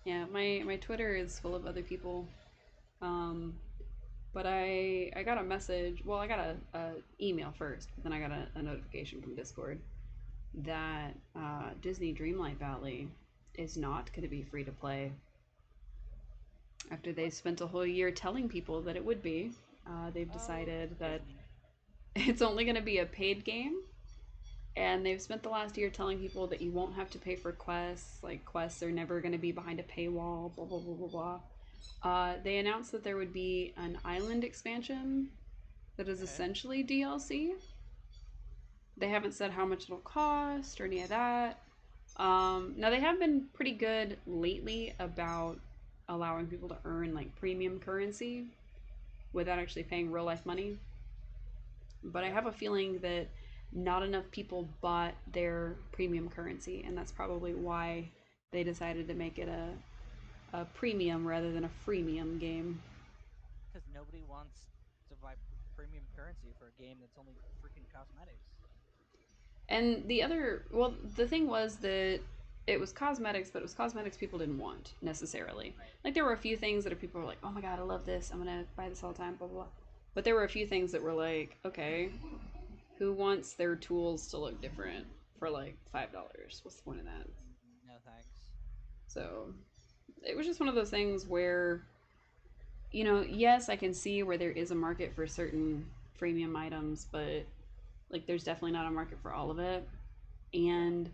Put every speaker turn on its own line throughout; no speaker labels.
Yeah, my Twitter is full of other people. Um, but I got a message. Well, I got a email first, but then I got a notification from Discord that Disney Dreamlight Valley is not going to be free to play. After they
What?
spent a whole year telling people that it would be, they've
Oh,
decided that
Disney.
it's only going to be a paid game. And they've spent the last year telling people that you won't have to pay for quests. Like, quests are never going to be behind a paywall, blah, blah, blah, blah, blah. They announced that there would be an island expansion that is
Okay.
essentially DLC. They haven't said how much it'll cost or any of that. Now, they have been pretty good lately about allowing people to earn like premium currency without actually paying real life money. But I
Yep.
have a feeling that not enough people bought their premium currency, and that's probably why they decided to make it a premium rather than a freemium game.
Because nobody wants to buy premium currency for a game that's only freaking cosmetics.
And the other, well, the thing was that it was cosmetics, but it was cosmetics people didn't want necessarily.
Right.
Like there were a few things that people were like, "Oh my god, I love this! I'm gonna buy this all the time." Blah blah blah. But there were a few things that were like, "Okay, who wants their tools to look different for like $5? What's the point of that?"
No thanks.
So it was just one of those things where, yes, I can see where there is a market for certain freemium items, but like there's definitely not a market for all of it.
Yeah.
And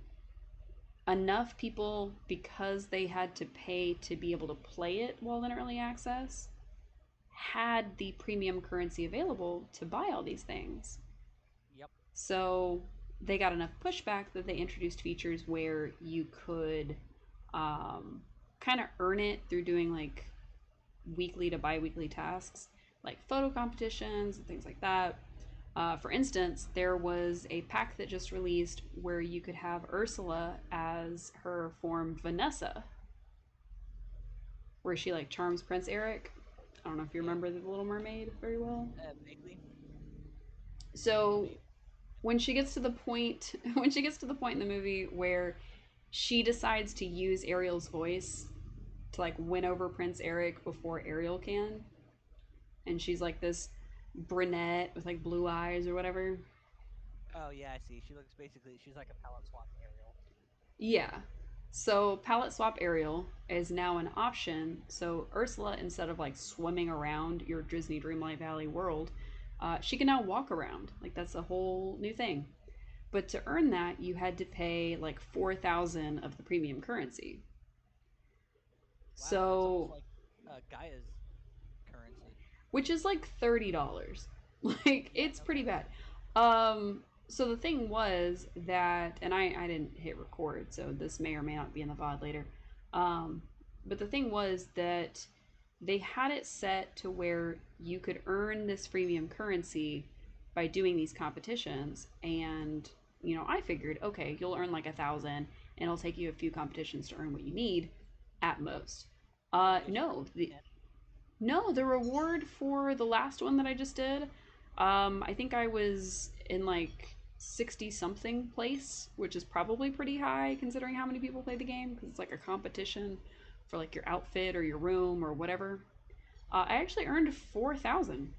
enough people, because they had to pay to be able to play it while in early access, had the premium currency available to buy all these things.
Yep.
So they got enough pushback that they introduced features where you could kind of earn it through doing like weekly to bi-weekly tasks like photo competitions and things like that. For instance, there was a pack that just released where you could have Ursula as her form Vanessa, where she like charms Prince Eric. I don't know if you
Yeah.
remember the Little Mermaid very well.
Vaguely.
So
Maybe.
when she gets to the point when she gets to the point in the movie where she decides to use Ariel's voice to like win over Prince Eric before Ariel can, and she's like this brunette with like blue eyes or whatever.
Oh yeah, I see. She looks basically. She's like a palette swap Ariel.
Yeah. So palette swap Ariel is now an option. So Ursula, instead of like swimming around your Disney Dreamlight Valley world, she can now walk around. Like that's a whole new thing. But to earn that, you had to pay like 4,000 of the premium currency.
Wow, that's almost
So,
like Gaia's currency.
which is like $30. Like
Yeah.
it's
No
pretty
thanks.
bad. So the thing was that, and I didn't hit record, so this may or may not be in the VOD later. But the thing was that they had it set to where you could earn this freemium currency by doing these competitions. And, I figured, okay, you'll earn like 1,000 and it'll take you a few competitions to earn what you need at
Yep.
most.
Did you get to earn
No,
any?
no, the reward for the last one that I just did, I think I was in like 60 something place, which is probably pretty high considering how many people play the game because it's like a competition for like your outfit or your room or whatever.
Mm-hmm.
I actually earned 4,000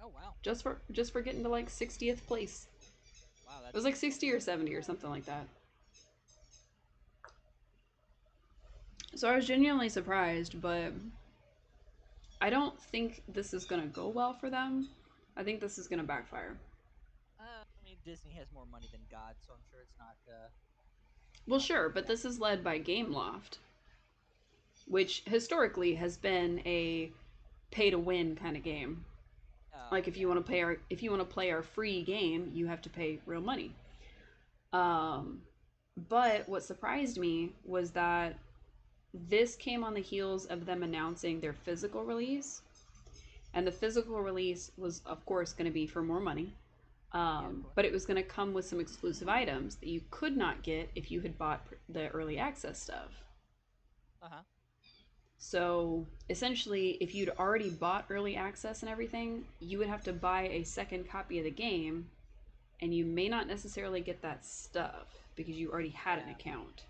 Oh wow.
just for getting to like 60th place.
Wow,
It was
that's
like 60 or 70 or something like that. So I was genuinely surprised, but I don't think this is going to go well for them. I think this is going to backfire.
I mean, Disney has more money than God, so I'm sure it's
Well,
not going to
sure,
be
but
that
this is
bad.
led by Gameloft, which historically has been a pay to win kind of game.
Oh
Like
yeah.
if you want to play our free game, you have to pay real money. Um, but what surprised me was that this came on the heels of them announcing their physical release, and the physical release was, of course, going to be for more money.
Yeah, of course.
But it was going to come with some exclusive items that you could not get if you had bought the early access stuff.
Uh huh.
So essentially, if you'd already bought early access and everything, you would have to buy a second copy of the game, and you may not necessarily get that stuff because you already had an
Yeah.
account.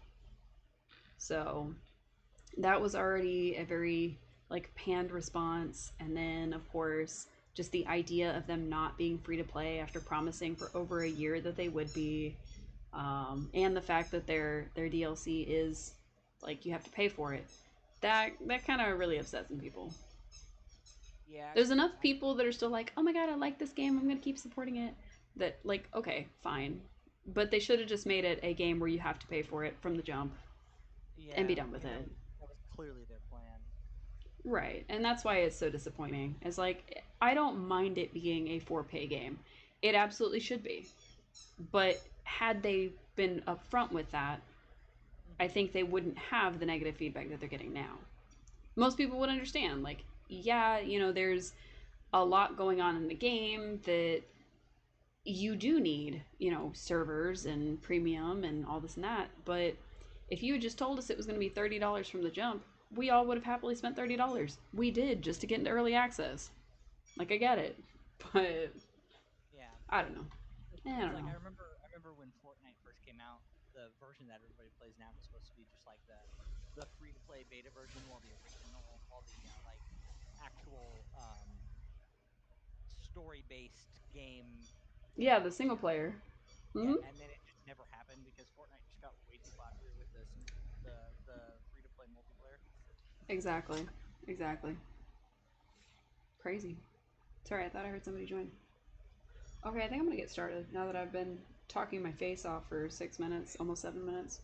So That was already a very like panned response, and then of course just the idea of them not being free to play after promising for over a year that they would be, and the fact that their DLC is like you have to pay for it. That kind of really upsets some people.
Yeah,
There's
because
enough people that are still like, oh my god, I like this game, I'm gonna keep supporting it. That like, okay, fine, but they should have just made it a game where you have to pay for it from the jump and be
yeah,
done with
and
it.
that was clearly their plan.
Right, and that's why it's so disappointing. It's like I don't mind it being a for pay game. It absolutely should be. But had they been upfront with that, I
Hmm.
think they wouldn't have the negative feedback that they're getting now. Most people would understand like, yeah, there's a lot going on in the game that you do need, servers and premium and all this and that, but if you had just told us it was going to be $30 from the jump, we all would have happily spent $30. We did just to get into early access. Like I get it, but
Yeah,
I don't know. I
because
don't
like
know.
I remember when Fortnite first came out, the version that everybody plays now was supposed to be just like the free to play beta version, while the original, all the like actual story based game
Yeah, the
was,
single player.
yeah,
Hmm.
and then it just never happened because Fortnite just got way too popular with the free to play multiplayer.
Exactly. Exactly. Crazy. Sorry, I thought I heard somebody join. Okay, I think I'm gonna get started now that I've been talking my face off for 6 minutes, almost 7 minutes,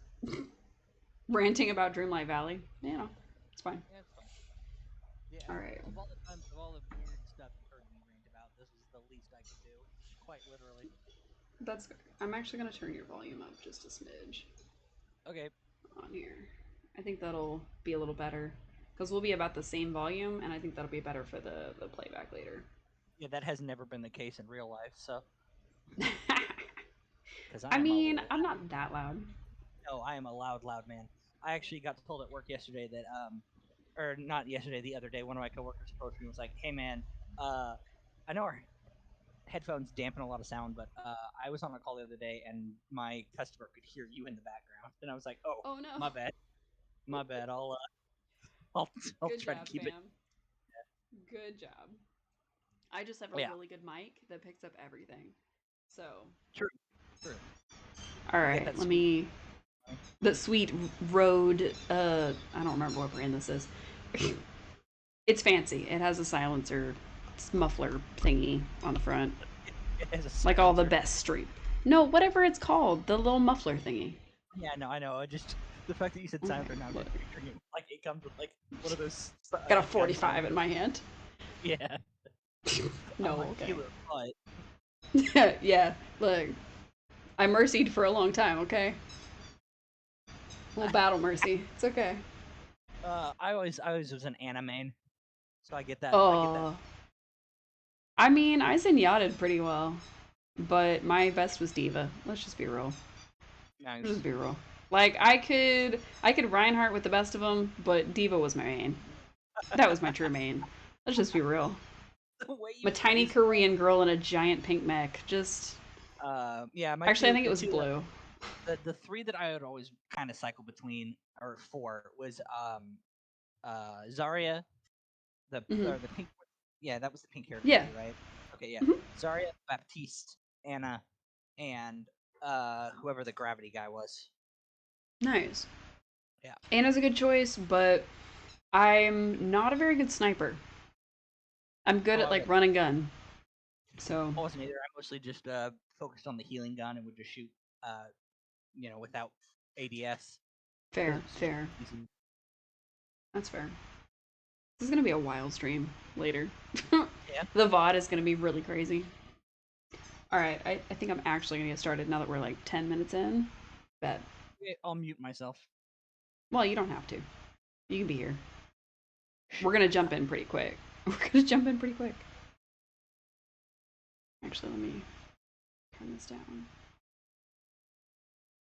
ranting about Dreamlight Valley. It's fine.
Yeah, it's fun. Yeah,
All right.
of all the times, of all the weird stuff you've heard me rant about, this is the least I could do, quite literally.
That's good. I'm actually gonna turn your volume up just a smidge
Okay.
on here. I think that'll be a little better because we'll be about the same volume, and I think that'll be better for the playback later.
Yeah, that has never been the case in real life, so because I
I
am a
mean, I'm not that loud.
no, I am a loud man. I actually got told at work yesterday that or not yesterday, the other day, one of my coworkers approached me and was like, "Hey man, uh, I know our headphones dampen a lot of sound, but I was on a call the other day and my customer could hear you in the background." And I was like, "Oh,
Oh no.
my bad, my bad. I'll I'll
Good
try to
job,
keep it."
fam. Good job. I just have a
Yeah,
really good mic that picks up everything. So,
true, true.
all
You get
right,
that
let
sweet.
me. The sweet Rode. I don't remember what brand this is. It's fancy. It has a silencer muffler thingy on the front,
It has a
like all the
silencer.
best street. No, whatever it's called, the little muffler thingy.
Yeah, no, I know. I just the fact that you said
Okay,
silencer, now I'm
look.
just picturing it like it comes with like one of those
Got a
gun
45
silencers.
in my hand.
Yeah. I'm
No,
a
okay.
dealer, but
Yeah, look. I mercied for a long time, okay? We'll battle mercy. It's okay.
I always was an anime, so I get that. I get that.
Oh, I mean, I zenyadded pretty well, but my best was Diva. Let's just be real. Let's just
Nice.
be real. Like I could Reinhardt with the best of them, but Diva was my main. That was my true main. Let's just be real.
The way
I'm a
you
tiny
phrase
Korean girl in a giant pink mech. Just
yeah, my
actually, I
two
think it
the
was
two that
blue.
the three that I would always kind of cycle between, or four, was Zarya,
Hmm.
the pink, yeah, that was the pink haired
Yeah.
lady, right? Okay, yeah.
Hmm.
Zarya, Baptiste, Anna, and whoever the gravity guy was.
Nice.
Yeah.
Anna's a good choice, but I'm not a very good sniper. I'm good
Oh,
at like run and gun. So
I wasn't either. I mostly just focused on the healing gun and would just shoot without ADS because
fair,
it was just
fair.
easy.
That's fair. This is gonna be a wild stream later.
Yeah.
The VOD is gonna be really crazy. All right, I think I'm actually gonna get started now that we're like 10 minutes in. Bet.
Okay, I'll mute myself.
Well, you don't have to. You can be here. We're
Shit,
gonna
I
jump
thought.
in pretty quick. We're gonna jump in pretty quick. Actually, let me turn this down.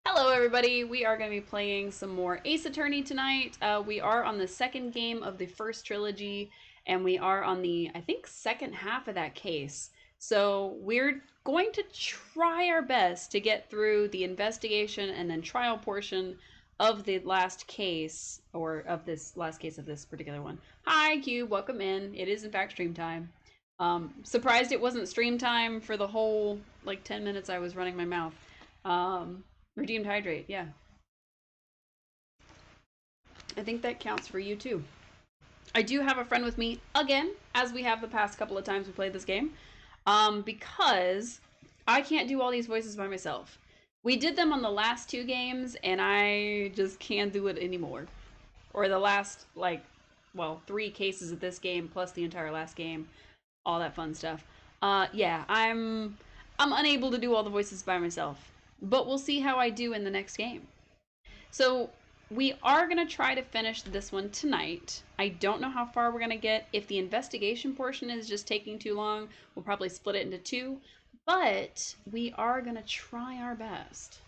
Hello, everybody. We are going to be playing some more Ace Attorney tonight. We are on the second game of the first trilogy, and we are on the, I think, second half of that case. So we're going to try our best to get through the investigation and then trial portion of the last case, or of this last case of this particular one. Hi, Cube. Welcome in. It is, in fact, stream time. Surprised it wasn't stream time for the whole, like, 10 minutes I was running my mouth. Redeemed Hydrate, yeah. I think that counts for you, too. I do have a friend with me, again, as we have the past couple of times we played this game, because I can't do all these voices by myself. We did them on the last 2 games, and I just can't do it anymore. Or the last, like, well, 3 cases of this game, plus the entire last game, all that fun stuff. Yeah, I'm unable to do all the voices by myself, but we'll see how I do in the next game. So we are going to try to finish this one tonight. I don't know how far we're going to get. If the investigation portion is just taking too long, we'll probably split it into 2, but we are going to try our best.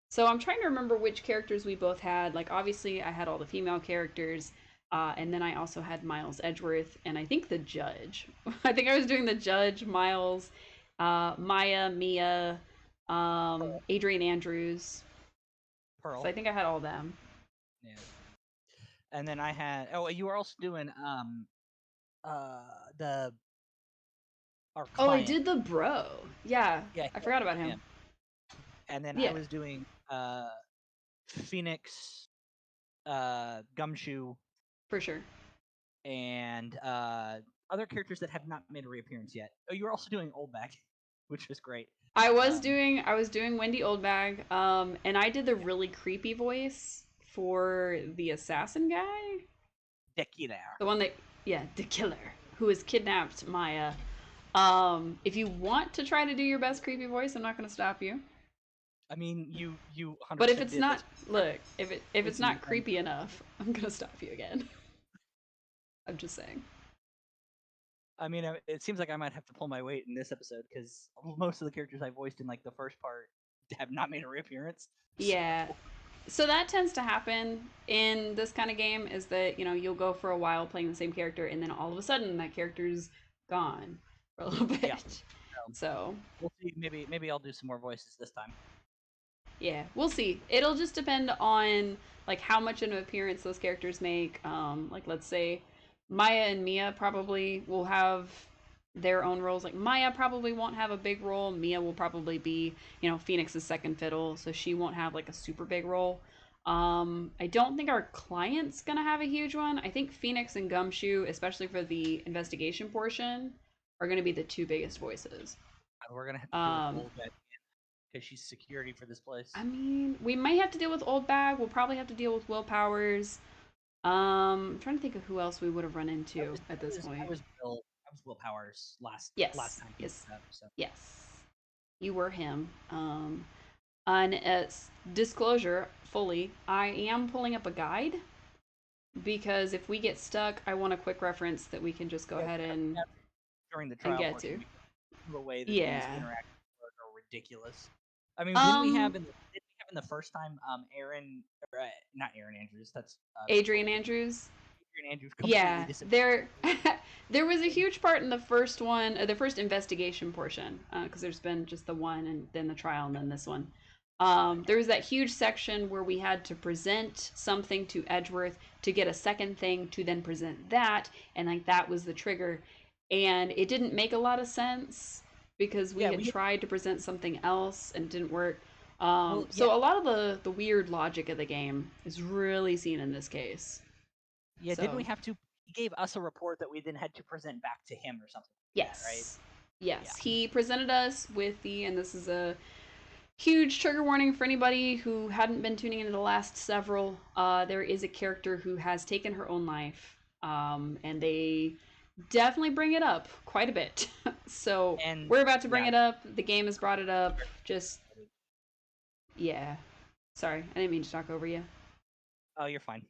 So I'm trying to remember which characters we both had. Like, obviously, I had all the female characters, and then I also had Miles Edgeworth, and I think the judge. I think I was doing the judge, Miles, Maya, Mia, Adrian Andrews.
Pearl.
So I think I had all of them.
Yeah. And then I had. Oh, you were also doing the. Our client.
Oh, I did the bro. Yeah.
Yeah.
I forgot about him.
And then
Yeah.
I was doing Phoenix, Gumshoe.
For sure.
And other characters that have not made a reappearance yet. Oh, you were also doing Old Bag, which was great.
I was doing Wendy Oldbag, and I did the really creepy voice for the assassin guy.
The killer.
The one that, yeah, the killer, who has kidnapped Maya. If you want to try to do your best creepy voice, I'm not going to stop you.
I mean, you 100%.
But if it's not, look, if it's not creepy enough, I'm going to stop you again. I'm just saying.
I mean, it seems like I might have to pull my weight in this episode because most of the characters I voiced in like the first part have not made a reappearance.
Yeah. So that tends to happen in this kind of game, is that, you know, you'll go for a while playing the same character, and then all of a sudden that character's gone for a little bit. Yeah. So
we'll see. Maybe I'll do some more voices this time.
Yeah, we'll see. It'll just depend on like how much of an appearance those characters make. Like, let's say Maya and Mia probably will have their own roles. Like, Maya probably won't have a big role. Mia will probably be, you know, Phoenix's second fiddle, so she won't have like a super big role. I don't think our client's gonna have a huge one. I think Phoenix and Gumshoe, especially for the investigation portion, are gonna be the 2 biggest voices.
We're gonna have to do it because she's security for this place.
I mean, we might have to deal with Old Bag. We'll probably have to deal with Will Powers. I'm trying to think of who else we would have run into at this point.
I was Will Powers last time.
Yes. Yes. You were him. On disclosure, fully, I am pulling up a guide because if we get stuck, I want a quick reference that we can just go ahead and
during the trial
and get to.
The way that these interactions are ridiculous. I mean, didn't we have in the first time not Aaron Andrews, that's
Adrian Andrews.
Adrian Andrews
there was a huge part in the first one, the first investigation portion, because there's been just the one and then the trial and then this one. There was that huge section where we had to present something to Edgeworth to get a second thing to then present that, and like that was the trigger, and it didn't make a lot of sense because we had tried to present something else and it didn't work. So a lot of the weird logic of the game is really seen in this case.
Yeah, so. Didn't we have to? He gave us a report that we then had to present back to him or something.
Yes.
Right?
Yes. Yeah. He presented us with and this is a huge trigger warning for anybody who hadn't been tuning into the last several. There is a character who has taken her own life, and they definitely bring it up quite a bit. So we're about to bring it up. The game has brought it up. Just, yeah. Sorry, I didn't mean to talk over you.
Oh, you're fine.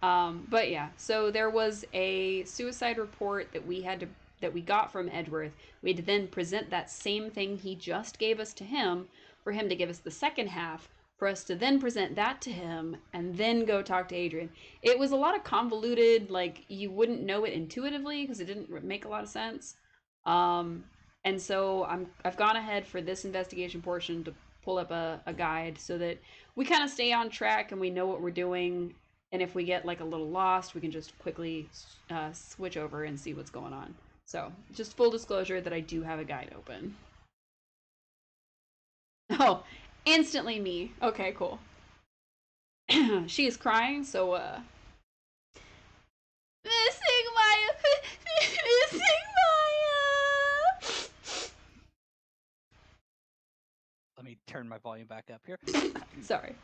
But yeah, so there was a suicide report that we got from Edgeworth. We had to then present that same thing he just gave us to him for him to give us the second half, for us to then present that to him and then go talk to Adrian. It was a lot of convoluted, like you wouldn't know it intuitively because it didn't make a lot of sense. And so I've gone ahead for this investigation portion to pull up a guide so that we kind of stay on track and we know what we're doing. And if we get like a little lost, we can just quickly switch over and see what's going on. So, just full disclosure that I do have a guide open. Oh, instantly me. Okay, cool. She is crying, so missing Maya, missing Maya.
Let me turn my volume back up here.
Sorry.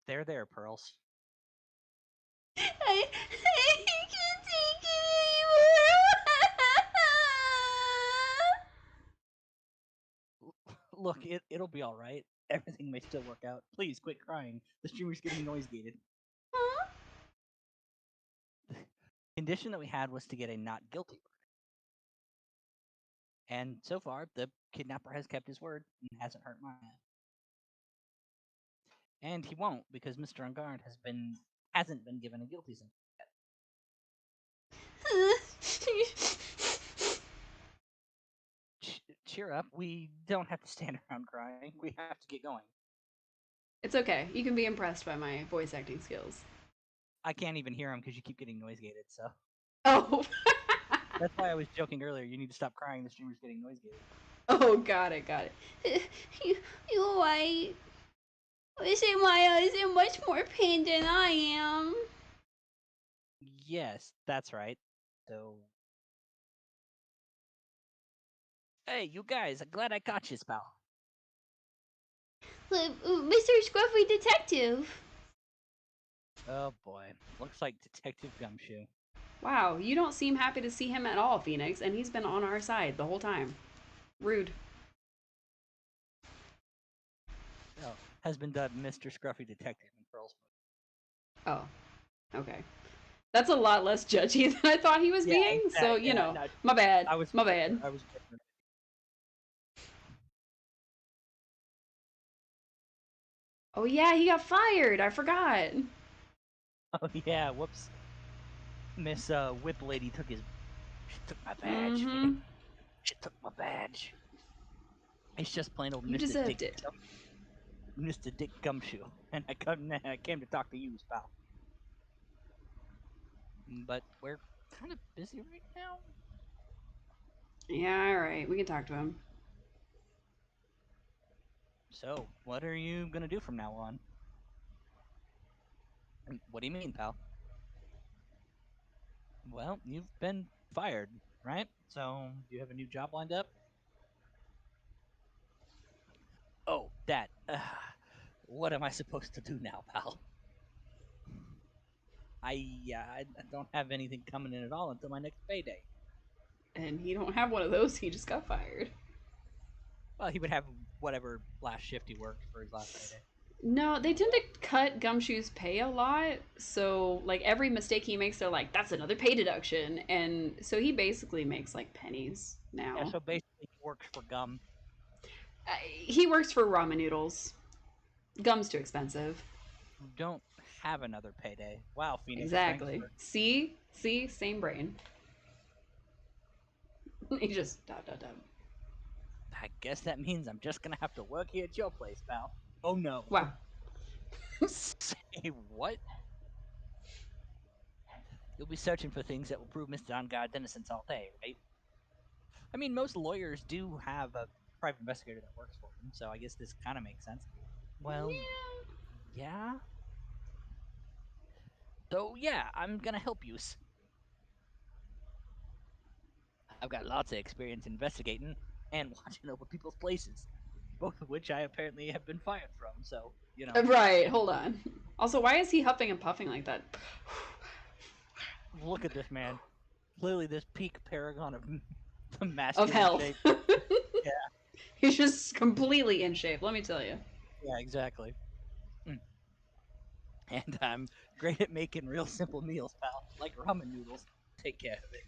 There, Pearls.
I can't take it anymore.
Look, it'll be all right. Everything may still work out. Please quit crying. The streamer's getting noise gated.
Huh?
The condition that we had was to get a not guilty verdict. And so far, the kidnapper has kept his word and hasn't hurt Maya. And he won't because Mr. Ungard hasn't been given a guilty sentence yet. Cheer up. We don't have to stand around crying. We have to get going.
It's okay. You can be impressed by my voice acting skills.
I can't even hear him because you keep getting noise gated, so.
Oh.
That's why I was joking earlier. You need to stop crying. The streamer's getting noise gated.
Oh, got it. You're right. I say Maya is in much more pain than I am.
Yes, that's right. So. Hey, you guys, I'm glad I caught you, pal.
Mr. Scruffy Detective.
Oh boy. Looks like Detective Gumshoe.
Wow, you don't seem happy to see him at all, Phoenix, and he's been on our side the whole time. Rude.
Oh, has been dubbed Mr. Scruffy Detective in Pearl's book.
Oh, okay. That's a lot less judgy than I thought he was being. So, you know, no, my bad. My bad.
I was.
Oh yeah, he got fired. I forgot.
Oh yeah, whoops. Miss Whip Lady took his. She took my badge.
Mm-hmm.
She took my badge. It's just plain old
You
Mr.
deserved
Dick.
it.
Mr. Dick Gumshoe, and I came to talk to you, pal. But we're kind of busy right now.
Yeah, all right. We can talk to him.
So, what are you gonna do from now on? What do you mean, pal? Well, you've been fired, right? So, do you have a new job lined up? Oh, that. What am I supposed to do now, pal? I don't have anything coming in at all until my next payday.
And he don't have one of those. He just got fired.
Well, he would have whatever last shift he worked for his last payday.
No, they tend to cut Gumshoe's pay a lot. So, like, every mistake he makes, they're like, that's another pay deduction. And so he basically makes, like, pennies now.
Yeah, so basically he works for Gum.
He works for ramen noodles. Gum's too expensive.
Who don't have another payday. Wow, Phoenix.
Exactly. See? Same brain. He just dot.
I guess that means I'm just gonna have to work here at your place, pal. Oh no.
Wow.
Say what? You'll be searching for things that will prove Mr. Ungard's innocence all day, right? I mean, most lawyers do have a private investigator that works for them, so I guess this kind of makes sense. Well, yeah. So yeah, I'm gonna help you. I've got lots of experience investigating and watching over people's places, both of which I apparently have been fired from. So you know.
Right. Hold on. Also, why is he huffing and puffing like that?
Look at this man. Clearly, this peak paragon of the masculine
of health.
shape. Yeah.
He's just completely in shape. Let me tell you.
Yeah, exactly. And I'm great at making real simple meals, pal, like ramen noodles. Take care of it.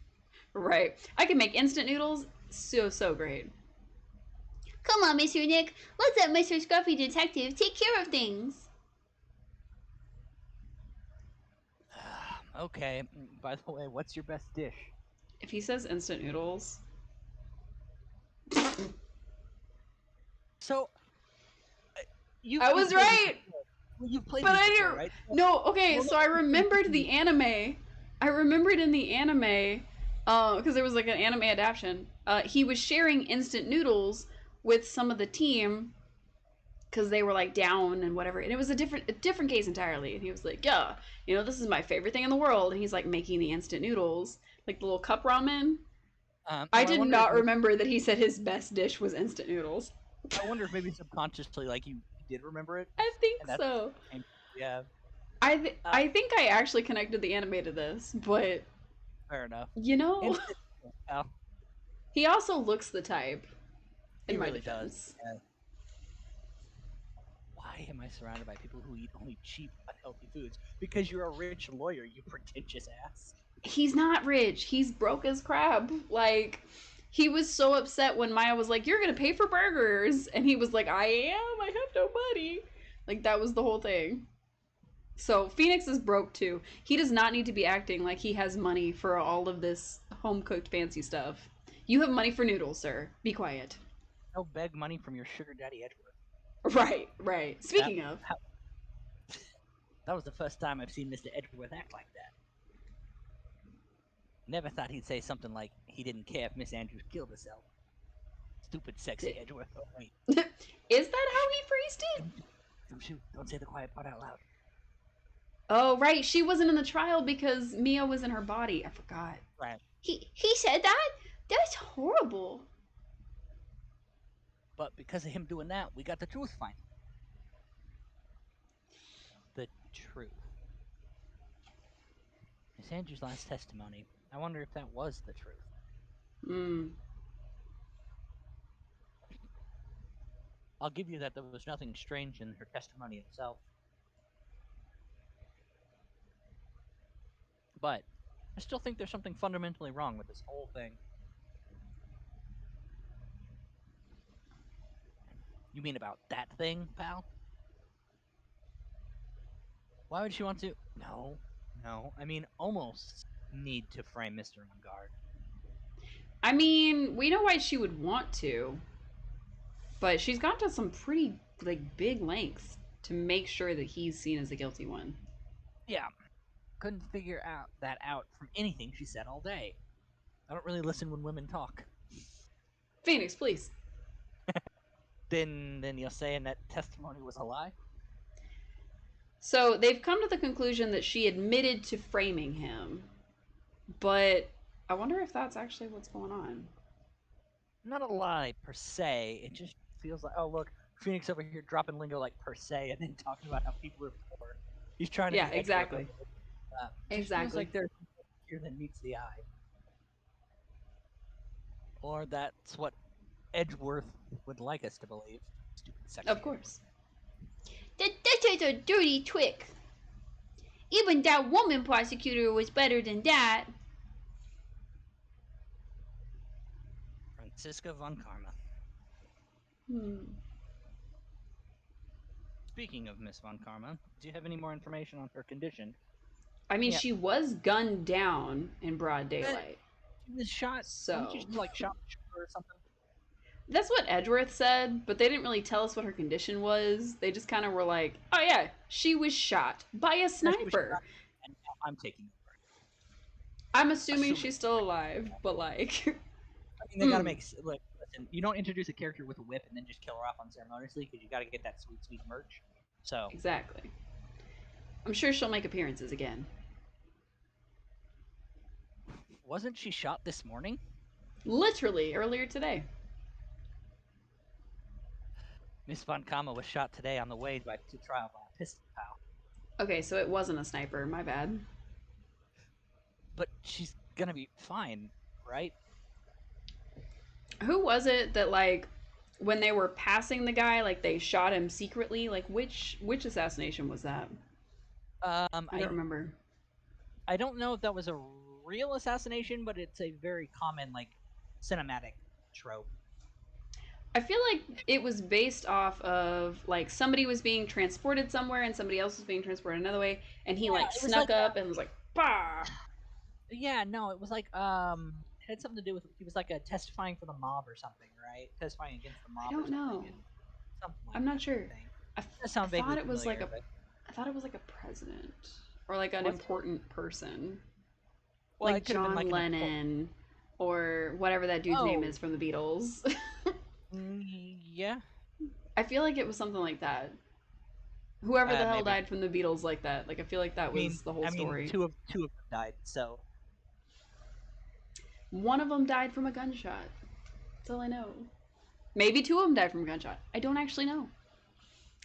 Right. I can make instant noodles so great. Come on, Mr. Nick. Let's let Mr. Scruffy Detective take care of things.
Okay. By the way, what's your best dish?
If he says instant noodles.
So,
I was
played this
right,
before. Well, you've played
but
this
I
before,
didn't.
right?
No, okay.
Well,
So I remembered
no.
the anime. I remembered in the anime, because there was like an anime adaptation. He was sharing instant noodles with some of the team because they were like down and whatever, and it was a different case entirely. And he was like, "Yeah, this is my favorite thing in the world." And he's like making the instant noodles, like the little cup ramen. I
Well, I
did
wonder if
not
maybe,
remember that he said his best dish was instant noodles.
I wonder if maybe subconsciously, like you did remember it,
I think
and that's
so.
yeah.
I think I actually connected the anime to this, but
Fair enough.
you know,
Instant. Well,
he also looks the type.
he
In my
really does.
defense,
Yeah. Why am I surrounded by people who eat only cheap, unhealthy foods? Because you're a rich lawyer, you pretentious ass.
he's not rich. He's broke as crap. Like, he was so upset when Maya was like, "You're gonna pay for burgers," and he was like, "I am. I have no money." Like that was the whole thing. So Phoenix is broke too. He does not need to be acting like he has money for all of this home cooked fancy stuff. You have money for noodles, sir. Be quiet.
No beg money from your sugar daddy Edgeworth.
Right, right.
That,
Speaking of,
that was the first time I've seen Mr. Edgeworth act like that. Never thought he'd say something like he didn't care if Miss Andrews killed herself. Stupid, sexy Edgeworth. Oh, wait.
is that how he phrased it?
Don't say the quiet part out loud.
Oh, right. She wasn't in the trial because Mia was in her body. I forgot.
Right.
He said that? That's horrible.
But because of him doing that, we got the truth finally. The truth. Miss Andrews' last testimony. I wonder if that was the truth.
Hmm.
I'll give you that there was nothing strange in her testimony itself. But I still think there's something fundamentally wrong with this whole thing. You mean about that thing, pal? Why would she want to? No, no. I mean, almost need to frame Mr. On guard.
I mean, we know why she would want to, but she's gone to some pretty like big lengths to make sure that he's seen as the guilty one.
Yeah, couldn't figure that out from anything she said all day. I don't really listen when women talk.
Phoenix, please.
Then you're saying that testimony was a lie?
So they've come to the conclusion that she admitted to framing him, but I wonder if that's actually what's going on.
Not a lie per se. It just feels like, oh look, Phoenix over here dropping lingo like per se, and then talking about how people are poor. He's trying to
Yeah,
be
exactly.
just feels
Exactly.
like there's here that meets the eye, or that's what Edgeworth would like us to believe. Stupid,
Of
sexy Edgeworth.
course. That is a dirty trick. Even that woman prosecutor was better than that.
Franziska von Karma.
Hmm.
Speaking of Miss von Karma, do you have any more information on her condition?
I mean,
Yeah,
she was gunned down in broad
but
daylight.
she was shot. Wasn't
So
she like shot in the shoulder or something?
that's what Edgeworth said, but they didn't really tell us what her condition was. They just kind of were like, "Oh yeah, she was shot by a
Yeah, she was
sniper."
shot, and now I'm taking over.
I'm assuming
Assuming.
she's still alive, but like,
I mean, they gotta make like listen. You don't introduce a character with a whip and then just kill her off unceremoniously because you gotta get that sweet, sweet merch. So
exactly. I'm sure she'll make appearances again.
wasn't she shot this morning?
Literally earlier today.
Miss von Kama was shot today on the way to trial by a pistol pal.
Okay, so it wasn't a sniper. My bad.
But she's gonna be fine, right?
Who was it that like when they were passing the guy, like they shot him secretly? Like which assassination was that?
Um,
I don't
I
remember.
I don't know if that was a real assassination, but it's a very common like cinematic trope.
I feel like it was based off of like somebody was being transported somewhere and somebody else was being transported another way, and he
Yeah,
like
it was
snuck
like
up and was like, "Bah!"
yeah, no, it was like it had something to do with he was like a testifying for the mob or something, right? Testifying against the
I
mob or
don't
something,
know.
and something like
I'm
that.
not sure.
I think. That
I
sound vaguely
thought it was like
familiar,
a,
but
I thought it was like a president or like an
was it?
important person,
Well,
like
it could have been
John
like an important.
Lennon or whatever that dude's name
Oh,
is from the Beatles.
yeah.
I feel like it was something like that. Whoever the hell
Maybe.
died from the Beatles like that. Like I feel like that was the whole
I mean,
story.
two of them died, so
One of them died from a gunshot. That's all I know. Maybe two of them died from a gunshot. I don't actually know.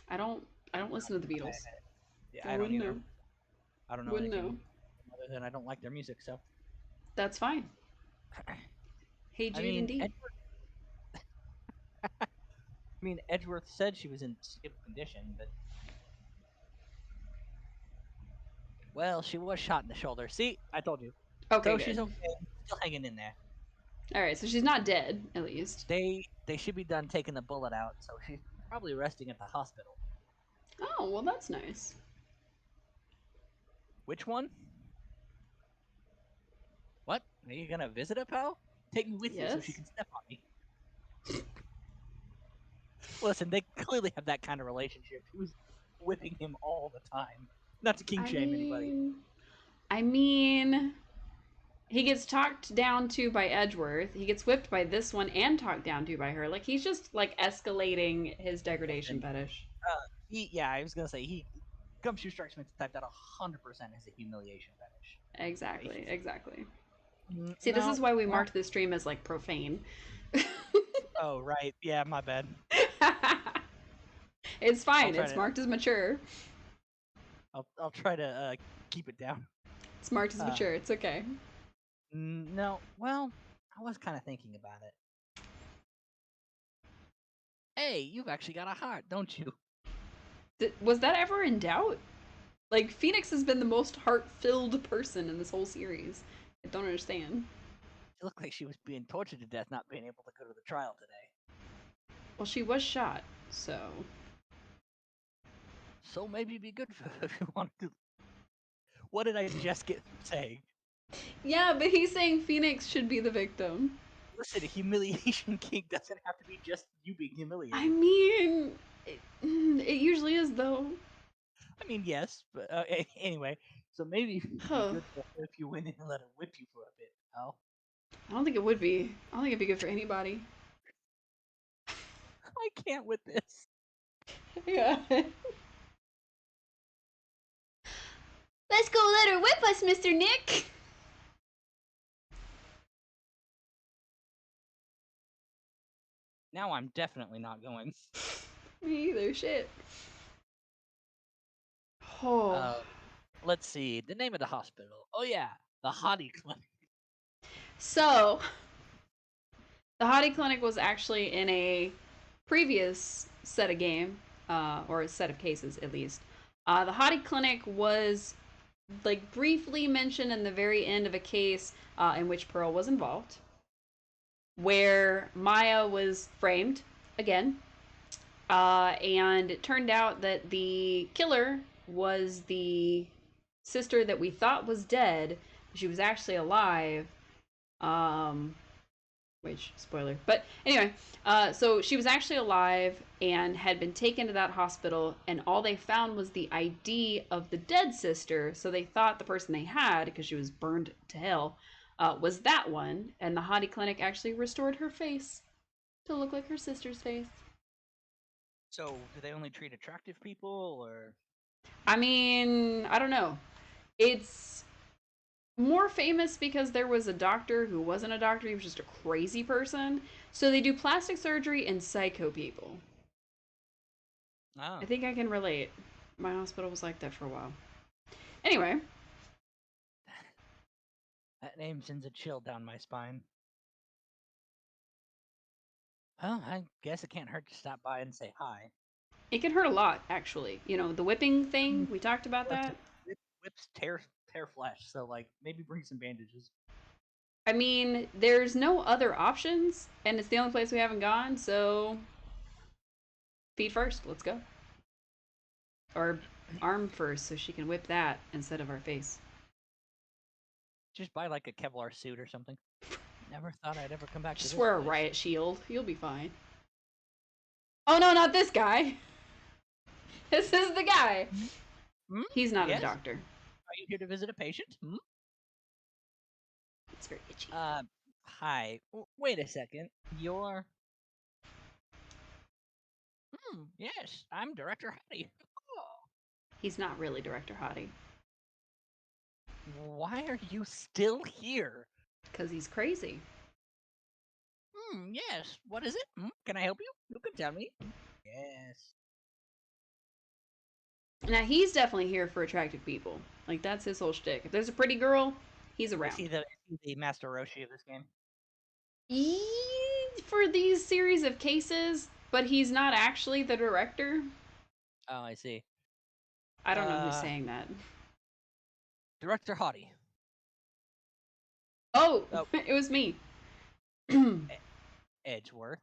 I don't. I don't listen to the
I,
Beatles.
yeah,
I
I don't
wouldn't
either.
know.
I don't know
Wouldn't
anything
know.
other than I don't like their music. So,
That's fine. Hey
I
Jude,
mean,
indeed.
Edgeworth said she was in stable condition, but well, she was shot in the shoulder. See, I told you.
Okay,
So she's
good.
okay, still hanging in there.
All right, so she's not dead, at least.
They should be done taking the bullet out, so she's probably resting at the hospital.
Oh, well, that's nice.
Which one? What? Are you gonna visit her, pal? Take me with you so she
Yes.
can step on me. Listen, they clearly have that kind of relationship. She was whipping him all the time. Not to king
I
shame anybody.
mean, I mean, he gets talked down to by Edgeworth. He gets whipped by this one and talked down to by her. Like he's just like escalating his degradation
Listen,
fetish.
I was gonna say Gumshoe Strikes Me type that 100% is a humiliation fetish.
Exactly, exactly. See, this is
No,
why we
well,
marked this stream as like profane.
oh right, yeah, my bad.
It's
I'll
fine.
try
It's
to
marked as mature.
I'll try to keep it down.
It's marked as
Uh,
mature. It's okay.
no, well, I was kind of thinking about it. Hey, you've actually got a heart, don't you?
Was that ever in doubt? Like Phoenix has been the most heart-filled person in this whole series. I don't understand.
It looked like she was being tortured to death, not being able to go to the trial today.
Well, she was shot, so
So maybe it'd be good for her if you wanted to. What did I just get saying?
yeah. But he's saying Phoenix should be the victim.
Listen, a humiliation king doesn't have to be just you being
I
humiliated.
mean, it usually is though.
I mean, yes, but anyway, so maybe it'd be
Huh.
good for her if you went in and let her whip you for a bit, pal.
I don't think it would be. I don't think it'd be good for anybody.
I can't with this.
Yeah. Let's go let her whip us, Mr. Nick.
Now I'm definitely not going.
Me either. Shit. Oh.
Let's see. The name of the hospital. Oh yeah, the Hottie Clinic.
So, the Hottie Clinic was actually in a previous set of game, or a set of cases at least. The Hottie Clinic was like briefly mentioned in the very end of a case in which Pearl was involved, where Maya was framed again, and it turned out that the killer was the sister that we thought was dead. She was actually alive. Um, which spoiler, but anyway, so she was actually alive and had been taken to that hospital, and all they found was the ID of the dead sister. So they thought the person they had, because she was burned to hell, was that one. And the Hottie Clinic actually restored her face to look like her sister's face.
So, do they only treat attractive people, or?
I mean, I don't know. It's more famous because there was a doctor who wasn't a doctor, he was just a crazy person. So they do plastic surgery and psycho people. I
Oh,
think I can relate. My hospital was like that for a while. Anyway,
that name sends a chill down my spine. Well, I guess it can't hurt to stop by and say hi.
it can hurt a lot, actually. You know, the whipping thing, we talked about
Listen,
that.
whips tear flesh, so like maybe bring some bandages.
I mean, there's no other options, and it's the only place we haven't gone, so feet first, let's go. Or arm first, so she can whip that instead of our face.
Just buy like a Kevlar suit or something. Never thought I'd ever come back to
Just
this
wear a
place.
riot shield, you'll be fine. Oh no, not this guy! This is the guy.
Hmm?
He's not a
Yes?
doctor.
Are you here to visit a patient? Hmm?
It's very itchy.
Hi. Wait a second. You're... yes, I'm Director Hattie.
He's not really Director Hottie.
Why are you still here?
Because he's crazy.
Yes. What is it? Can I help you? You can tell me. Yes.
Now, he's definitely here for attractive people. Like, that's his whole shtick. If there's a pretty girl, he's
Is
around.
he the Master Roshi of this game?
For these series of cases, but he's not actually the director.
Oh, I see.
I don't know who's saying that.
Director Hottie.
Oh,
Oh.
it was me.
Edgeworth.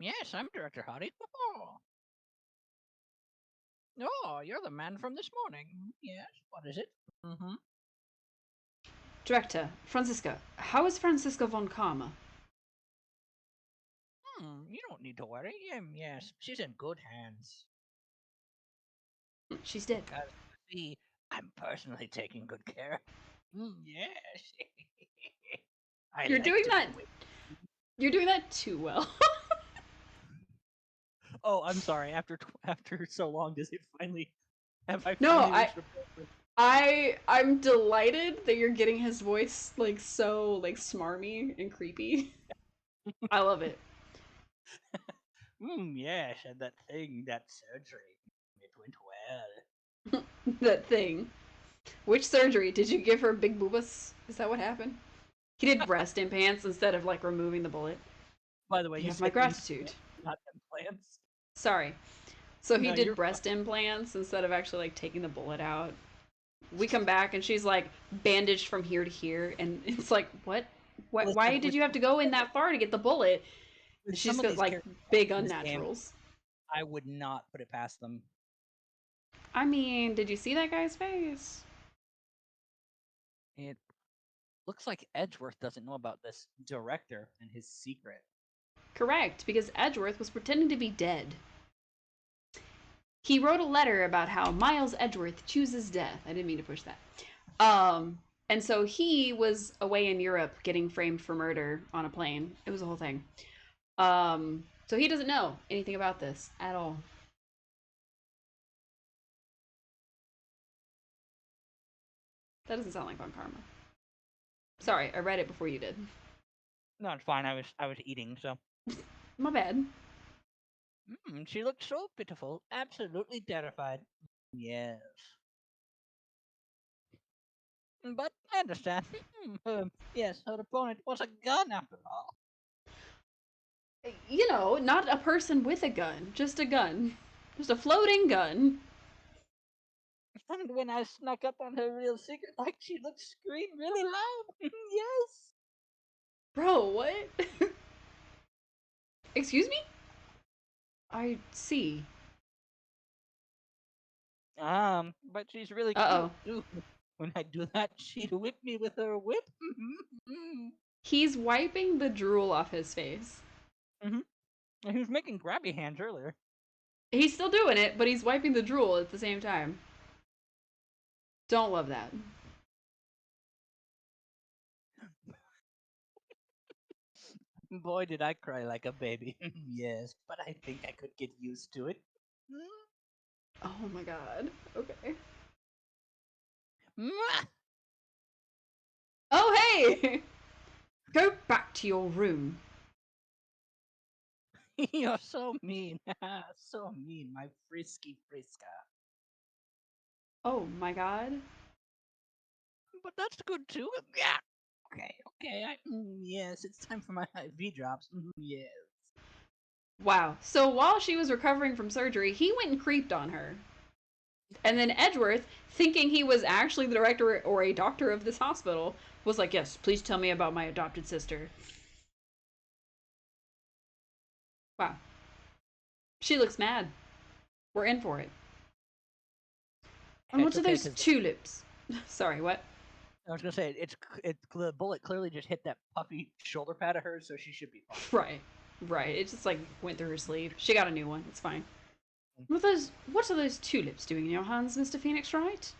Yes, I'm Director Hottie. Oh, you're the man from this morning. Yes, what is it?
Director, Franziska. How is Franziska von Karma?
You don't need to worry. Yes, she's in good hands.
She's dead.
Because, see, I'm personally taking good care. Yes.
You're doing that. You're doing that too well.
Oh, I'm sorry. After so long, does it finally? Have I
No,
finally reached a point
I'm delighted that you're getting his voice like so like smarmy and creepy. I love it.
Yes, and that thing, that surgery, it went well.
That thing. Which surgery? Did you give her big boobas? Is that what happened? He did breast implants instead of like removing the bullet.
By the way,
You
you
have my
said
gratitude.
not implants.
Sorry. So he
No,
did
you're
breast implants instead of actually like taking the bullet out. We come back and she's like bandaged from here to here, and it's like, what? What? Why
Listen,
did you have to go in that far to get the bullet?
with
She's
some of
got
these
like
characters
big
in this game,
unnaturals.
I would not put it past them.
I mean, did you see that guy's face?
It looks like Edgeworth doesn't know about this director and his secret.
Correct, because Edgeworth was pretending to be dead. He wrote a letter about how Miles Edgeworth chooses death. I didn't mean to push that. And so he was away in Europe getting framed for murder on a plane. It was a whole thing. So he doesn't know anything about this at all. That doesn't sound like Von Karma. Sorry, I read it before you did.
No, it's fine. I was eating, so.
My bad.
She looked so pitiful, absolutely terrified. Yes. But I understand. Yes, her opponent was a gun after all.
You know, not a person with a gun, just a gun. Just a floating gun.
And when I snuck up on her real secret, like she looked scream really loud. Yes.
Bro, what? Excuse me? I see.
But she's really
Uh
cute
oh.
too. When I do that, she'd whip me with her whip.
He's wiping the drool off his face.
And he was making grabby hands earlier.
He's still doing it, but he's wiping the drool at the same time. Don't love that.
Boy, did I cry like a baby. Yes, but I think I could get used to it.
Oh my god. Okay.
Mwah!
Oh hey! Go back to your room.
You're so mean. So mean, my frisky friska.
Oh my god.
But that's good too. Yeah. Okay. Yes, it's time for my IV drops. Yes.
Wow. So while she was recovering from surgery, he went and creeped on her. And then Edgeworth, thinking he was actually the director or a doctor of this hospital, was like, yes, please tell me about my adopted sister. Wow. She looks mad. We're in for it. And what
It's
are
okay,
those
because
tulips? Sorry, what?
I was gonna say the bullet clearly just hit that puffy shoulder pad of hers, so she should be fine.
Right. Right. It just like went through her sleeve. She got a new one. It's fine. What are those tulips doing in your hands, Mr. Phoenix Wright?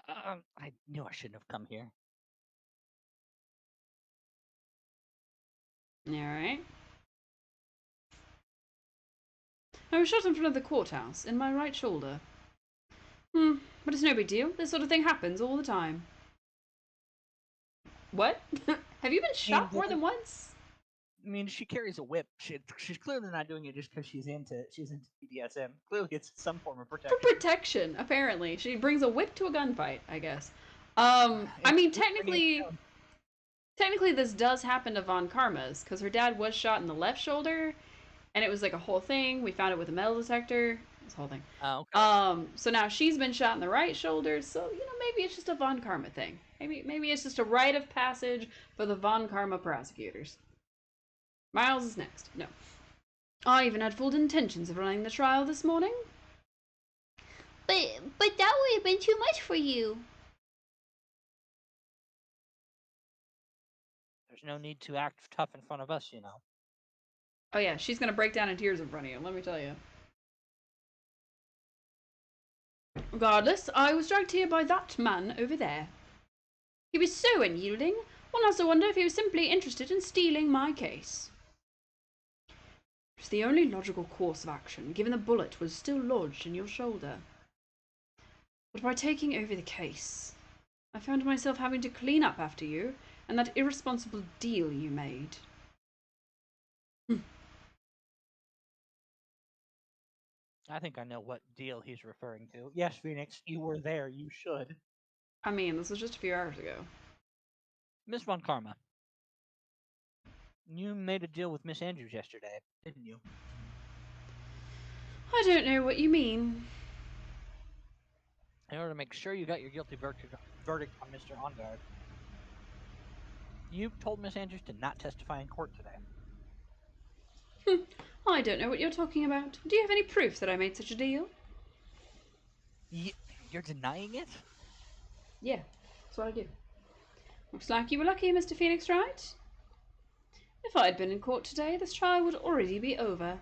I knew I shouldn't have come here.
Alright. I was shot in front of the courthouse, in my right shoulder. But it's no big deal. This sort of thing happens all the time. What? Have you been shot more than once?
I mean, she carries a whip. She's clearly not doing it just because she's into BDSM. Clearly, it's some form of protection.
For protection, apparently. She brings a whip to a gunfight, I guess. I mean, technically, this does happen to Von Karma's, because her dad was shot in the left shoulder, and it was like a whole thing. We found it with a metal detector. This whole thing.
Oh, okay.
So now she's been shot in the right shoulder, so, maybe it's just a Von Karma thing. Maybe it's just a rite of passage for the Von Karma prosecutors. Miles is next. No. I even had full intentions of running the trial this morning.
But that would have been too much for you.
There's no need to act tough in front of us, you know.
Oh yeah, she's gonna break down in tears in front of you, let me tell you. Regardless, I was dragged here by that man over there. He was so unyielding, one has to wonder if he was simply interested in stealing my case. It was the only logical course of action, given the bullet was still lodged in your shoulder. But by taking over the case, I found myself having to clean up after you and that irresponsible deal you made.
I think I know what deal he's referring to. Yes, Phoenix, you were there. You should.
I mean, this was just a few hours ago.
Miss Von Karma, you made a deal with Miss Andrews yesterday, didn't you?
I don't know what you mean.
In order to make sure you got your guilty verdict on Mr. Ongard, you told Miss Andrews to not testify in court today.
I don't know what you're talking about. Do you have any proof that I made such a deal?
You're denying it?
Yeah, that's what I do. Looks like you were lucky, Mr. Phoenix Wright. If I'd been in court today, this trial would already be over.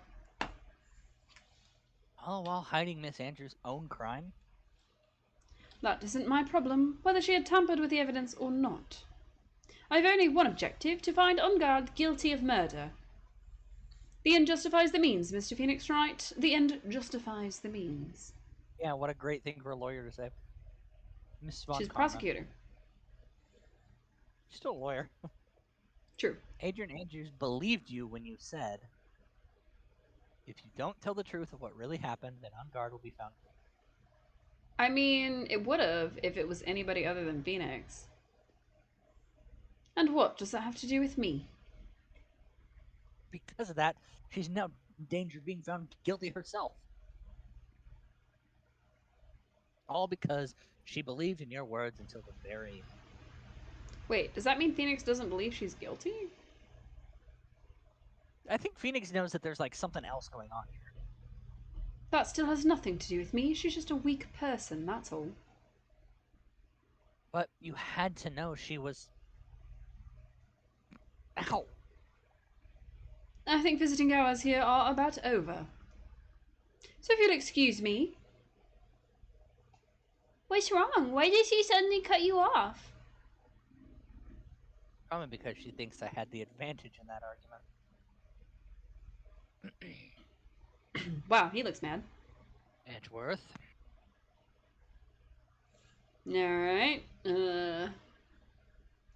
All while hiding Miss Andrews' own crime?
That isn't my problem, whether she had tampered with the evidence or not. I've only one objective, to find Ongard guilty of murder. The end justifies the means, Mr. Phoenix Wright. The end justifies the means.
Yeah, what a great thing for a lawyer to say. Miss Von
She's a
Karma.
prosecutor.
She's still a lawyer.
True.
Adrian Andrews believed you when you said, if you don't tell the truth of what really happened, then Ongard will be found guilty.
I mean, it would have if it was anybody other than Phoenix. And what does that have to do with me?
Because of that, she's now in danger of being found guilty herself. All because she believed in your words until the very end.
Wait, does that mean Phoenix doesn't believe she's guilty?
I think Phoenix knows that there's like something else going on here.
That still has nothing to do with me. She's just a weak person, that's all.
But you had to know she was... Ow!
I think visiting hours here are about over. So if you'll excuse me.
What's wrong? Why did she suddenly cut you off?
Probably because she thinks I had the advantage in that argument.
Wow, he looks mad.
Edgeworth.
Alright.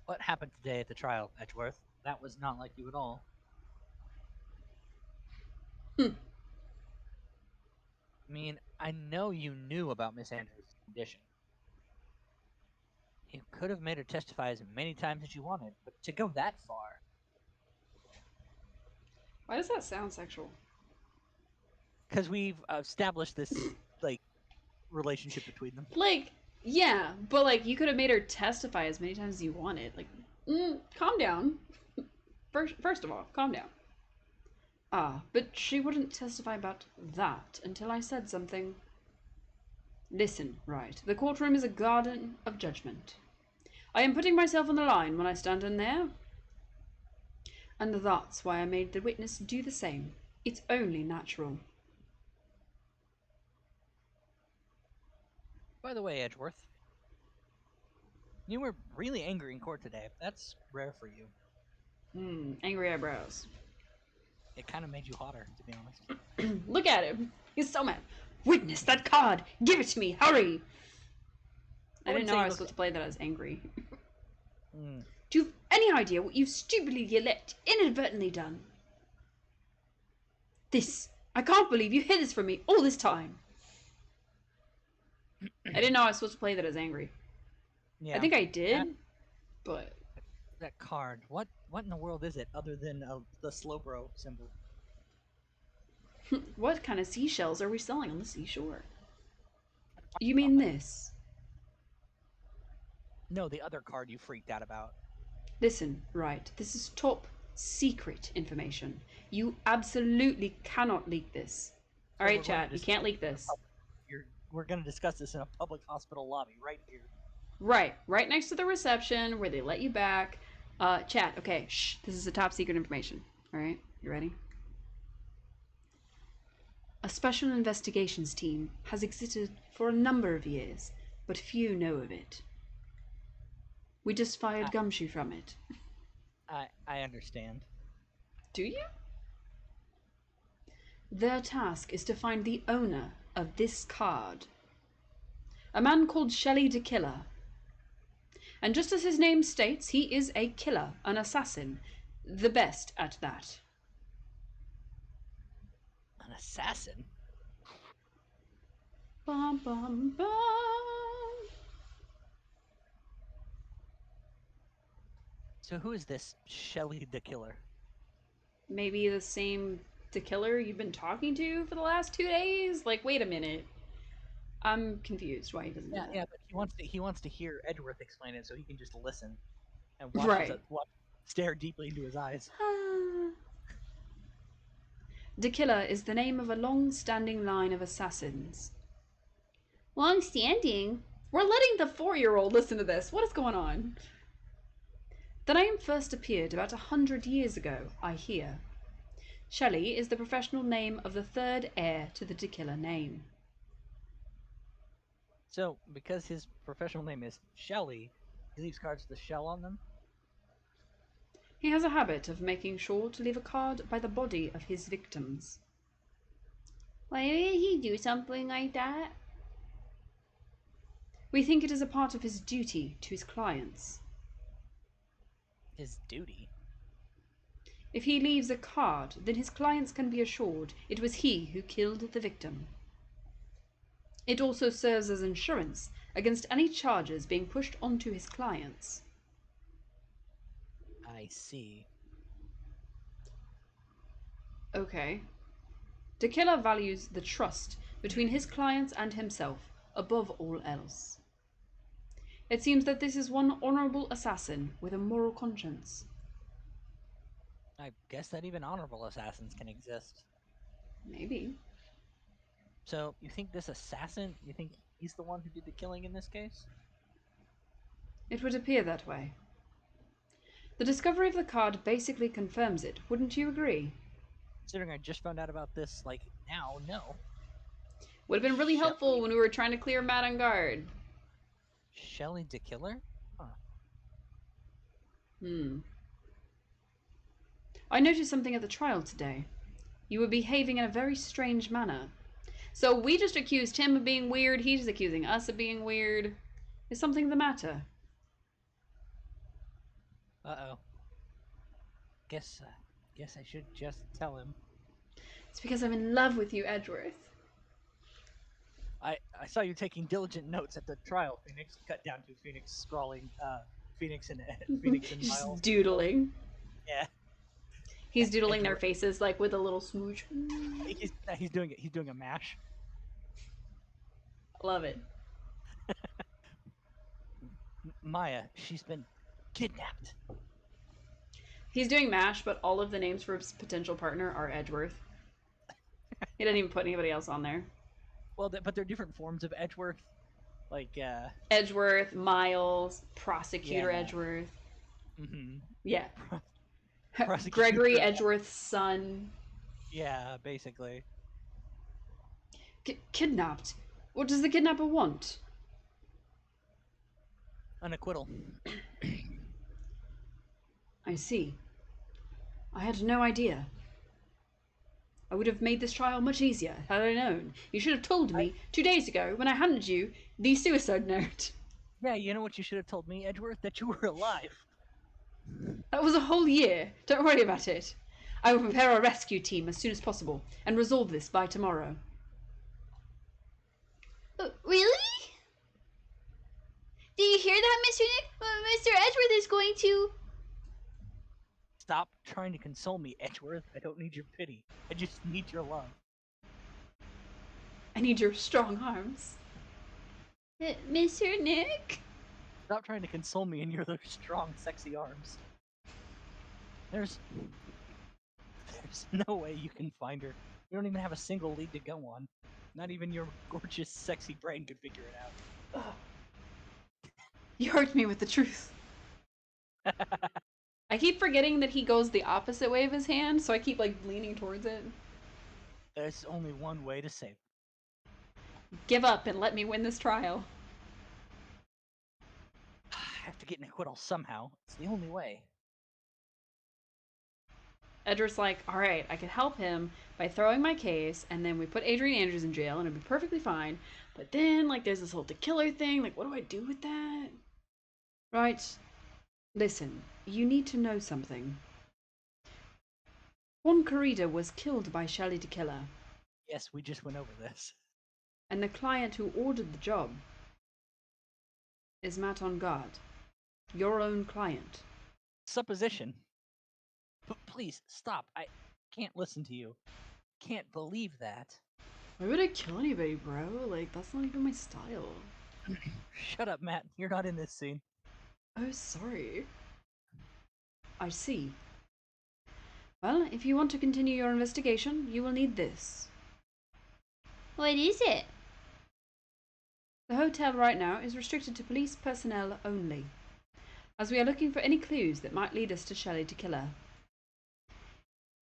What happened today at the trial, Edgeworth? That was not like you at all. I mean, I know you knew about Miss Andrews' condition. You could have made her testify as many times as you wanted, but to go that far...
Why does that sound sexual?
Because we've established this, like, relationship between them.
Like, yeah, but like, you could have made her testify as many times as you wanted. Like, calm down. First of all, calm down. But she wouldn't testify about that until I said something. Listen, right, the courtroom is a garden of judgment. I am putting myself on the line when I stand in there. And that's why I made the witness do the same. It's only natural.
By the way, Edgeworth, you were really angry in court today. That's rare for you.
Angry eyebrows.
It kind of made you hotter, to be honest.
Look at him. He's so mad. Witness that card. Give it to me. Hurry. I didn't know I was supposed to play that as angry. Do you have any idea what you've stupidly inadvertently done? This. I can't believe you hid this from me all this time. I didn't know I was supposed to play that as angry.
Yeah.
I think I did, but...
That card. What in the world is it other than the Slowbro symbol?
What kind of seashells are we selling on the seashore? You mean this?
No, the other card you freaked out about.
Listen, right, this is top secret information. You absolutely cannot leak this. Alright, chat, you can't leak this.
We're going to discuss this in a public hospital lobby right here.
Right next to the reception where they let you back. Chat, okay, shh, this is a top secret information. Alright, you ready? A special investigations team has existed for a number of years, but few know of it. We just fired Gumshoe from it.
I understand.
Do you? Their task is to find the owner of this card. A man called Shelley the Killer. And just as his name states, he is a killer, an assassin. The best at that.
An assassin?
Bum, bum, bum.
So who is this Shelley the Killer?
Maybe the same the killer you've been talking to for the last 2 days? Like, wait a minute. I'm confused why he doesn't do that.
Yeah, but he wants to hear Edgeworth explain it so he can just listen and watch stare deeply into his eyes.
The Killer is the name of a long-standing line of assassins.
Long-standing?
We're letting the 4-year-old listen to this. What is going on? The name first appeared about 100 years ago, I hear. Shelley is the professional name of the third heir to the De Killer name.
So, because his professional name is Shelley, he leaves cards with a shell on them?
He has a habit of making sure to leave a card by the body of his victims.
Why would he do something like that?
We think it is a part of his duty to his clients.
His duty?
If he leaves a card, then his clients can be assured it was he who killed the victim. It also serves as insurance against any charges being pushed onto his clients.
I see.
Okay. The Killer values the trust between his clients and himself above all else. It seems that this is one honorable assassin with a moral conscience.
I guess that even honorable assassins can exist.
Maybe.
So, you think this assassin, you think he's the one who did the killing in this case?
It would appear that way. The discovery of the card basically confirms it, wouldn't you agree?
Considering I just found out about this, like, now, no.
Would have been really helpful when we were trying to clear Matt on guard.
Shelley the Killer? Huh.
I noticed something at the trial today. You were behaving in a very strange manner. So we just accused him of being weird, he's accusing us of being weird. Is something the matter?
Uh-oh. Guess I should just tell him.
It's because I'm in love with you, Edgeworth.
I saw you taking diligent notes at the trial, Phoenix. Cut down to Phoenix scrawling, Phoenix and
Just
Miles.
doodling.
Yeah.
He's doodling their faces like with a little smooch.
He's doing a mash.
Love it.
Maya, she's been kidnapped.
He's doing MASH, but all of the names for his potential partner are Edgeworth. He didn't even put anybody else on there.
Well, but they're different forms of Edgeworth. Like,
Edgeworth, Miles, Prosecutor
Yeah.
Edgeworth.
Mm-hmm.
Yeah. Gregory
Prosecutor.
Edgeworth's son.
Yeah, basically.
Kidnapped? What does the kidnapper want?
An acquittal.
I see. I had no idea. I would have made this trial much easier had I known. You should have told me 2 days ago when I handed you the suicide note.
Yeah, you know what you should have told me, Edgeworth? That you were alive.
That was a whole year. Don't worry about it. I will prepare a rescue team as soon as possible and resolve this by tomorrow.
Really? Do you hear that, Mr. Nick? Mr. Edgeworth is going to...
Stop trying to console me, Edgeworth. I don't need your pity. I just need your love.
I need your strong arms.
Mr. Nick?
Stop trying to console me in your strong, sexy arms. There's no way you can find her. You don't even have a single lead to go on. Not even your gorgeous, sexy brain could figure it out.
You hurt me with the truth. I keep forgetting that he goes the opposite way of his hand, so I keep like leaning towards it.
There's only one way to save her.
Give up and let me win this trial.
I have to get an acquittal somehow. It's the only way.
Edgeworth's like, alright, I can help him by throwing my case, and then we put Adrian Andrews in jail, and it'll be perfectly fine. But then, like, there's this whole the killer thing. Like, what do I do with that? Right. Listen, you need to know something. Juan Corrida was killed by Shelley the Killer,
Yes, we just went over this.
and the client who ordered the job is Matt on guard. Your own client.
Supposition. But please, stop. I can't listen to you. Can't believe that.
Why would I kill anybody, bro? Like, that's not even my style.
Shut up, Matt. You're not in this scene.
Oh, sorry. I see. Well, if you want to continue your investigation, you will need this.
What is it?
The hotel right now is restricted to police personnel only, as we are looking for any clues that might lead us to Shelley the Killer.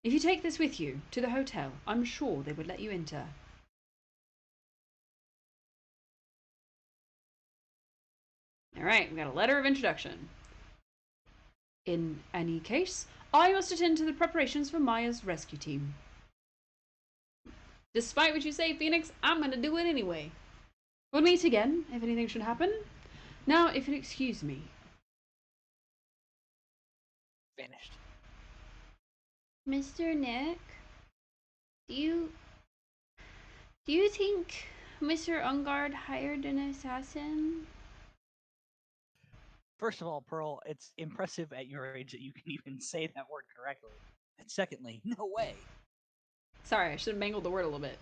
If you take this with you to the hotel, I'm sure they would let you enter. Alright, we got a letter of introduction. In any case, I must attend to the preparations for Maya's rescue team. Despite what you say, Phoenix, I'm gonna do it anyway. We'll meet again, if anything should happen. Now, if you'll excuse me.
Vanished.
Mr. Nick? Do you think Mr. Ungard hired an assassin?
First of all, Pearl, it's impressive at your age that you can even say that word correctly. And secondly, no way.
Sorry, I should have mangled the word a little bit.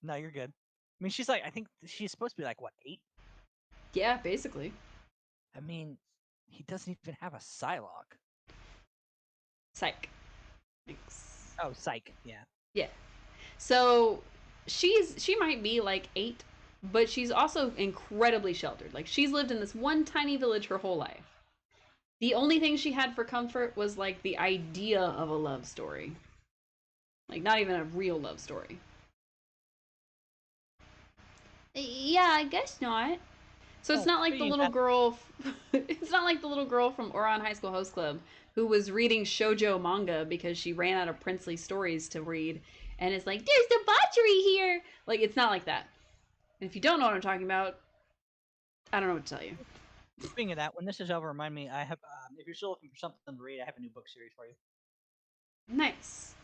No, you're good. I mean, she's like, I think she's supposed to be like, what, 8?
Yeah, basically.
I mean, he doesn't even have a Psylocke.
Psych. Thanks.
Oh, psych, yeah.
Yeah. So she might be like 8, but she's also incredibly sheltered. Like, she's lived in this one tiny village her whole life. The only thing she had for comfort was like the idea of a love story. Like, not even a real love story.
Yeah, I guess not.
So it's
Oh,
not like the
being
little
that-
girl. It's not like the little girl from Oran High School Host Club who was reading shoujo manga because she ran out of princely stories to read, and it's like, there's debauchery here. Like, it's not like that. And if you don't know what I'm talking about, I don't know what to tell you.
Speaking of that, when this is over, remind me, I have, if you're still looking for something to read, I have a new book series for you.
Nice.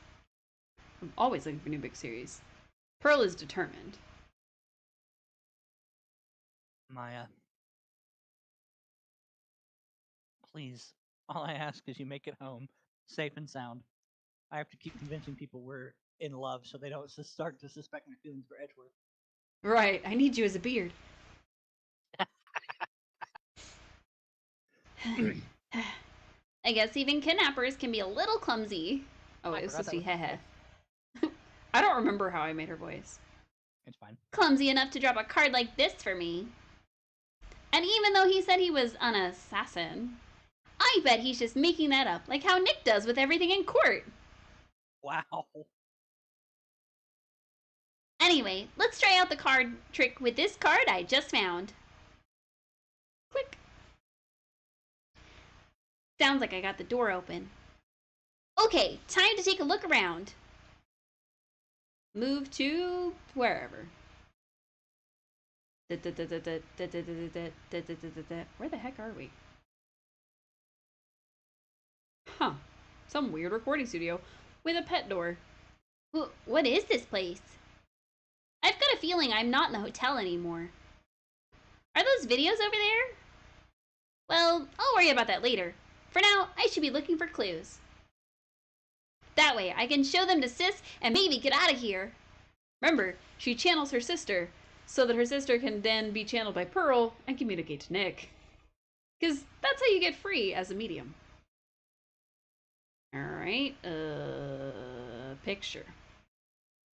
I'm always looking for new big series. Pearl is determined.
Maya. Please, all I ask is you make it home, safe and sound. I have to keep convincing people we're in love so they don't start to suspect my feelings for Edgeworth.
Right, I need you as a beard.
I guess even kidnappers can be a little clumsy.
Oh,
I
it was
forgot
supposed to be
that
heh. I don't remember how I made her voice.
It's fine.
Clumsy enough to drop a card like this for me. And even though he said he was an assassin, I bet he's just making that up, like how Nick does with everything in court.
Wow.
Anyway, let's try out the card trick with this card I just found. Click. Sounds like I got the door open. Okay, time to take a look around.
Move to wherever. Where the heck are we? Huh. Some weird recording studio with a pet door.
What is this place? I've got a feeling I'm not in the hotel anymore. Are those videos over there? Well, I'll worry about that later. For now, I should be looking for clues. That way, I can show them to Sis and maybe get out of here.
Remember, she channels her sister so that her sister can then be channeled by Pearl and communicate to Nick. Because that's how you get free as a medium. Alright, picture.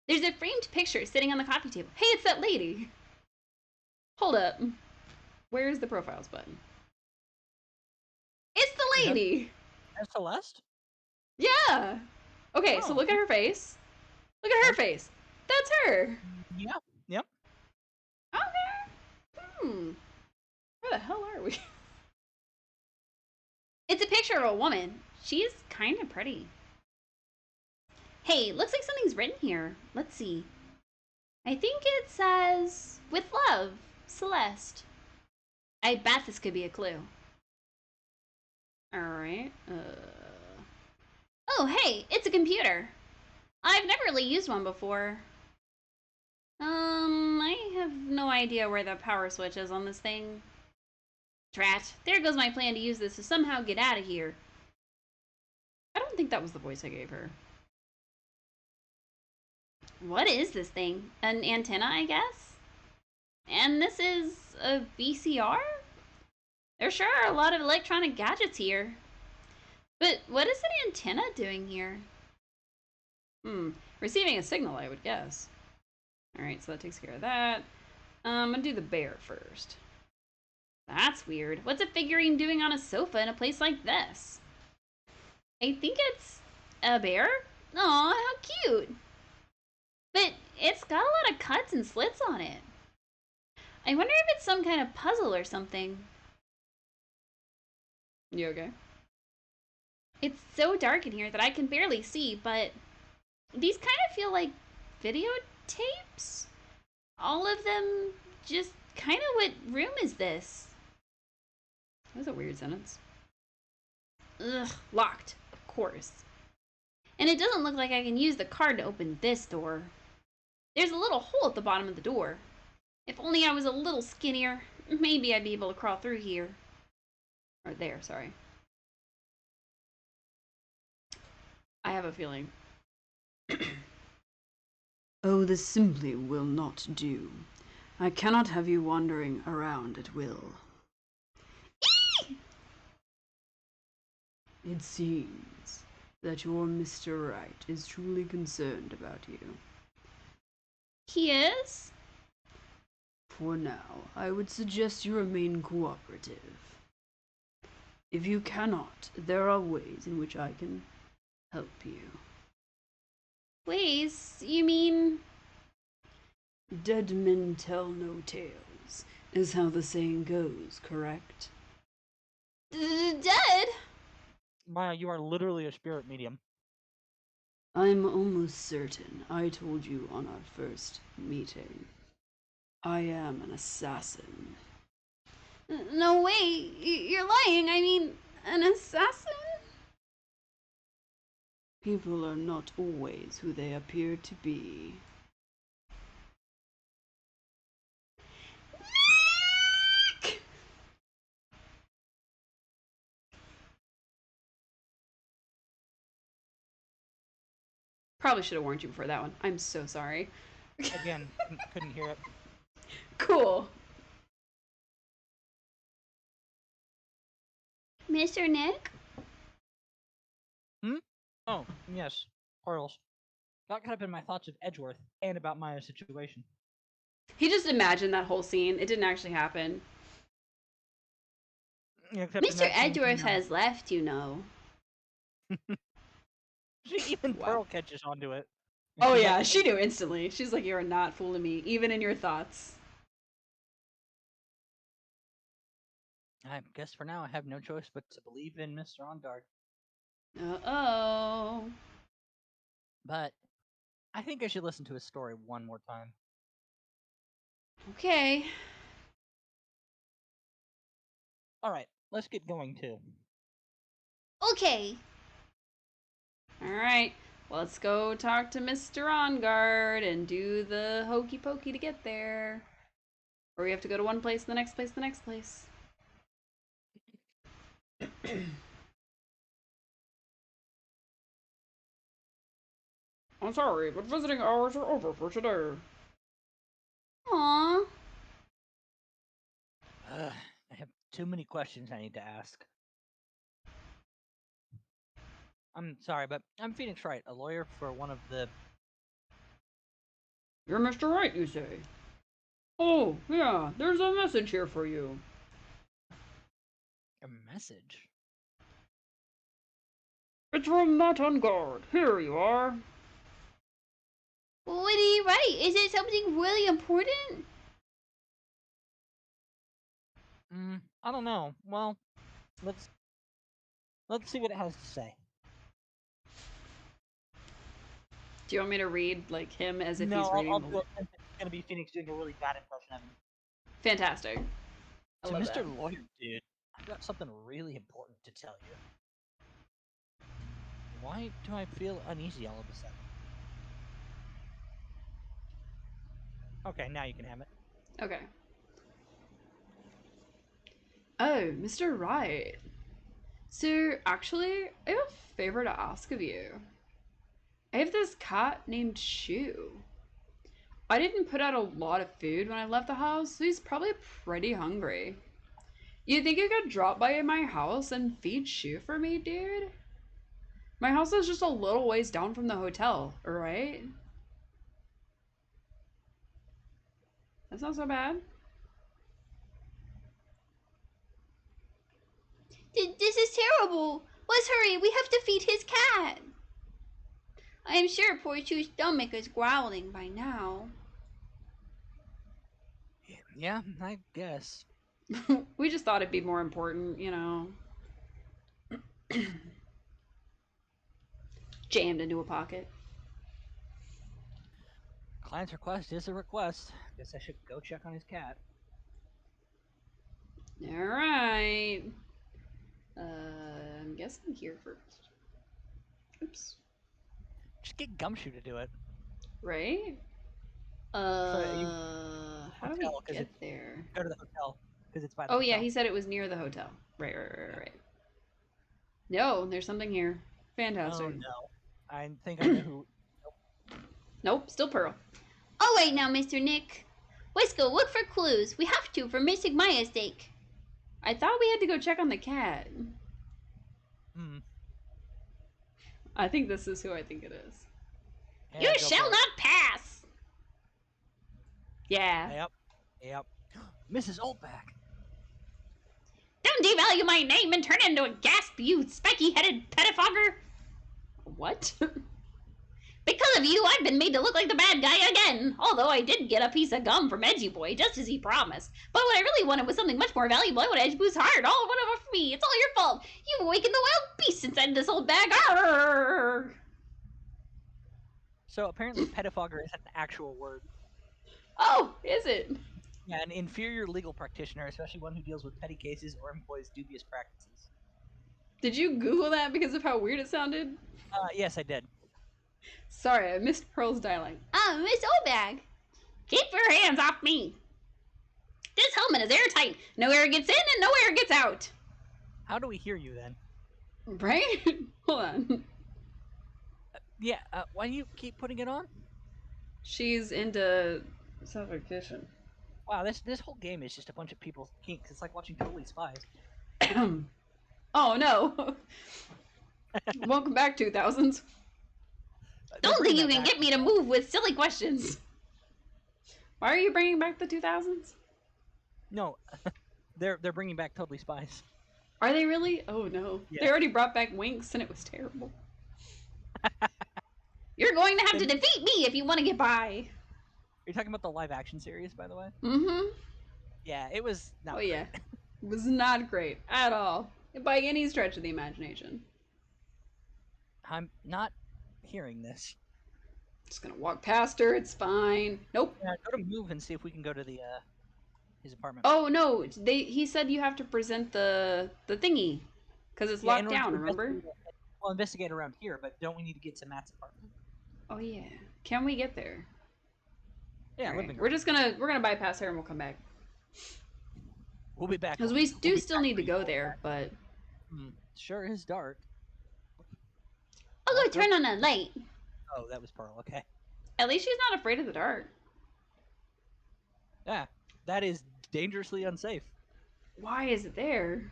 There's a framed picture sitting on the coffee table.
Hey, it's that lady! Hold up. Where's the profiles button? It's the lady!
That's Celeste?
Yeah! Okay, so
Oh.
look at her face. Look at her face. That's her!
Yeah. Yep.
Okay. Where the hell are we?
It's a picture of a woman. She's kind of pretty. Hey, looks like something's written here. Let's see. I think it says, with love, Celeste. I bet this could be a clue.
Alright,
Oh, hey, it's a computer. I've never really used one before.
I have no idea where the power switch is on this thing.
Drat, there goes my plan to use this to somehow get out of here.
I don't think that was the voice I gave her.
What is this thing? An antenna, I guess? And this is a VCR? There sure are a lot of electronic gadgets here. But what is an antenna doing here?
Receiving a signal, I would guess. Alright, so that takes care of that. I'm gonna do the bear first.
That's weird. What's a figurine doing on a sofa in a place like this? I think it's a bear? Aw, how cute! But it's got a lot of cuts and slits on it. I wonder if it's some kind of puzzle or something.
You okay?
It's so dark in here that I can barely see, but these kind of feel like videotapes? All of them just kind of what room is this?
That was a weird sentence.
Ugh,
Locked, of course.
and it doesn't look like I can use the card to open this door. There's a little hole at the bottom of the door. If only I was a little skinnier, maybe I'd be able to crawl through here.
Or there, sorry. I have a feeling. Oh, this simply will not do. I cannot have you wandering around at will. It seems that your Mr. Right is truly concerned about you.
He is?
For now, I would suggest you remain cooperative. If you cannot, there are ways in which I can help you.
Ways? You mean?
Dead men tell no tales, is how the saying goes, correct?
Dead?
Maya, you are literally a spirit medium.
I'm almost certain I told you on our first meeting. I am an assassin.
No way, you're lying. I mean, an assassin?
People are not always who they appear to be.
Nick!
Probably should have warned you before that one. I'm so sorry.
Again, couldn't hear it.
Cool.
Mr. Nick?
Oh, yes. Pearls. Got caught up in my thoughts of Edgeworth and about Maya's situation.
He just imagined that whole scene. It didn't actually happen.
Except in
Mr.
that scene,
Edgeworth has left, you know.
even
Wow.
Pearl catches onto it.
Oh
She's
yeah,
like,
she knew instantly. She's like, "You are not fooling me, even in your thoughts."
I guess for now I have no choice but to believe in Mr. On Guard.
Uh-oh.
But I think I should listen to his story one more time.
Okay.
Alright, let's get going too.
Okay.
Alright. Let's go talk to Mr. On Guard and do the hokey pokey to get there. Or we have to go to one place, the next place, the next place. I'm sorry, but visiting hours are over for today.
Aww.
I have too many questions I need to ask. I'm sorry, but I'm Phoenix Wright, a lawyer for one of the...
You're Mr. Wright, you say? Oh, yeah, there's a message here for you.
A message?
It's from Matt on Guard. Here you are.
What did he write? Is it something really important?
I don't know. Well, let's see what it has to say.
Do you want me to read like him as if
No,
he's reading?
I'll do it. It's gonna be Phoenix doing a really bad impression of him.
Fantastic. I
To
love
Mr.
that.
Lawyer, dude, I've got something really important to tell you. Why do I feel uneasy all of a sudden? Okay, now you can have it.
Okay. Oh, Mr. Wright. So, actually, I have a favor to ask of you. I have this cat named Shu. I didn't put out a lot of food when I left the house, so he's probably pretty hungry. You think you could drop by my house and feed Shu for me, dude? My house is just a little ways down from the hotel, alright? That's not so bad.
This is terrible. Let's hurry. We have to feed his cat. I am sure poor Chu's stomach is growling by now.
Yeah, I guess.
We just thought it'd be more important, you know. Jammed into a pocket.
Client's request is a request. Guess I should go check on his cat.
Alright. I'm guessing here first. Oops.
Just get Gumshoe to do it.
Right? How do we
Hotel, 'cause
get
it's-
there?
Go to the hotel, because it's by the
Oh
hotel.
yeah, he said it was near the hotel. Right. No, there's something here. Fantastic.
Oh no. I think I know who...
Nope, still Pearl.
Oh, wait now, Mr. Nick. Let's go look for clues. We have to for Missing Maya's sake.
I thought we had to go check on the cat. I think this is who I think it is.
Yeah,
You
go
shall
for it.
not pass.
Yeah.
Yep. Mrs. Oldback.
Don't devalue my name and turn into a gasp, you spiky-headed pettifogger.
What?
Because of you, I've been made to look like the bad guy again. Although I did get a piece of gum from Edgy Boy, just as he promised. But what I really wanted was something much more valuable. I would Edge Boo's heart. All one of it for me. It's all your fault. You've awakened the wild beast inside this old bag. Arrgh.
So apparently pettifogger is an actual word.
Oh, is it?
Yeah, an inferior legal practitioner, especially one who deals with petty cases or employs dubious practices.
Did you Google that because of how weird it sounded?
Yes, I did.
Sorry, I missed Pearl's dialect.
Miss Obag. Keep your hands off me. This helmet is airtight. No air gets in and no air gets out.
How do we hear you then?
Right? Hold on.
Yeah, why do you keep putting it on?
She's into suffocation.
Wow, this whole game is just a bunch of people's kinks. It's like watching Totally Spies.
Oh no. Welcome back, 2000s.
Don't think you can get me to move with silly questions.
Why are you bringing back the 2000s?
No, they're bringing back Totally Spies.
Are they really? Oh no.
Yeah.
They already brought back Winx and it was terrible.
You're going to have to
Then-
defeat me if you want to get by.
You're talking about the live action series, by the way?
Mm-hmm.
Yeah, it was not
Oh
great.
yeah. It was not great at all. By any stretch of the imagination.
I'm not hearing this.
Just gonna walk past her, it's fine. Nope.
Yeah, go to move and see if we can go to the his apartment.
Oh no, he said you have to present the thingy. Because it's
Yeah, in
locked
order to
down, remember?
investigate around here, but don't we need to get to Matt's apartment?
Oh yeah. Can we get there?
Yeah,
Alright,
living
we're
room.
just gonna bypass her and we'll come back.
We'll be back.
Because we do still need to go there, but
Sure is dark.
I'll go turn on a light.
Oh, that was Pearl. Okay.
at least she's not afraid of the dark.
Yeah, that is dangerously unsafe.
Why is it there?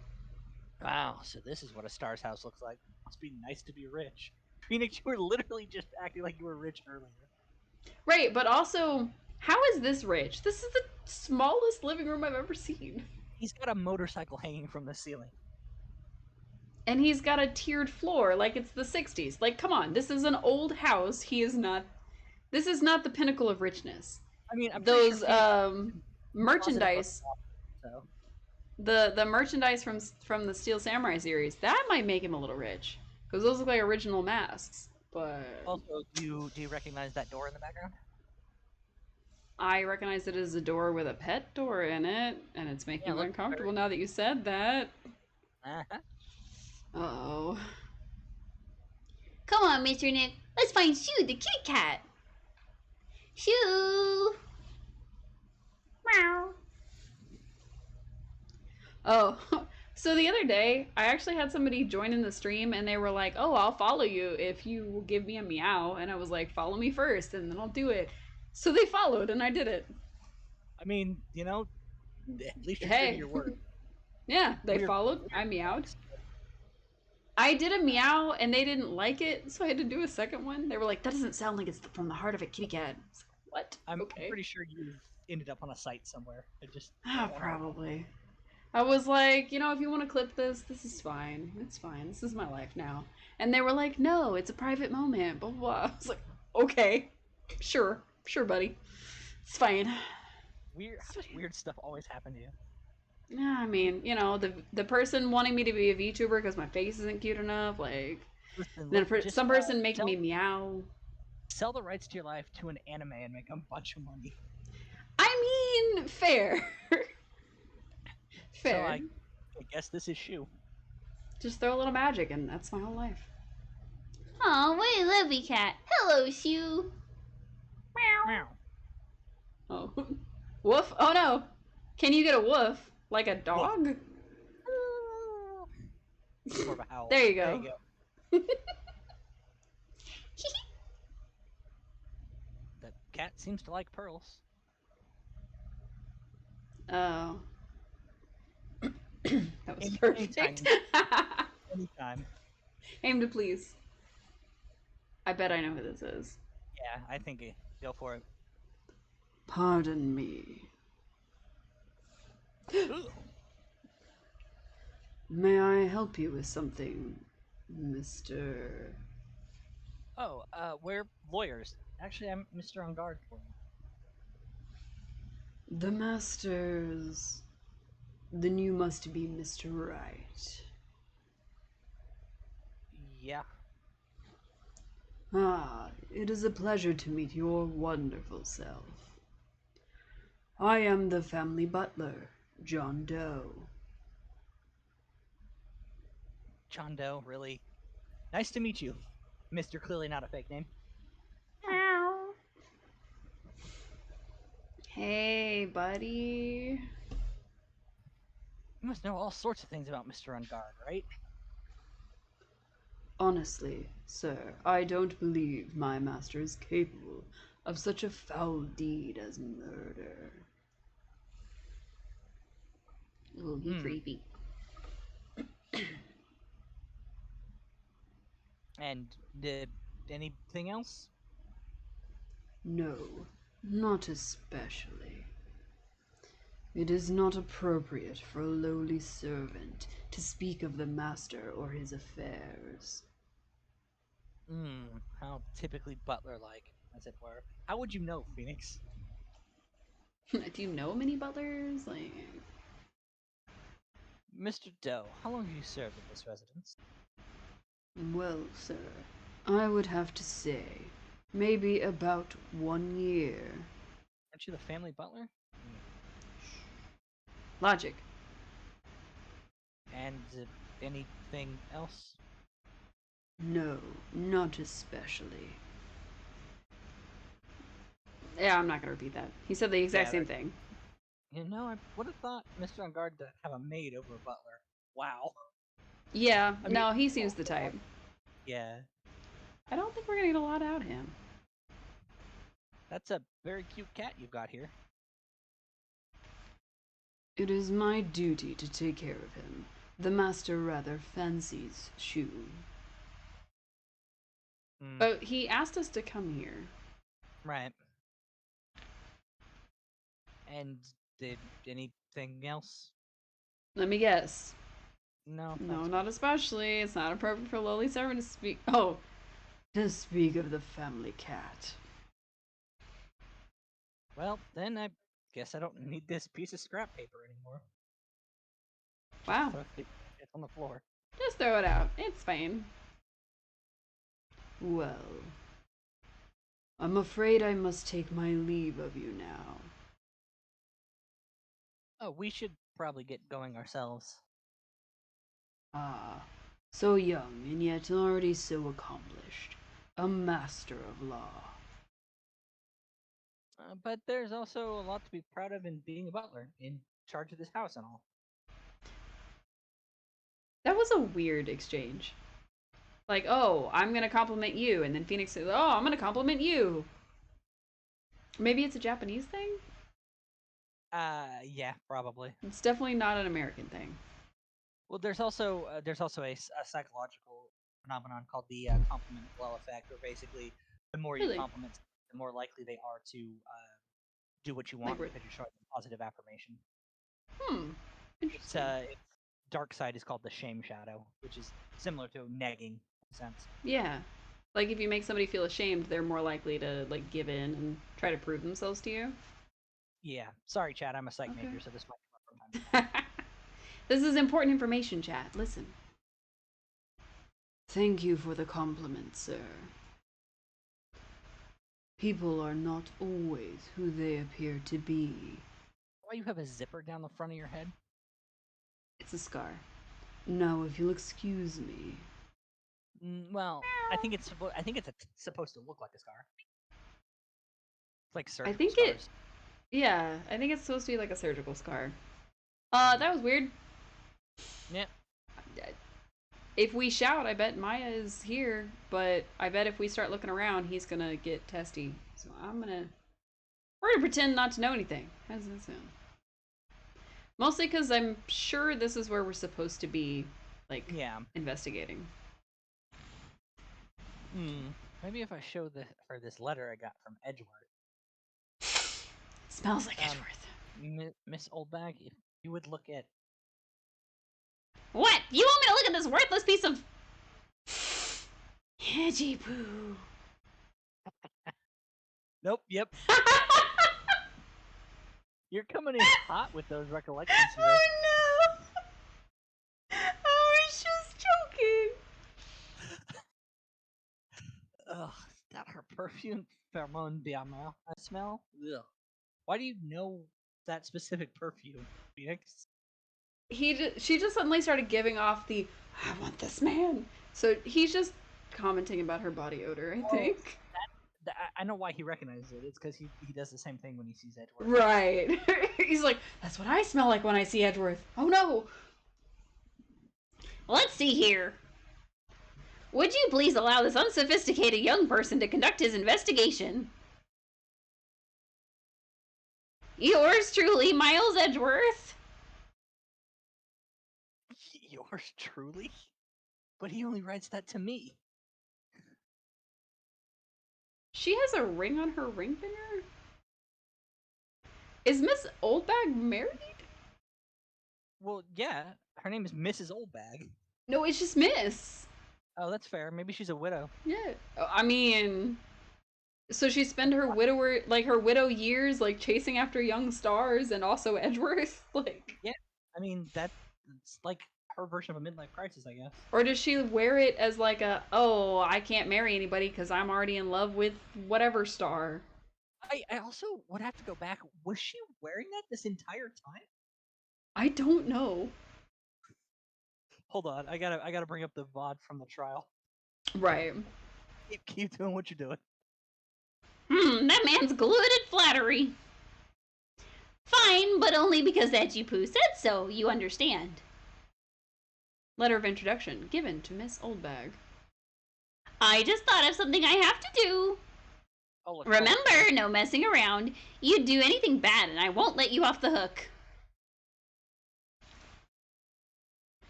Wow, so this is what a star's house looks like. Must be nice to be rich. Phoenix, you were literally just acting like you were rich earlier.
Right, but also, how is this rich? This is the smallest living room I've ever seen.
He's got a motorcycle hanging from the ceiling.
And he's got a tiered floor like it's the 60s. Like, come on, this is an old house. This is not the pinnacle of richness.
I mean, I'm
Those
pretty sure
merchandise,
so.
the merchandise from the Steel Samurai series, that might make him a little rich. Because those look like original masks. But
Also, do you recognize that door in the background?
I recognize it as a door with a pet door in it, and it's making me
look,
uncomfortable now that you said that.
Uh-huh.
Uh-oh.
Come on, Mr. Nick. Let's find Shoo, the kitty cat. Shoo. Meow.
Oh, so the other day, I actually had somebody join in the stream, and they were like, "Oh, I'll follow you if you will give me a meow." And I was like, "Follow me first, and then I'll do it." So they followed, and I did it.
I mean, you know, at least you're
Hey.
true to your word.
Yeah, they
Weird-
followed. I meowed. I did a meow, and they didn't like it, so I had to do a second one. They were like, "That doesn't sound like it's from the heart of a kitty cat." I was like, what?
I'm
Okay.
pretty sure you ended up on a site somewhere. It just
Probably. I was like, if you want to clip this, this is fine. It's fine. This is my life now. And they were like, no, it's a private moment. Blah, blah, blah. I was like, okay. Sure, buddy. It's fine.
Weird. How does weird stuff always happen to you?
Yeah, I mean, the person wanting me to be a VTuber because my face isn't cute enough, like,
Listen,
then
look, just,
some person making
sell,
me meow.
sell the rights to your life to an anime and make a bunch of money.
I mean, fair. Fair.
So I guess this is Shoo.
Just throw a little magic, and that's my whole life.
Aw, what a lovely cat. Hello, Shoo. Meow.
Meow.
Oh. Woof? Oh no! Can you get a woof? Like a dog?
More of a howl.
There you go.
The cat seems to like pearls.
Oh. That was
Any-
perfect.
Anytime.
Aim to please. I bet I know who this is.
Yeah, I think go for it.
Pardon me.
Ooh.
May I help you with something, Mr.
Oh, we're lawyers. Actually, I'm Mr. On Guard for you.
The Masters? Then you must be Mr. Right.
Yeah.
Ah, it is a pleasure to meet your wonderful self. I am the family butler, John Doe.
John Doe, really? Nice to meet you, Mr. Clearly not a fake name.
Meow.
Hey, buddy.
You must know all sorts of things about Mr. On Guard, right?
Honestly, sir, I don't believe my master is capable of such a foul deed as murder.
Ooh, you creepy.
And anything else?
No, not especially. It is not appropriate for a lowly servant to speak of the master or his affairs.
How typically butler-like, as it were. How would you know, Phoenix?
Do you know many butlers? Like,
Mr. Doe, how long have you served in this residence?
well, sir, I would have to say, maybe about 1 year.
Aren't you the family butler?
Logic.
And anything else?
No, not especially. Yeah, I'm not gonna repeat that. He said the exact
Yeah,
same thing.
You know, I would have thought Mr. On Guard to have a maid over a butler. Wow.
Yeah,
I mean,
no, he seems the type.
yeah,
I don't think we're gonna get a lot out of him.
that's a very cute cat you've got here.
It is my duty to take care of him. The master rather fancies Shu. But he asked us to come here.
Right. And did anything else?
Let me guess.
No.
No, not especially. It's not appropriate for a lowly servant to speak. Oh, to speak of the family cat.
Well, then I guess I don't need this piece of scrap paper anymore.
Wow.
It's on the floor.
Just throw it out. It's fine. Well, I'm afraid I must take my leave of you now.
Oh, we should probably get going ourselves.
Ah, so young and yet already so accomplished. A master of law.
But there's also a lot to be proud of in being a butler, in charge of this house and all.
That was a weird exchange. Like, oh, I'm gonna compliment you, and then Phoenix says, oh, I'm gonna compliment you. Maybe it's a Japanese thing?
Yeah, probably.
It's definitely not an American thing.
Well, there's also a psychological phenomenon called the compliment glow effect, where basically the more you
Really?
compliment, the more likely they are to do what you
Like,
want because you're showing them positive affirmation. It's
interesting.
its dark side is called the shame shadow, which is similar to negging in a sense.
Yeah. Like, if you make somebody feel ashamed, they're more likely to, like, give in and try to prove themselves to you.
Yeah. Sorry, Chad. I'm a psych
Okay.
major, so this might come up from time to time.
This is important information, chat. Listen. Thank you for the compliment, sir. People are not always who they appear to be.
Why you have a zipper down the front of your head?
It's a scar. Now, if you'll excuse me.
Well, I think it's supposed to look like a scar. It's like
I
surgical
think
scars.
yeah, I think it's supposed to be like a surgical scar. That was weird.
Yeah.
If we shout, I bet Maya is here, but I bet if we start looking around, he's gonna get testy. So we're gonna pretend not to know anything. How does that sound? Mostly because I'm sure this is where we're supposed to be, like, investigating.
Maybe if I show her this letter I got from Edgeworth.
Smells like Edgeworth.
Miss Oldbag, if you would look at...
What? You want me to look at this worthless piece of...
Hedgy poo.
Nope, yep. You're coming in hot with those recollections today.
Oh no! I was just joking.
Ugh, is that her perfume? Pheromone Biamel I smell? Ugh. Why do you know that specific perfume, Phoenix?
She just suddenly started giving off the I want this man. So he's just commenting about her body odor, I think.
I know why he recognizes it. It's because he does the same thing when he sees Edgeworth.
Right. He's like, that's what I smell like when I see Edgeworth. Oh no.
Let's see here. Would you please allow this unsophisticated young person to conduct his investigation? Yours truly, Miles Edgeworth.
Yours truly? But he only writes that to me.
She has a ring on her ring finger? Is Miss Oldbag married?
Well, yeah, her name is Mrs. Oldbag.
No, it's just Miss.
Oh, that's fair. Maybe she's a widow.
Yeah. I mean, so she spent her widow years like chasing after young stars and also Edgeworth, like,
Yeah, I mean that's like her version of a midlife crisis, I guess.
or does she wear it as like a, oh, I can't marry anybody because I'm already in love with whatever star?
I also would have to go back. Was she wearing that this entire time?
I don't know.
Hold on, I gotta bring up the VOD from the trial.
Right.
Keep doing what you're doing.
That man's glued at flattery. Fine, but only because Edgy-Poo said so, you understand.
Letter of introduction given to Miss Oldbag.
I just thought of something I have to do.
Oh, look,
Remember, no messing around. You'd do anything bad and I won't let you off the hook.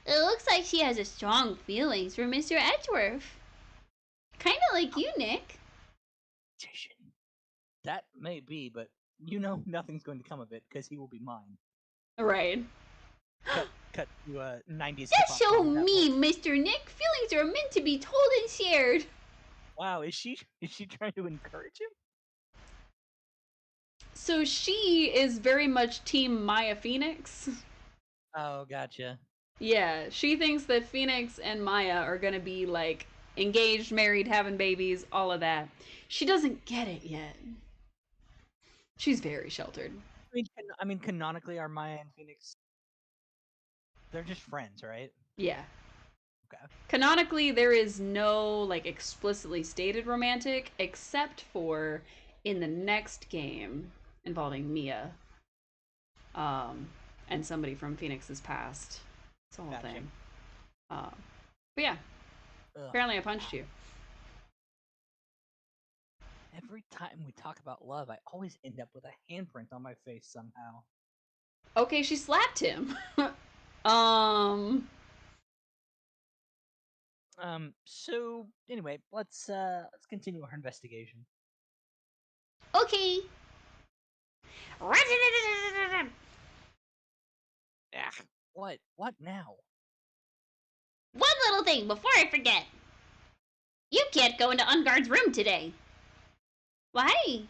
It looks like she has a strong feelings for Mr. Edgeworth. Kinda like you, Nick.
that may be, but you know nothing's going to come of it because he will be mine.
Right.
Cut to 90s.
Just show me, Mr. Nick. Feelings are meant to be told and shared.
Wow, is she trying to encourage him?
So she is very much Team Maya Phoenix.
Oh, gotcha.
Yeah, she thinks that Phoenix and Maya are gonna be like engaged, married, having babies, all of that. She doesn't get it yet. She's very sheltered.
I mean, canonically, are Maya and Phoenix? They're just friends, right?
Yeah.
Okay.
Canonically, there is no like explicitly stated romantic, except for in the next game involving Mia, and somebody from Phoenix's past. It's a whole
Gotcha.
thing. But yeah, apparently I punched you.
Every time we talk about love, I always end up with a handprint on my face somehow.
Okay, she slapped him. um.
So anyway, let's continue our investigation.
Okay.
Ah, what now?
One little thing before I forget. You can't go into Unguard's room today. Why?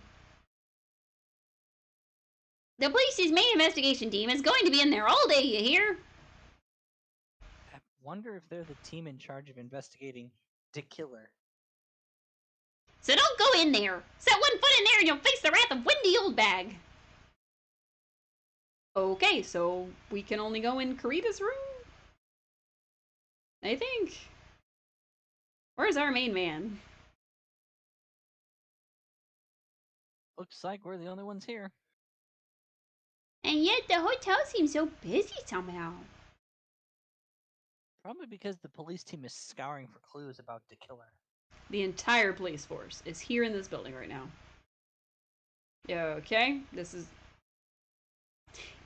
The police's main investigation team is going to be in there all day, you hear?
I wonder if they're the team in charge of investigating the killer.
So don't go in there. Set one foot in there and you'll face the wrath of Wendy Oldbag.
Okay, so we can only go in Karita's room? I think. Where's our main man?
Looks like we're the only ones here.
And yet the hotel seems so busy somehow.
Probably because the police team is scouring for clues about the killer.
The entire police force is here in this building right now. Yeah, okay, this is...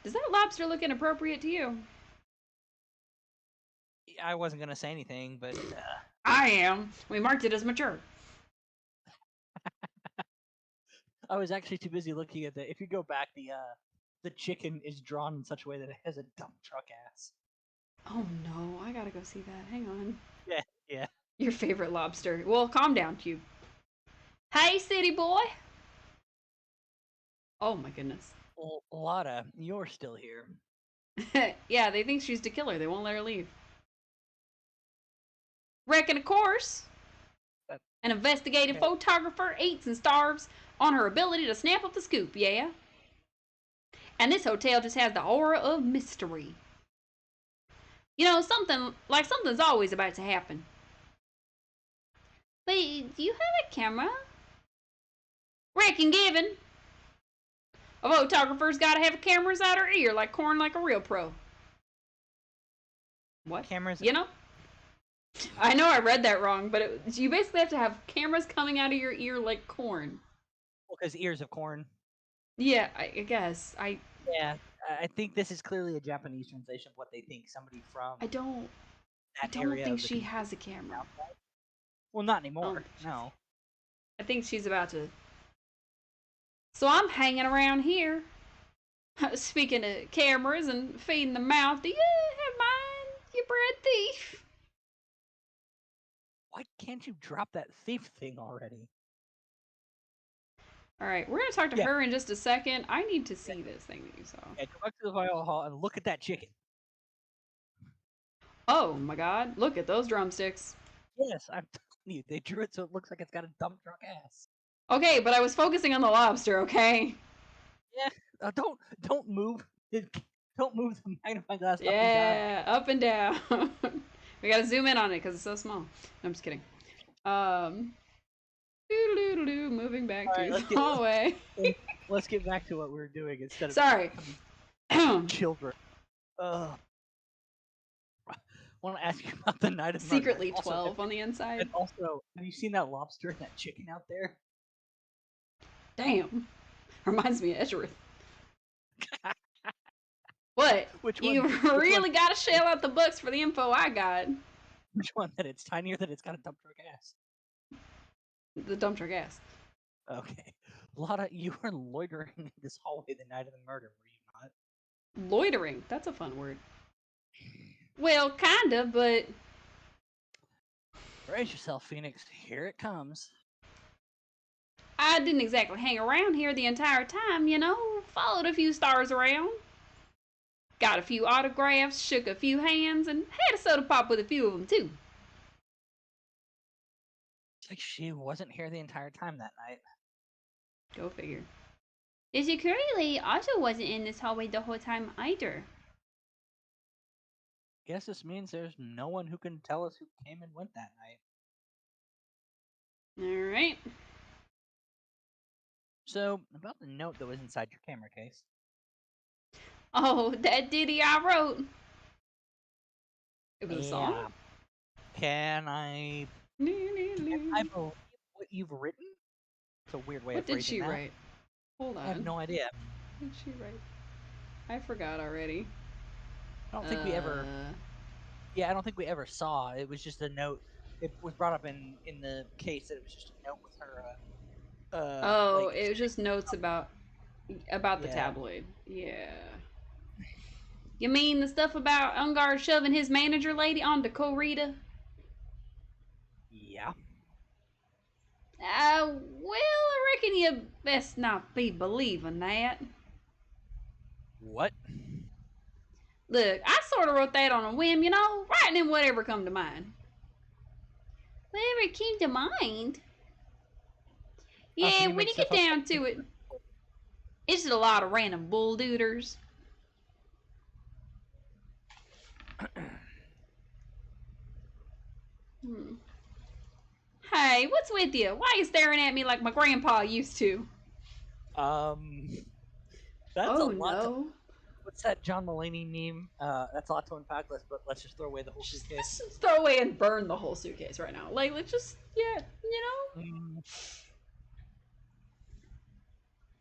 Does that lobster look inappropriate to you?
I wasn't gonna say anything, but
I am. We marked it as mature.
I was actually too busy looking at the. If you go back, the chicken is drawn in such a way that it has a dump truck ass.
Oh no, I gotta go see that. Hang on.
Yeah.
Your favorite lobster. Well, calm down, Cube. Hey, city boy! Oh my goodness.
Lotta, you're still here.
Yeah, they think she's the killer. They won't let her leave. Reckon, of course, an investigative photographer eats and starves on her ability to snap up the scoop, yeah? And this hotel just has the aura of mystery. You know, something's always about to happen.
But do you have a camera?
Reckon given. A photographer's gotta have a camera inside her ear like corn like a real pro. What?
Cameras.
You know? I know I read that wrong, but you basically have to have cameras coming out of your ear like corn.
Well, because ears of corn.
Yeah, I guess.
Yeah, I think this is clearly a Japanese translation of what they think somebody from
I don't
that area
think
of the
she has a camera.
Well, not anymore. No.
I think she's about to. So I'm hanging around here. Speaking of cameras and feeding the mouth, do you have mine, you bread thief?
Why can't you drop that thief thing already?
Alright, we're gonna talk to
Yeah.
her in just a second. I need to see this thing that you saw.
Yeah, go back to the fire hall and look at that chicken.
Oh my god, look at those drumsticks.
Yes, I'm telling you, they drew it so it looks like it's got a dump truck ass.
Okay, but I was focusing on the lobster, okay?
Yeah, don't move. Don't move the magnifying glass up and down.
Yeah, up and down. We gotta zoom in on it because it's so small. No, I'm just kidding. Doo-doo-doo-doo, moving back
Alright,
to the hallway.
Let's get back to what we were doing instead of
Sorry.
children. I want to ask you about the night of murder.
Secretly
Also,
12 on the inside.
And also, have you seen that lobster and that chicken out there?
Damn. Reminds me of Edgeworth. What?
Which one?
You
Which
really
one?
gotta shell out the books for the info I got.
Which one? That it's tinier, that it's got a dump truck ass.
The dump truck ass.
Okay. Lotta, you were loitering in this hallway the night of the murder, were you not?
Loitering. That's a fun word. Well, kinda, but
Brace yourself, Phoenix. Here it comes.
I didn't exactly hang around here the entire time, you know. Followed a few stars around. Got a few autographs, shook a few hands, and had a soda pop with a few of them, too.
It's like she wasn't here the entire time that night.
Go figure.
The security lady also wasn't in this hallway the whole time either.
Guess this means there's no one who can tell us who came and went that night.
Alright.
So, about the note that was inside your camera case.
Oh, that ditty I wrote. It was a song?
Can I believe what you've written? It's a weird way
What
of
did
phrasing
she
that.
write? Hold on.
I have no idea.
What did she write? I forgot already.
I don't think we ever. Yeah, I don't think we ever saw. It was just a note. It was brought up in the case that it was just a note with her.
Oh,
like,
it was just notes about the
Yeah.
tabloid. Yeah. You mean the stuff about Ungar shoving his manager lady onto Corita?
Yeah.
Well, I reckon you best not be believing that.
What?
Look, I sort of wrote that on a whim, you know, writing in whatever come to mind.
Whatever came to mind.
Oh, so
Yeah,
you
when
make
you
stuff
get
up
down
like
to
this?
it, it's just a lot of random bull dooders. Hey, what's with you? Why are you staring at me like my grandpa used to?
That's
Oh
a lot.
no.
What's that John Mulaney meme? That's a lot to unpack. Let's just throw away the whole suitcase.
Let's just throw away and burn the whole suitcase right now. Like, let's just, yeah, you know?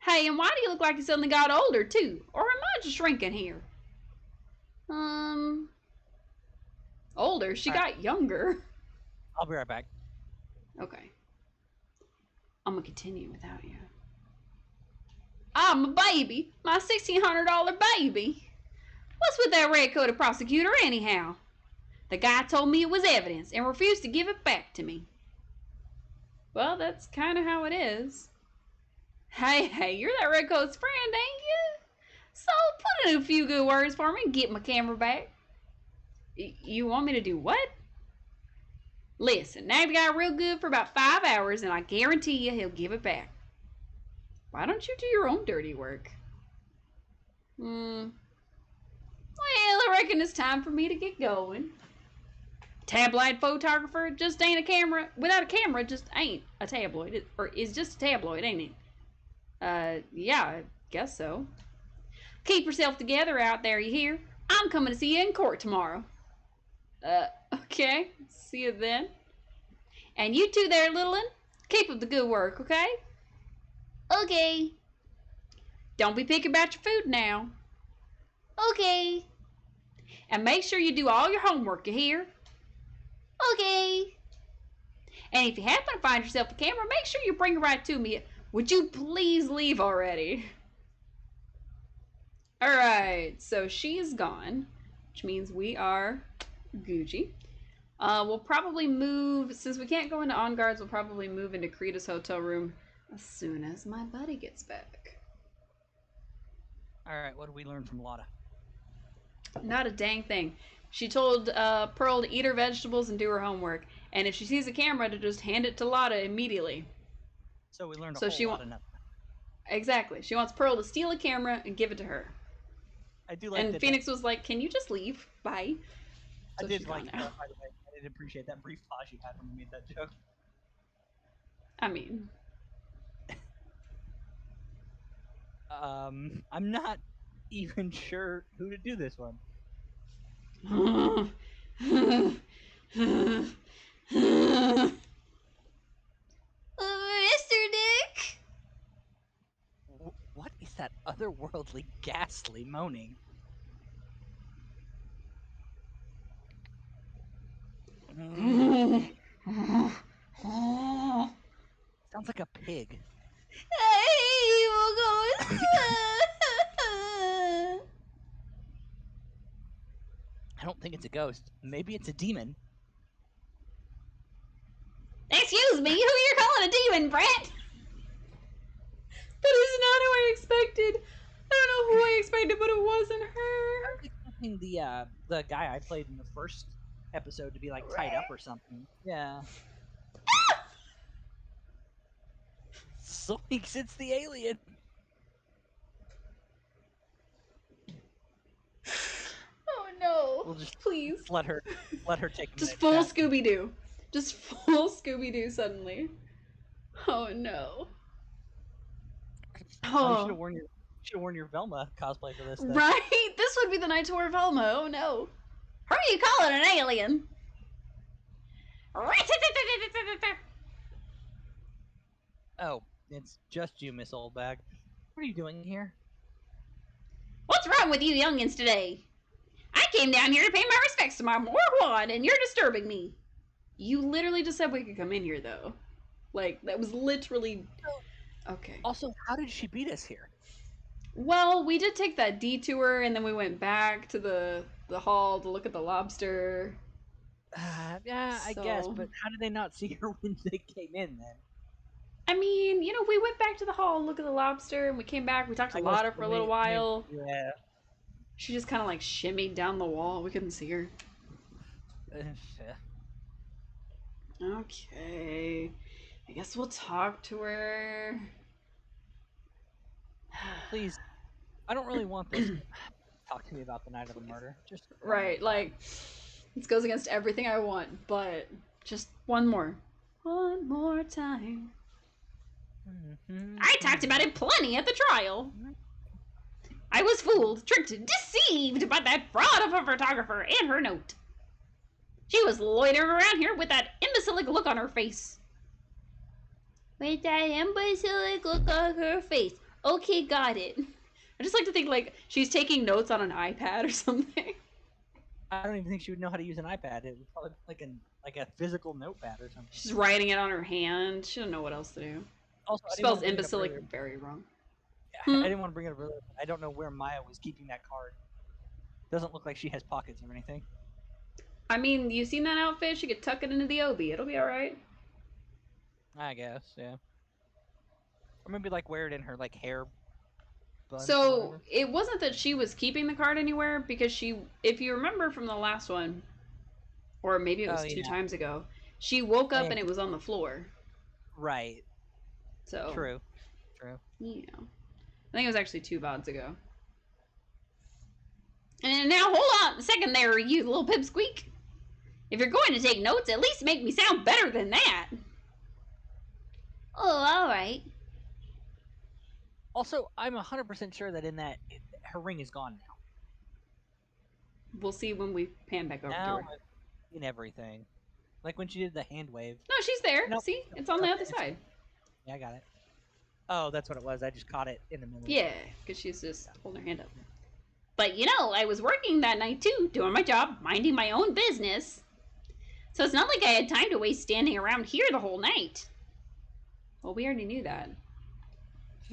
Hey, and why do you look like you suddenly got older, too? Or am I just shrinking here? Older? She got younger.
I'll be right back.
Okay. I'm gonna continue without you. I'm a baby. My $1,600 baby. What's with that red-coated prosecutor anyhow? The guy told me it was evidence and refused to give it back to me. Well, that's kind of how it is. Hey, you're that redcoat's friend, ain't you? So put in a few good words for me and get my camera back. You want me to do what? Listen, nag the guy real good for about 5 hours and I guarantee you he'll give it back. Why don't you do your own dirty work? Well, I reckon it's time for me to get going. Tabloid photographer just ain't a camera. Without a camera, just ain't a tabloid. Or is just a tabloid, ain't it? Yeah, I guess so. Keep yourself together out there, you hear? I'm coming to see you in court tomorrow. Okay. See you then. And you two there, little one, keep up the good work, okay?
Okay.
Don't be picky about your food now.
Okay.
And make sure you do all your homework, you hear?
Okay.
And if you happen to find yourself a camera, make sure you bring it right to me. Would you please leave already? All right, so she's gone, which means we are Gucci. We'll probably move, since we can't go into On Guards, we'll probably move into Krita's hotel room as soon as my buddy gets back.
All right, what did we learn from Lotta?
Not a dang thing. She told Pearl to eat her vegetables and do her homework, and if she sees a camera, to just hand it to Lotta immediately.
So we learned a
So
whole
she
lot of nothing.
Exactly. She wants Pearl to steal a camera and give it to her.
I do like
And
that.
Phoenix was like, "Can you just leave? Bye." So
I did
she's
like
gone
that,
now.
by the way. I did appreciate that brief pause you had when you made that joke.
I mean,
I'm not even sure who to do this one.
Mr. Dick?
What is that otherworldly, ghastly moaning? Sounds like a pig.
Evil ghost.
I don't think it's a ghost. Maybe it's a demon.
Excuse me, who you're calling a demon, Brett?
that is not who I expected. I don't know who I expected, but it wasn't
I
her.
was expecting the guy I played in the first episode to be like tied up or something. Yeah. Zoinks! It's the alien.
Oh no!
We'll just
Please,
let her take a
just
minute.
full
Chat.
Scooby Doo. Just full Scooby Doo suddenly. Oh no!
Oh, you should
Oh,
have worn your Velma cosplay for this. Then.
right. This would be the night to wear Velma. Oh no!
Who are you calling an alien?
Oh, it's just you, Miss Oldbag. What are you doing here?
What's wrong with you youngins today? I came down here to pay my respects to my Morwan, and you're disturbing me.
You literally just said we could come in here, though. Like, that was literally... Okay.
Also, how did she beat us here?
Well, we did take that detour, and then we went back to the hall to look at the lobster.
Yeah, I guess, but how did they not see her when they came in then?
I mean, you know, we went back to the hall and look at the lobster, and we came back. We talked to Lotta for a little while.
Yeah.
She just kind of like shimmied down the wall. We couldn't see her. Okay. I guess we'll talk to her.
Please. I don't really want this. Talk to me about the night of the murder. Just
right, like this goes against everything I want, but just one more time.
I talked about it plenty at the trial. I was fooled, tricked, deceived by that fraud of a photographer and her note. She was loitering around here with that imbecilic look on her face. With that imbecilic look on her face. Okay, got it.
I just like to think like she's taking notes on an iPad or something.
I don't even think she would know how to use an iPad. It would probably be like a physical notepad or something.
She's writing it on her hand. She doesn't know what else to do.
Also,
she spells imbecilic very wrong.
Yeah, I didn't want to bring it up earlier. I don't know where Maya was keeping that card. Doesn't look like she has pockets or anything.
I mean, you seen that outfit? She could tuck it into the obi. It'll be alright.
I guess, yeah. Or maybe like wear it in her like hair.
So it wasn't that she was keeping the card anywhere, because she, if you remember from the last one, or maybe it was two times ago, she woke up and it was on the floor.
Right.
So
True.
You know, I think it was actually 2 VODs ago.
And now hold on a second there, you little pipsqueak. If you're going to take notes, at least make me sound better than that. Oh, all right.
Also, I'm 100% sure that her ring is gone now.
We'll see when we pan back over to her.
In everything. Like when she did the hand wave.
No, she's there. Nope. See? It's on the other side.
Yeah, I got it. Oh, that's what it was. I just caught it in the middle.
Yeah, because she's just holding her hand up.
But you know, I was working that night too, doing my job, minding my own business. So it's not like I had time to waste standing around here the whole night.
Well, we already knew that.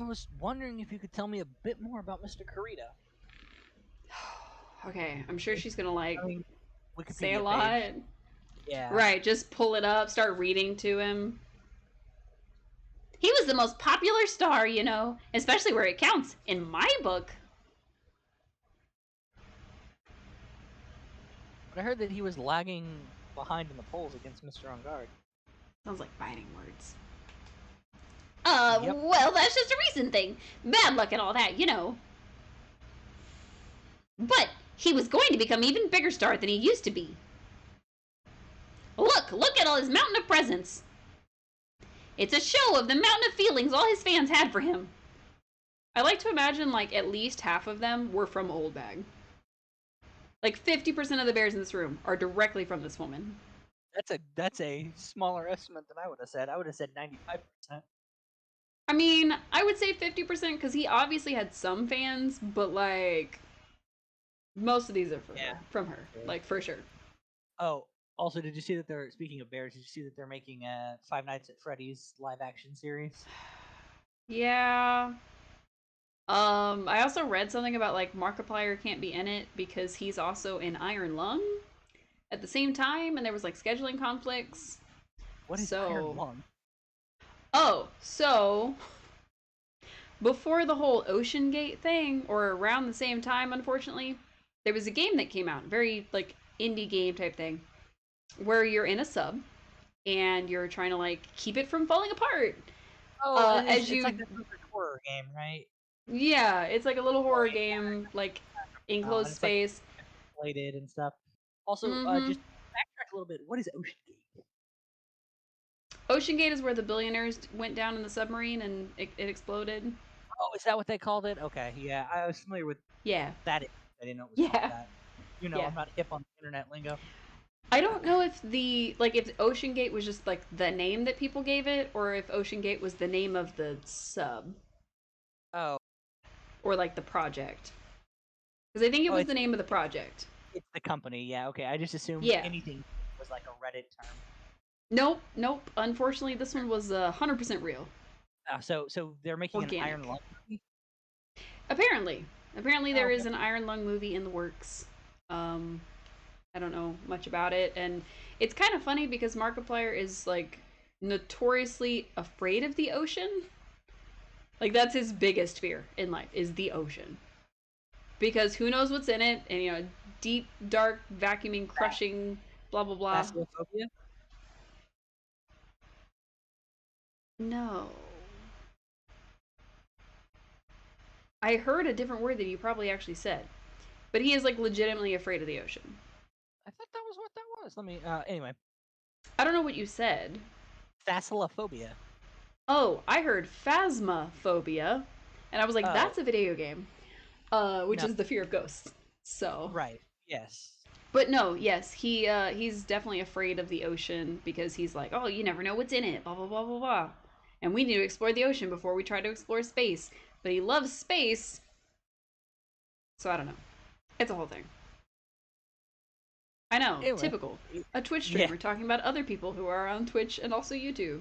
I was wondering if you could tell me a bit more about Mr. Kurita.
Okay, I'm sure she's gonna like
I mean,
say a
Wikipedia
lot.
page. Yeah.
Right, just pull it up, start reading to him.
He was the most popular star, you know, especially where it counts in my book.
But I heard that he was lagging behind in the polls against Mr. On Guard.
Sounds like fighting words.
Yep.
Well, that's just a recent thing. Bad luck and all that, you know. But he was going to become even bigger star than he used to be. Look at all his mountain of presents. It's a show of the mountain of feelings all his fans had for him.
I like to imagine like at least half of them were from Old Bag. Like 50% of the bears in this room are directly from this woman.
That's a smaller estimate than I would have said. I would have said 95%.
I mean, I would say 50% because he obviously had some fans, but like most of these are from her, like for sure.
Oh, also, did you see that they're speaking of bears? Did you see that they're making a Five Nights at Freddy's live action series?
Yeah. I also read something about like Markiplier can't be in it because he's also in Iron Lung at the same time, and there was like scheduling conflicts.
What is
So,
Iron Lung?
oh, so before the whole Ocean Gate thing, or around the same time, unfortunately, there was a game that came out, very like indie game type thing, where you're in a sub and you're trying to like keep it from falling apart.
Oh,
As
it's
you,
like a horror game, right?
yeah, it's like a little horror game, like
And
enclosed
it's like
space.
plated and stuff. Also,
Mm-hmm.
just backtrack a little bit. What is Ocean Gate?
Ocean Gate is where the billionaires went down in the submarine and it exploded.
Oh, is that what they called it? Okay, yeah, I was familiar with
Yeah.
that. I didn't know it was called
Yeah.
that. You know,
Yeah.
I'm not hip on internet lingo.
I don't know if if Ocean Gate was just like the name that people gave it, or if Ocean Gate was the name of the sub
Oh,
or like the project. Because I think it was
it's
the name of the project.
it's the company. Yeah, okay. I just assumed
Yeah.
anything was like a Reddit term.
Nope. Unfortunately, this one was 100% real.
So they're making an Iron
Organic.
Lung movie.
Apparently,
Oh,
there
okay.
is an Iron Lung movie in the works. I don't know much about it, and it's kind of funny because Markiplier is like notoriously afraid of the ocean. Like that's his biggest fear in life is the ocean. Because who knows what's in it, and deep, dark, vacuuming, crushing, blah blah blah.
Thalassophobia?
No. I heard a different word that you probably actually said. But he is like legitimately afraid of the ocean.
I thought that was what that was. Let me. Anyway,
I don't know what you said.
Thalassophobia.
Oh, I heard phasmophobia, and I was like,
Oh
that's a video game, which
no,
is the fear of ghosts. So,
right. Yes.
but no, yes, he's definitely afraid of the ocean because he's like, oh, you never know what's in it, blah blah blah blah blah, and we need to explore the ocean before we try to explore space. But he loves space, so I don't know. It's a whole thing. I know,
Anyway,
typical. A Twitch
yeah,
streamer talking about other people who are on Twitch and also YouTube.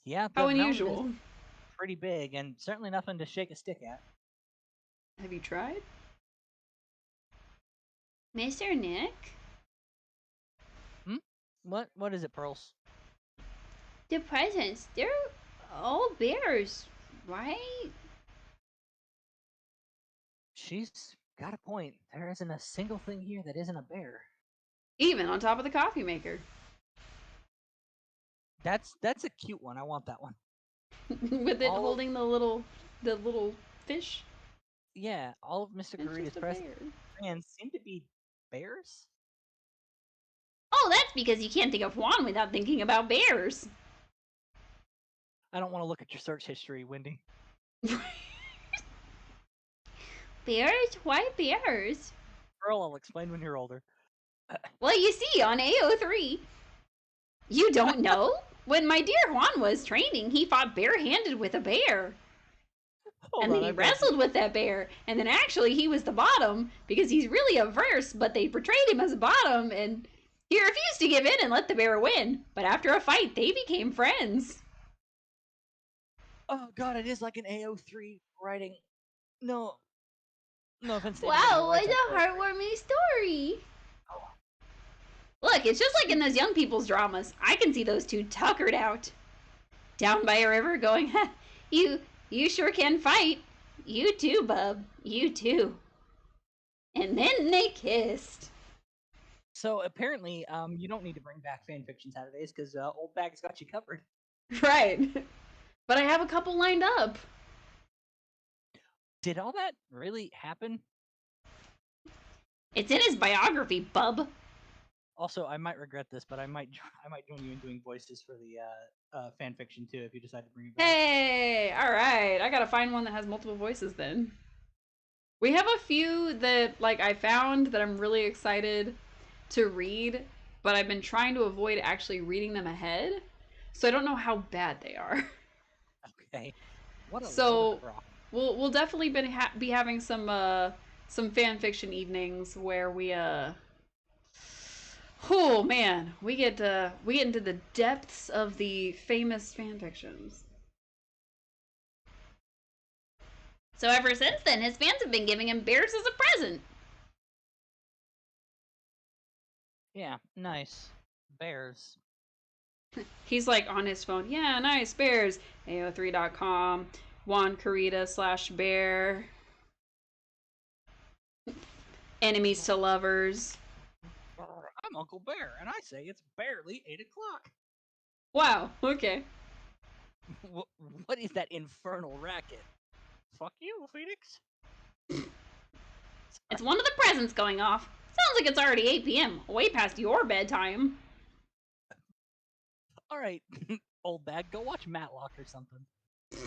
yeah.
How
The mountain is
unusual.
pretty big and certainly nothing to shake a stick at.
Have you tried?
Mr. Nick?
Hmm. What is it, Pearls?
The presents, they're all bears, right?
She's got a point. There isn't a single thing here that isn't a bear.
Even on top of the coffee maker.
That's a cute one. I want that one.
With it
All of,
holding the little fish.
yeah, all of Mr.
It's
Garita's
just a
presents
bear.
and seem to be bears.
Oh, that's because you can't think of Juan without thinking about bears.
I don't want to look at your search history, Wendy.
Bears? Why bears?
Pearl, I'll explain when you're older.
Well, you see, on AO3, you don't know? When my dear Juan was training, he fought barehanded with a bear.
Hold
And
on,
then he
I've got
wrestled with that bear. And then actually he was the bottom because he's really a verse, but they portrayed him as a bottom and he refused to give in and let the bear win. But after a fight, they became friends.
Oh god, it is like an AO3 writing. No. No offense to anybody who
Wow, what
writes on
a
poetry.
heartwarming story. Look, it's just like in those young people's dramas. I can see those two tuckered out down by a river going, you sure can fight. You too, bub. You too. And then they kissed.
So apparently, you don't need to bring back fan fiction Saturdays because Old Bag's got you covered.
Right. But I have a couple lined up.
Did all that really happen?
It's in his biography, bub.
Also, I might regret this, but I might join you in doing voices for the fan fiction too if you decide to bring it back.
Hey, all right. I gotta find one that has multiple voices then. We have a few that like I found that I'm really excited to read, but I've been trying to avoid actually reading them ahead, so I don't know how bad they are.
Okay. What a
So
load of crap.
we'll definitely be having some fan fiction evenings where we oh man, we get into the depths of the famous fan fictions.
So ever since then, his fans have been giving him bears as a present.
Yeah, nice. Bears.
He's like on his phone. Yeah, nice bears. AO3.com. Juan Carita / bear. Enemies to lovers.
I'm Uncle Bear, and I say it's barely 8 o'clock.
Wow. Okay.
What is that infernal racket? Fuck you, Phoenix.
It's one of the presents going off. Sounds like it's already 8 p.m. Way past your bedtime.
All right, Old Bag, go watch Matlock or something.
I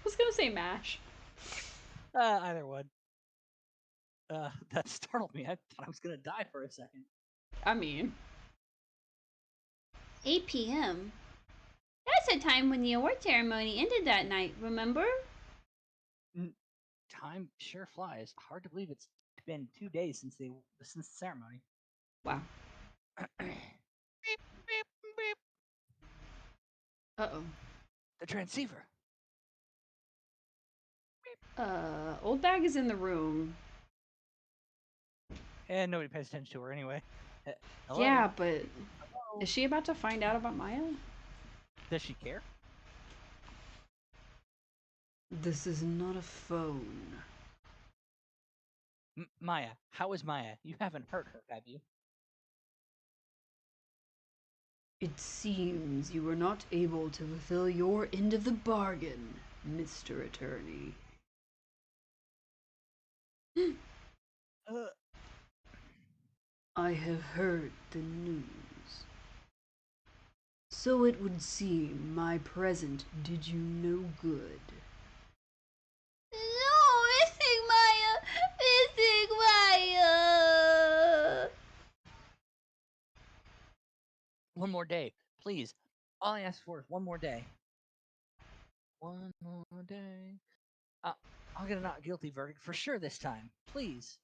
was gonna say MASH.
Either one. That startled me. I thought I was gonna die for a second.
I mean,
8 p.m.? That's the time when the award ceremony ended that night, remember?
Time sure flies. Hard to believe it's been 2 days since the ceremony.
wow.
Beep, beep, beep.
Uh-oh.
The transceiver.
Old Bag is in the room.
And nobody pays attention to her anyway. Hello?
Yeah, but
Hello?
is she about to find out about Maya?
Does she care?
This is not a phone.
Maya, how is Maya? You haven't hurt her, have you?
It seems you were not able to fulfill your end of the bargain, Mr. Attorney. I have heard the news. So it would seem my present did you no good.
No, missing Maya! Missing Maya!
One more day, please. All I ask for is one more day. One more day. I'll get a not guilty verdict for sure this time. Please.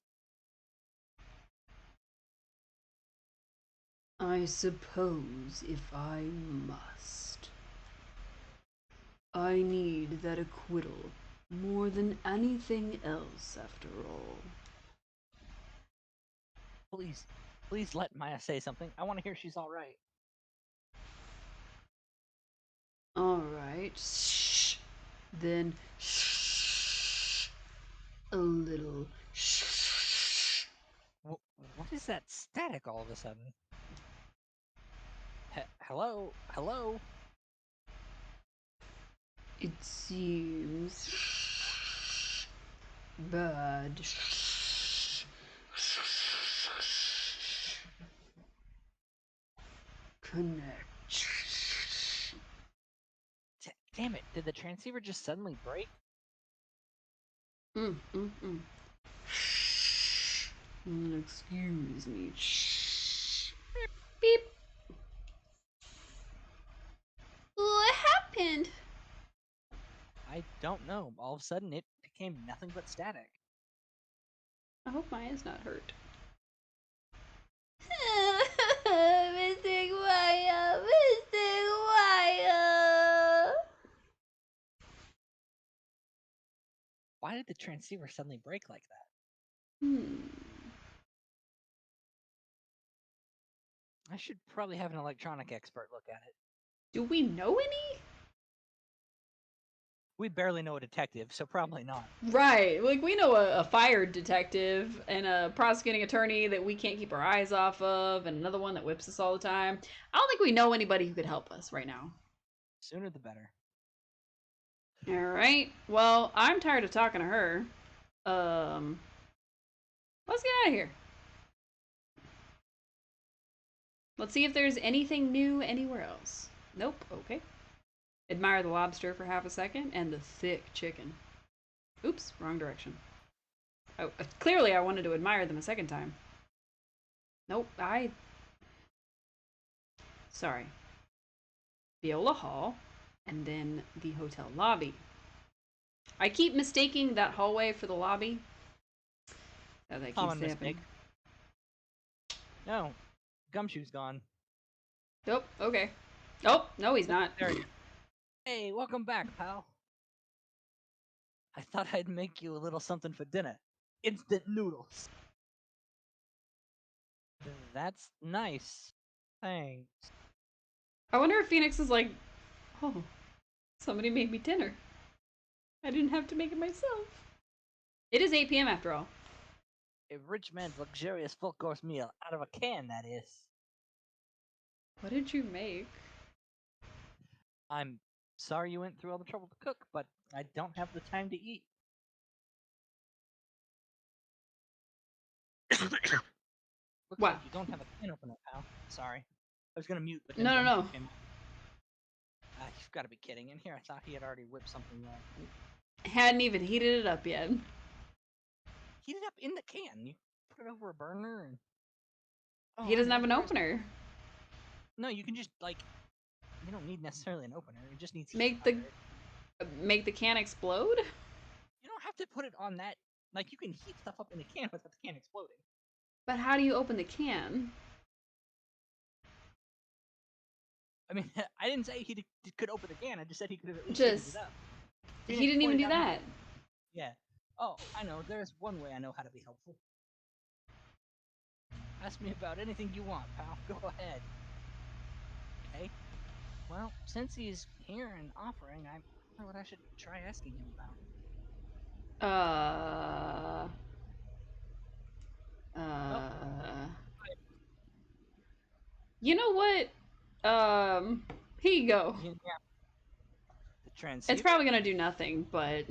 I suppose if I must. I need that acquittal more than anything else, after all.
Please. Please let Maya say something. I want to hear she's alright.
Alright, shh. Then shh. A little shh.
What is that static all of a sudden? Hello? Hello?
It seems bad. Connect.
Damn it, did the transceiver just suddenly break?
Excuse me. Beep.
What happened?
I don't know. All of a sudden, it became nothing but static.
I hope Maya's not hurt.
Missing Maya! Missing Maya!
Why did the transceiver suddenly break like that? I should probably have an electronic expert look at it.
Do we know any?
We barely know a detective, so probably not.
Right. Like, we know a fired detective and a prosecuting attorney that we can't keep our eyes off of, and another one that whips us all the time. I don't think we know anybody who could help us right now.
Sooner the better.
Alright. Well, I'm tired of talking to her. Let's get out of here. Let's see if there's anything new anywhere else. Nope. Okay. Admire the lobster for half a second and the thick chicken. Oops, wrong direction. Oh, clearly I wanted to admire them a second time. Nope, Sorry. Viola Hall, and then the hotel lobby. I keep mistaking that hallway for the lobby. That keeps
Common
happening.
mistake. No, Gumshoe's gone.
Nope, okay. Oh, no he's not.
There he is. Hey, welcome back, pal. I thought I'd make you a little something for dinner. Instant noodles. That's nice. Thanks.
I wonder if Phoenix is like, oh, somebody made me dinner. I didn't have to make it myself. It is 8 p.m. after all.
A rich man's luxurious full-course meal. Out of a can, that is.
What did you make?
I'm sorry you went through all the trouble to cook, but I don't have the time to eat. Looks
Wow.
like you don't have a can opener, pal. Sorry. I was gonna mute, but then
No.
Gumshoe came out. You've got to be kidding. In here, I thought he had already whipped something up.
Hadn't even heated it up yet.
Heat it up in the can. You put it over a burner and... Oh,
He doesn't have an opener.
No, you can just, like... You don't need necessarily an opener. It just needs heat
Make the can explode?
You don't have to put it on that... Like, you can heat stuff up in a can without the can exploding.
But how do you open the can?
I mean, I didn't say he could open the can. I just said he could have at least heated it up.
He didn't even do that.
Yeah. Oh, I know. There's one way I know how to be helpful. Ask me about anything you want, pal. Go ahead. Okay. Well, since he's here and offering, I know what I should try asking him about.
You know what? Here you go.
Yeah. The transceiver?
It's probably gonna do nothing, but...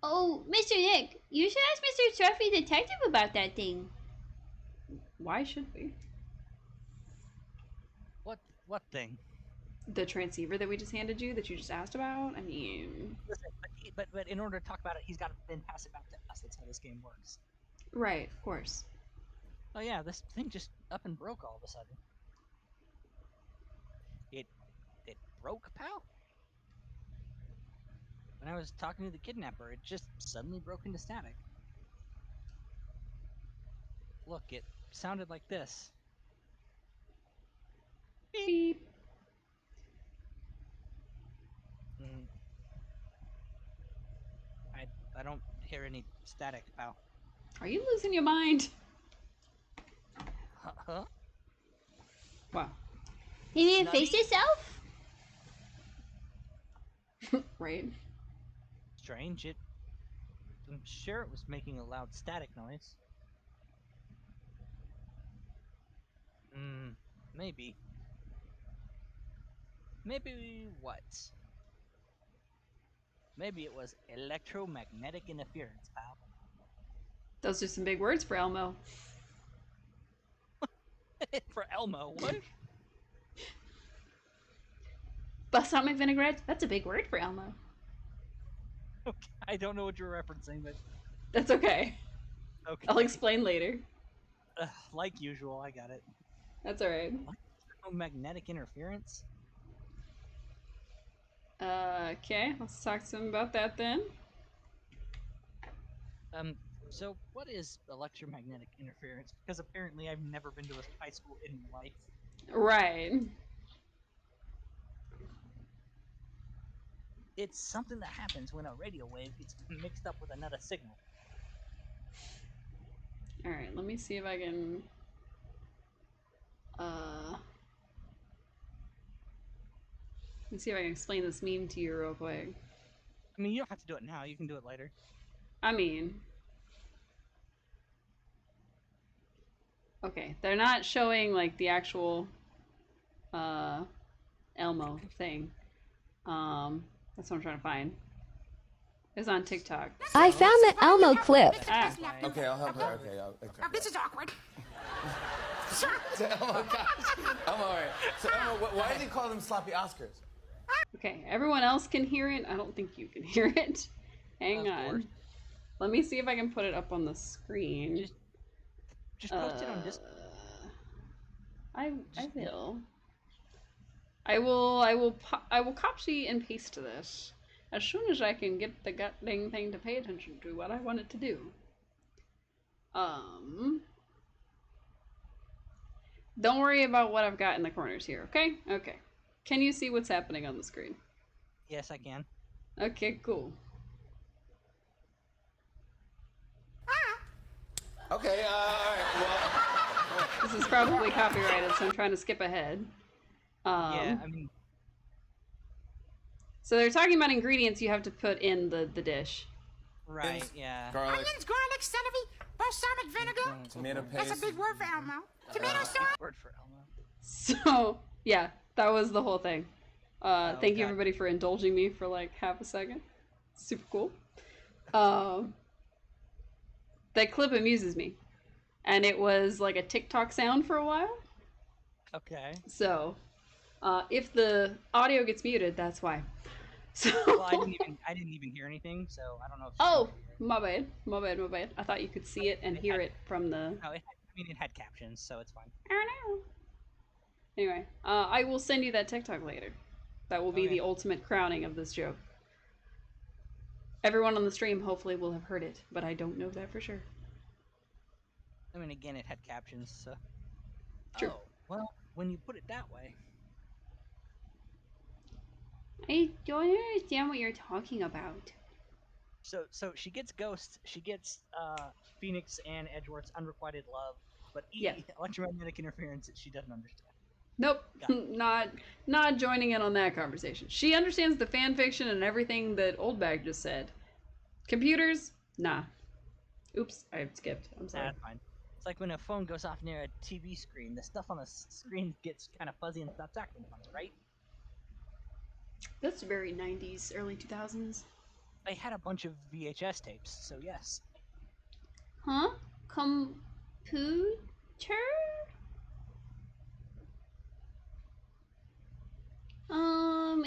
Oh, Mr. Nick, you should ask Mr. Scruffy Detective about that thing.
Why should we?
What thing?
The transceiver that we just handed you, that you just asked about? I mean...
Listen, but in order to talk about it, he's got to then pass it back to us. That's how this game works.
Right, of course.
Oh yeah, this thing just up and broke all of a sudden. It broke, pal? When I was talking to the kidnapper, it just suddenly broke into static. Look, it sounded like this.
Beep.
Mm, I don't hear any static, pal.
Are you losing your mind?
Huh?
Wow.
You need to
Nutty?
face yourself?
Right.
Strange. I'm sure it was making a loud static noise. Maybe. Maybe what? Maybe it was electromagnetic interference, pal.
Those are some big words for Elmo.
For Elmo, what?
Balsamic vinaigrette? That's a big word for Elmo.
Okay, I don't know what you're referencing, but...
That's okay.
Okay.
I'll explain later.
Like usual, I got it.
That's alright.
Electromagnetic interference?
Okay, let's talk to him about that then.
So what is electromagnetic interference? Because apparently I've never been to a high school in my life.
Right.
It's something that happens when a radio wave gets mixed up with another signal.
Alright, let me see if I can... Let me see if I can explain this meme to you real quick.
I mean, you don't have to do it now. You can do it later.
I mean... Okay, they're not showing, like, the actual, Elmo thing. That's what I'm trying to find. It's on TikTok.
I found the Elmo clip.
Ah.
Okay, I'll help her. Okay,
This is awkward.
So, oh my gosh. I'm alright. So, Emma, why do they call them sloppy Oscars?
Okay, everyone else can hear it. I don't think you can hear it. Hang
Of
on.
course.
Let me see if I can put it up on the screen.
Just post it on Discord.
I will. I will copy and paste this as soon as I can get the dang thing to pay attention to what I want it to do. Don't worry about what I've got in the corners here, okay? Okay. Can you see what's happening on the screen?
Yes, I can.
Okay, cool.
Okay, alright, well...
This is probably copyrighted, so I'm trying to skip ahead.
Yeah, I mean...
So they're talking about ingredients you have to put in the dish.
Right, yeah.
Garlic,
Onions, garlic, celery, balsamic vinegar.
tomato paste.
That's a big word for Elmo. Tomato sauce.
Word for Elmo.
So, yeah, that was the whole thing. Thank you
God.
everybody for indulging me for like half a second. Super cool. That clip amuses me. And it was like a TikTok sound for a while.
Okay.
So, if the audio gets muted, that's why. So,
Well, I didn't even hear anything, so I don't know if.
oh, my bad. My bad. I thought you could see it and hear it from the...
No, it had captions, so it's fine.
I don't know. Anyway, I will send you that TikTok later. That will be
Okay.
the ultimate crowning of this joke. Everyone on the stream hopefully will have heard it, but I don't know that for sure.
I mean, again, it had captions, so.
True.
Oh, well, when you put it that way.
I don't understand what you're talking about.
So she gets Ghost, she gets Phoenix and Edgeworth's unrequited love, but
Yeah.
electromagnetic interference that she doesn't understand.
Nope,
Got
not joining in on that conversation. She understands the fan fiction and everything that Oldbag just said. Computers, nah. Oops, I skipped. I'm sorry.
That's fine. It's like when a phone goes off near a TV screen, the stuff on the screen gets kind of fuzzy and stops acting funny, right?
That's very 90s, early 2000s.
They had a bunch of VHS tapes, so yes.
Huh? Computer?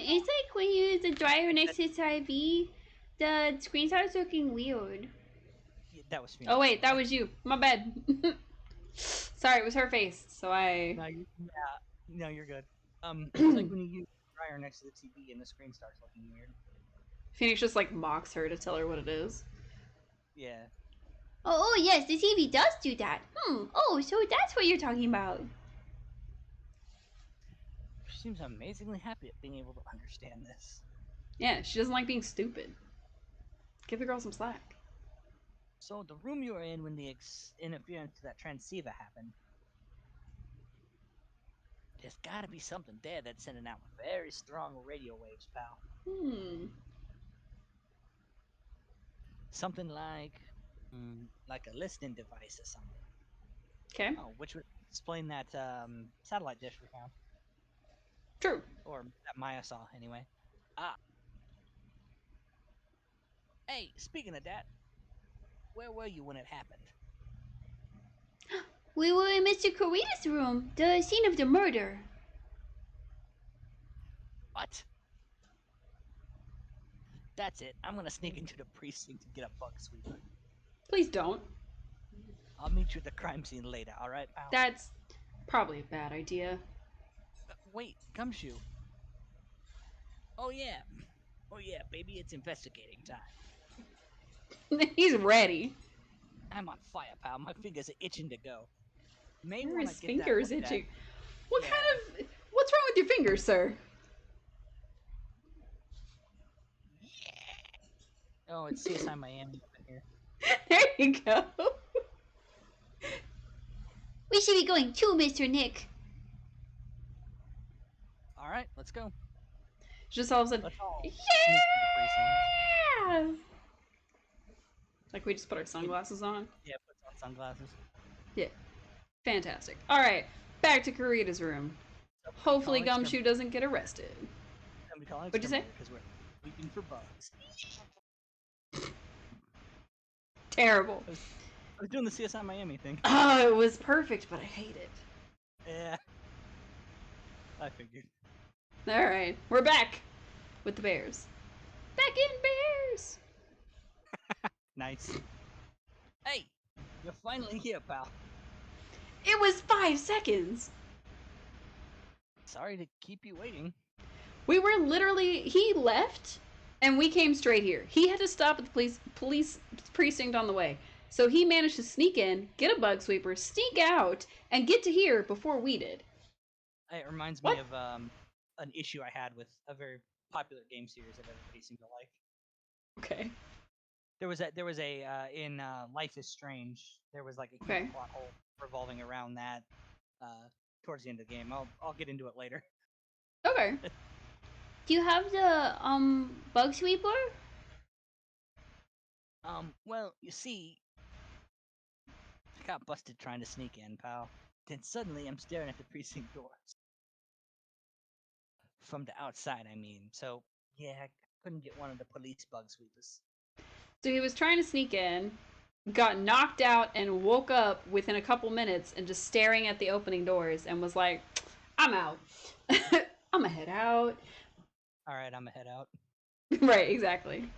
It's like when you use the dryer next to TV, the screen starts looking weird.
Yeah, that was Phoenix.
Oh wait, that was you. My bad. Sorry, it was her face, so I...
No, you're good. It's like when you use the dryer next to the TV and the screen starts looking weird.
Phoenix just like mocks her to tell her what it is.
Yeah.
Oh, yes, the TV does do that. Oh, so that's what you're talking about.
She seems amazingly happy at being able to understand this.
Yeah, she doesn't like being stupid. Give the girl some slack.
So the room you were in when the interference to that transceiver happened, there's gotta be something there that's sending out very strong radio waves, pal. Something like a listening device or something.
Okay.
Oh, which would explain that satellite dish we found.
True.
Or that Maya saw, anyway. Ah. Hey, speaking of that, where were you when it happened?
We were in Mr. Corita's room, the scene of the murder.
What? That's it. I'm gonna sneak into the precinct and get a bug sweeper.
Please don't.
I'll meet you at the crime scene later, alright, pal?
That's probably a bad idea.
Wait, Gumshoe. Oh yeah, baby, it's investigating time.
He's ready.
I'm on fire, pal. My fingers are itching to go. May
Where
wanna
his
get that
fingers
looked at.
itching? What
Yeah.
kind of... What's wrong with your fingers, sir?
Oh, it's CSI Miami up in here.
There you go.
We should be going too, Mr. Nick.
All right, let's go.
Just all of a sudden,
Let's all sneak to the precinct.
yeah! Like we just put our sunglasses on.
Yeah, puts on sunglasses.
Yeah. Fantastic. Alright, back to Karita's room. Hopefully Gumshoe doesn't get arrested.
And we call an
What'd you say?
exterminator because we're sweeping for bugs.
Terrible.
I was doing the CSI Miami thing.
Oh, it was perfect, but I hate it.
Yeah. I figured.
Alright, we're back with the bears. Back in bears!
Nice. Hey, you're finally here, pal.
It was 5 seconds!
Sorry to keep you waiting.
We were literally, he left, and we came straight here. He had to stop at the police precinct on the way. So he managed to sneak in, get a bug sweeper, sneak out, and get to here before we did.
It reminds
What?
me of an issue I had with a very popular game series that everybody seemed to like.
Okay.
There was a in Life is Strange. There was like a huge
Okay.
plot hole revolving around that towards the end of the game. I'll get into it later.
Okay.
Do you have the bug sweeper?
Well, you see, I got busted trying to sneak in, pal. Then suddenly I'm staring at the precinct doors. From the outside, I mean. So, yeah, I couldn't get one of the police bug sweepers.
So he was trying to sneak in, got knocked out, and woke up within a couple minutes and just staring at the opening doors and was like, I'm out. I'm gonna head out.
Alright, I'm gonna head out.
Right, exactly.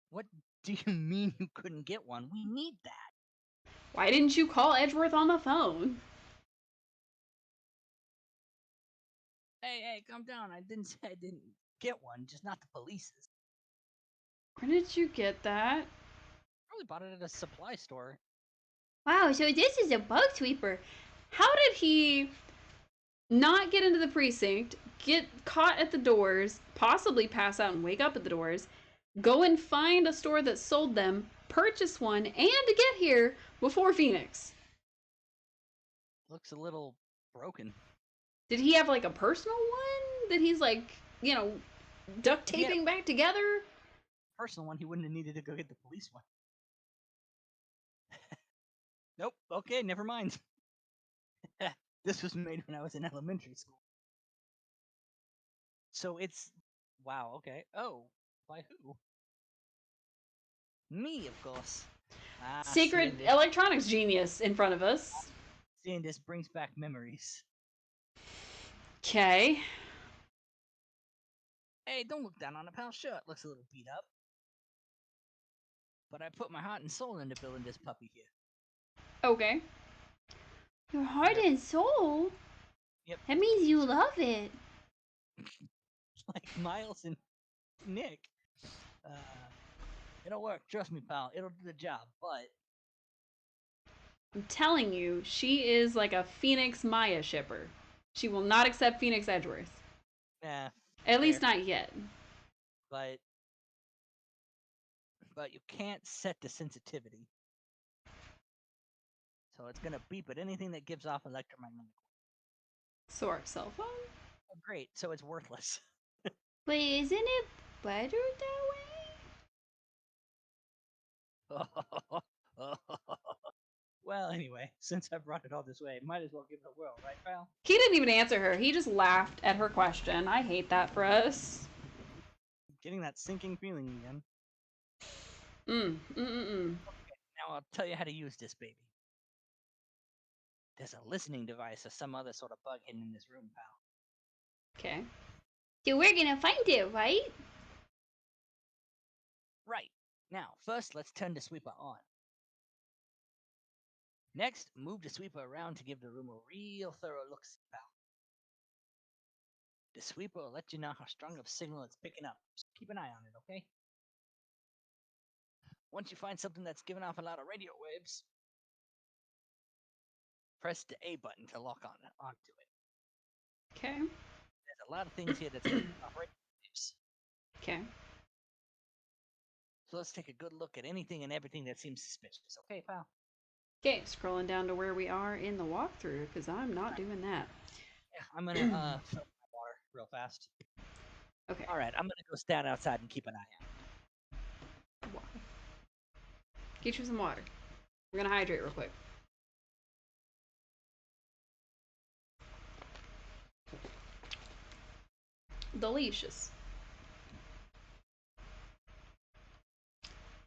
What do you mean you couldn't get one? We need that.
Why didn't you call Edgeworth on the phone?
Hey, calm down. I didn't say I didn't get one, just not the police's.
Where did you get that?
Probably bought it at a supply store.
Wow, so this is a bug sweeper.
How did he not get into the precinct, get caught at the doors, possibly pass out and wake up at the doors, go and find a store that sold them, purchase one, and get here before Phoenix?
Looks a little broken.
Did he have like a personal one that he's like, duct taping back together?
Personal one, he wouldn't have needed to go get the police one. Nope. Okay, never mind. This was made when I was in elementary school. So it's wow. Okay. Oh, by who? Me, of course.
Secret electronics genius in front of us.
Seeing this brings back memories.
Okay.
Hey, don't look down on it, pal. Sure, it looks a little beat up. But I put my heart and soul into building this puppy here.
Okay.
Your heart
Yep.
and soul?
Yep.
That means you love it.
Like Miles and Nick. It'll work. Trust me, pal. It'll do the job. But
I'm telling you, she is like a Phoenix Maya shipper. She will not accept Phoenix Edgeworth. At least not yet.
But you can't set the sensitivity. So it's gonna beep at anything that gives off electromagnetic.
So our cell phone?
Oh, great. So it's worthless.
Wait, isn't it better that
Well, anyway, since I brought it all this way, might as well give it a whirl, right, pal?
He didn't even answer her. He just laughed at her question. I hate that for us.
Getting that sinking feeling again. Now I'll tell you how to use this baby. There's a listening device or some other sort of bug hidden in this room, pal.
Okay.
way? So we're gonna find it, right?
Right. Now, first, let's turn the sweeper on. Next, move the sweeper around to give the room a real thorough look, pal. The sweeper will let you know how strong of a signal it's picking up. Just keep an eye on it, okay? Once you find something that's giving off a lot of radio waves, press the A button to lock onto it.
Okay.
There's a lot of things here that's giving off radio waves.
Okay.
So let's take a good look at anything and everything that seems suspicious. Okay, pal?
Okay, scrolling down to where we are in the walkthrough, because I'm not doing that.
Yeah, I'm gonna fill my water real fast.
Okay.
Alright, I'm gonna go stand outside and keep an eye out.
Water. Get you some water. We're gonna hydrate real quick. Delicious.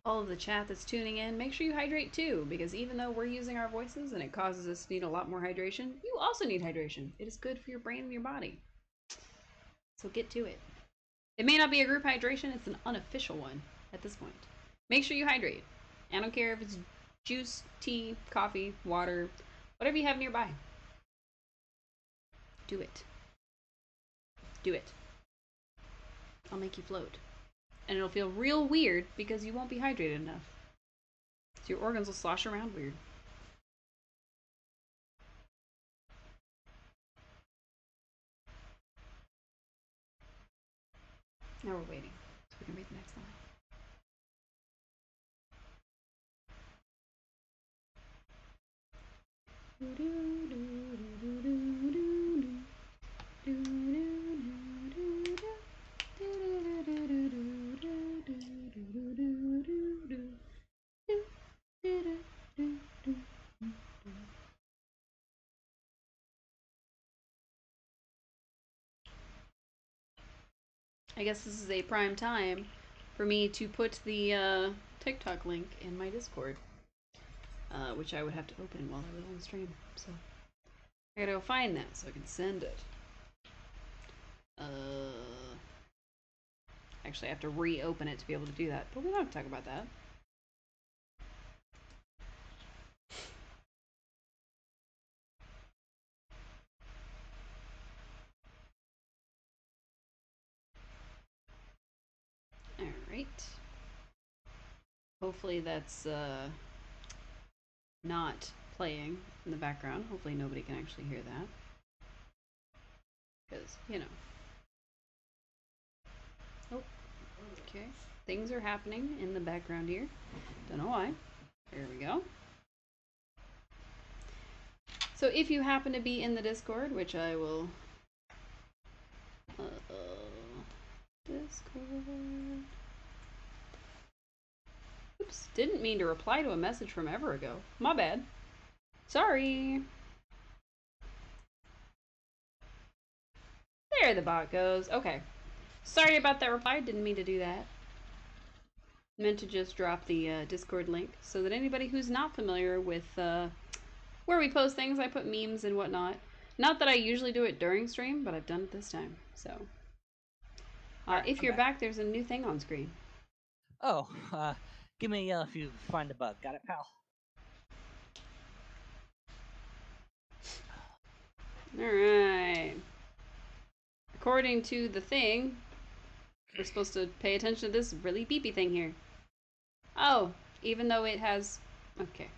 All of the chat that's tuning in, make sure you hydrate too, because even though we're using our voices and it causes us to need a lot more hydration, you also need hydration. It is good for your brain and your body. So get to it. It may not be a group hydration, it's an unofficial one at this point. Make sure you hydrate. I don't care if it's juice, tea, coffee, water, whatever you have nearby. Do it. Do it. I'll make you float. And it'll feel real weird because you won't be hydrated enough. So your organs will slosh around weird. Now we're waiting, so we can read the next line. I guess this is a prime time for me to put the TikTok link in my Discord, which I would have to open while I was on stream. So I gotta go find that so I can send it. Actually, I have to reopen it to be able to do that, but we don't have to talk about that. Alright. Hopefully that's not playing in the background. Hopefully nobody can actually hear that. Because, you know. Oh, okay. Things are happening in the background here. Don't know why. There we go. So if you happen to be in the Discord, which I will... Discord... Oops, didn't mean to reply to a message from ever ago. My bad. Sorry. There the bot goes. Okay. Sorry about that reply. Didn't mean to do that. Meant to just drop the Discord link so that anybody who's not familiar with where we post things, I put memes and whatnot. Not that I usually do it during stream, but I've done it this time. So,
Alright,
if you're back, there's a new thing on screen.
Oh, give me a yell if you find a bug. Got it, pal?
Alright. According to the thing, we're supposed to pay attention to this really beepy thing here. Oh, even though it has... Okay.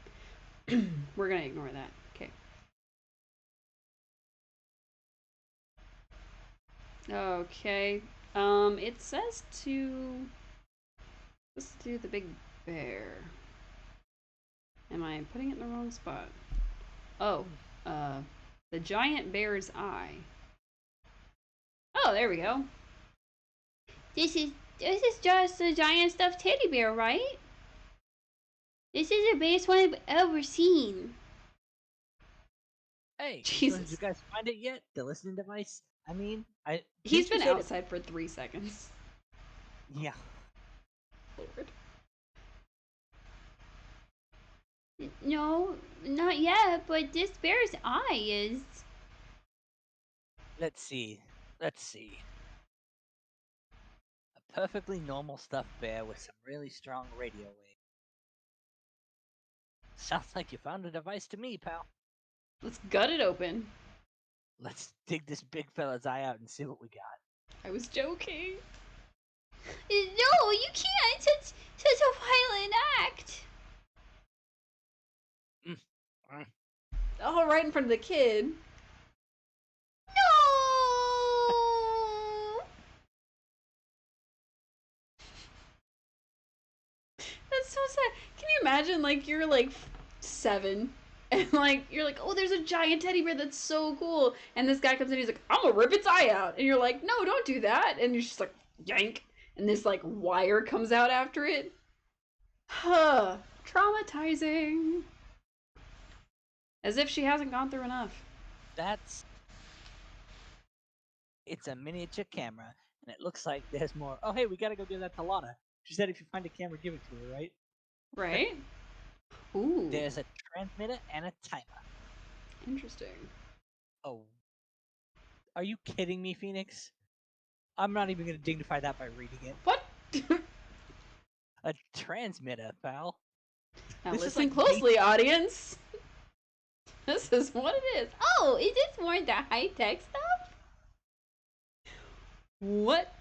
We're gonna ignore that. Okay. Okay. It says to... Let's do the big bear. Am I putting it in the wrong spot? Oh, the giant bear's eye. Oh, there we go.
This is just a giant stuffed teddy bear, right? This is the biggest one I've ever seen.
Hey,
Jesus.
so did you guys find it yet? The listening device? I mean,
He's
didn't
been
you say
outside for 3 seconds.
Yeah.
Lord.
No, not yet, but this bear's eye is...
Let's see. Let's see. A perfectly normal stuffed bear with some really strong radio waves. Sounds like you found a device to me, pal.
Let's gut it open.
Let's dig this big fella's eye out and see what we got.
I was joking.
No, you can't! Such a violent act!
Oh, right in front of the kid.
No!
imagine like you're like 7 and like you're like, oh, there's a giant teddy bear that's so cool, and this guy comes in, he's like, I'm gonna rip its eye out, and you're like, no, don't do that, and you're just like, yank, and this like wire comes out after it. Huh. Traumatizing. As if she hasn't gone through enough.
That's. It's a miniature camera, and it looks like there's more. Oh, hey, we gotta go give that to Lana. She said if you find a camera, give it to her, right?
Right? Ooh.
There's a transmitter and a timer.
Interesting.
Oh. Are you kidding me, Phoenix? I'm not even gonna dignify that by reading it.
What?
A transmitter, pal.
Now
This is
listen
like
closely, audience. This is what it is.
Oh, is this more the high-tech stuff?
What?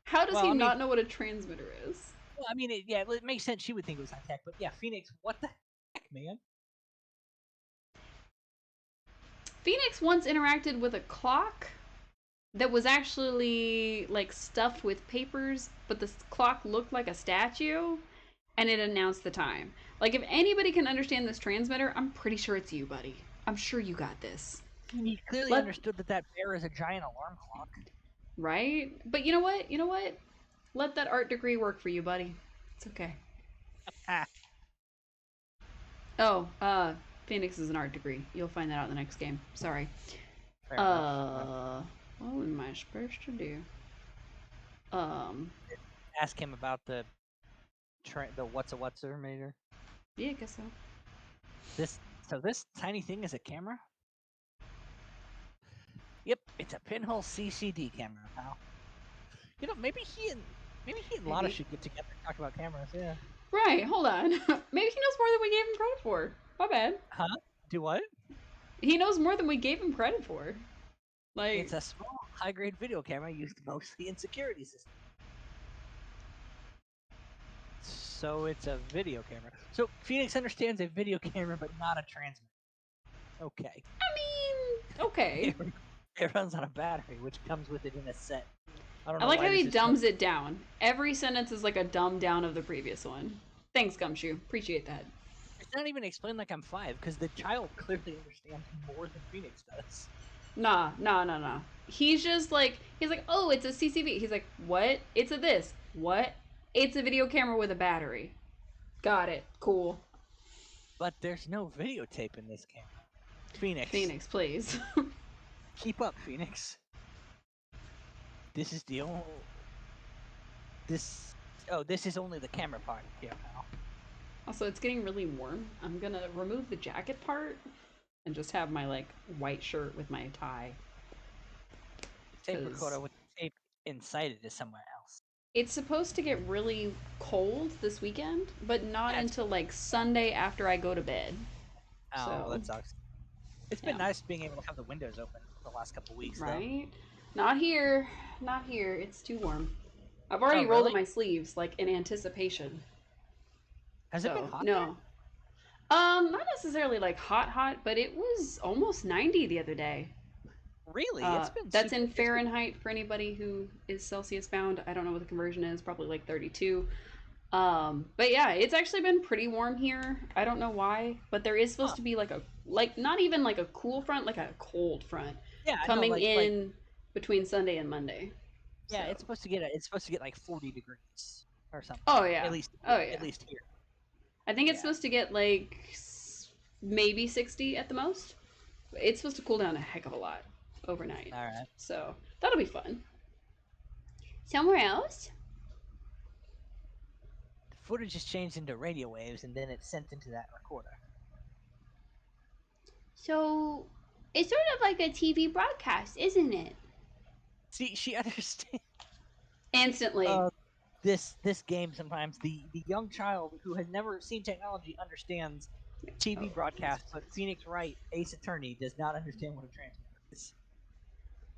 How does
Well,
he
I mean-
not know what a transmitter is?
Well, I mean, it makes sense. She would think it was high tech, but yeah, Phoenix, what the heck, man?
Phoenix once interacted with a clock that was actually like stuffed with papers, but the clock looked like a statue and it announced the time. Like, if anybody can understand this transmitter, I'm pretty sure it's you, buddy. I'm sure you got this.
He clearly
Let-
understood that bear is a giant alarm clock.
Right? But you know what? You know what? Let that art degree work for you, buddy. It's okay.
Ah,
Oh, Phoenix is an art degree. You'll find that out in the next game. Sorry.
fair enough.
What am I supposed to do?
Ask him about the what's-a-what's-er meter.
Yeah, I guess so.
This tiny thing is a camera? Yep, it's a pinhole CCD camera, pal. You know, maybe he and Lana
Maybe.
should get together and talk about cameras. Yeah.
Right, hold on. Maybe he knows more than we gave him credit for. My bad.
Huh? Do what?
He knows more than we gave him credit for. Like,
It's a small, high-grade video camera used mostly in security systems. So it's a video camera. So Phoenix understands a video camera, but not a transmitter. Okay.
I mean, okay.
It runs on a battery, which comes with it in a set. I don't
I
know
like
why
how he
this is
dumbs it down. Every sentence is like a dumb down of the previous one. Thanks, Gumshoe. Appreciate that.
It's not even explained like I'm 5, because the child clearly understands more than Phoenix does.
Nah. He's just like, oh, it's a CCV. He's like, what? It's a this. What? It's a video camera with a battery. Got it. Cool.
But there's no videotape in this camera.
Phoenix, please.
Keep up, Phoenix. This is the only. This is only the camera part here, pal.
Also, it's getting really warm. I'm gonna remove the jacket part and just have my like white shirt with my tie.
The tape
'Cause-
recorder with the tape inside it is somewhere else.
It's supposed to get really cold this weekend, but not
That's-
until like Sunday after I go to bed.
Oh,
So-
that sucks. It's been
yeah.
nice being able to have the windows open the last couple weeks, though.
Right? Not here. Not here. It's too warm. I've already
Oh,
rolled
really?
up my sleeves, like in anticipation.
Has it been hot?
No. Not necessarily like hot, but it was almost 90 the other day.
there? Really? It's been.
That's
super-
in
it's been-
Fahrenheit for anybody who is Celsius bound. I don't know what the conversion is, probably like 32. But yeah, it's actually been pretty warm here. I don't know why, but there is supposed to be like not even like a cool front, like a cold front
Yeah, I know,
coming
like-
in between Sunday and Monday.
Yeah,
So-
it's supposed to get like 40 degrees or something.
Oh yeah.
At least.
Oh yeah.
At least here.
I think it's
Yeah.
supposed to get like maybe 60 at the most. It's supposed to cool down a heck of a lot overnight.
All right.
So that'll be fun.
Somewhere else?
The footage is changed into radio waves, and then it's sent into that recorder.
So, it's sort of like a TV broadcast, isn't it?
See, she understands.
Instantly.
This game sometimes the young child who has never seen technology understands TV broadcast, but Phoenix Wright, Ace Attorney, does not understand what a transmitter is.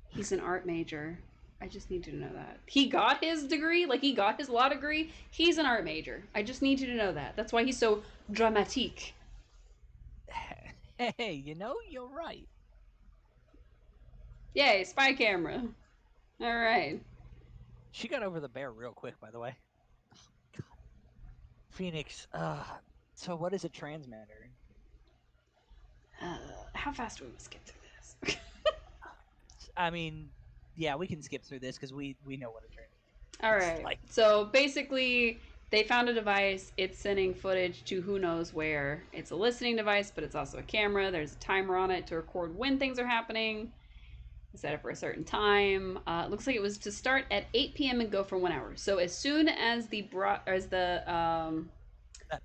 He's an art major. I just need you to know that. He got his degree, like he got his law degree. He's an art major. I just need you to know that. That's why he's so dramatique.
Hey, you know, you're right.
Yay, spy camera. All right.
She got over the bear real quick, by the way. God. Phoenix, So what is a transmitter?
How fast do we skip through this?
I mean, yeah, we can skip through this because we know what a transmitter is.
All
It's
right.
like-
So basically, they found a device. It's sending footage to who knows where. It's a listening device, but it's also a camera. There's a timer on it to record when things are happening. Set it for a certain time. It looks like it was to start at 8 p.m. and go for 1 hour. So as soon as
that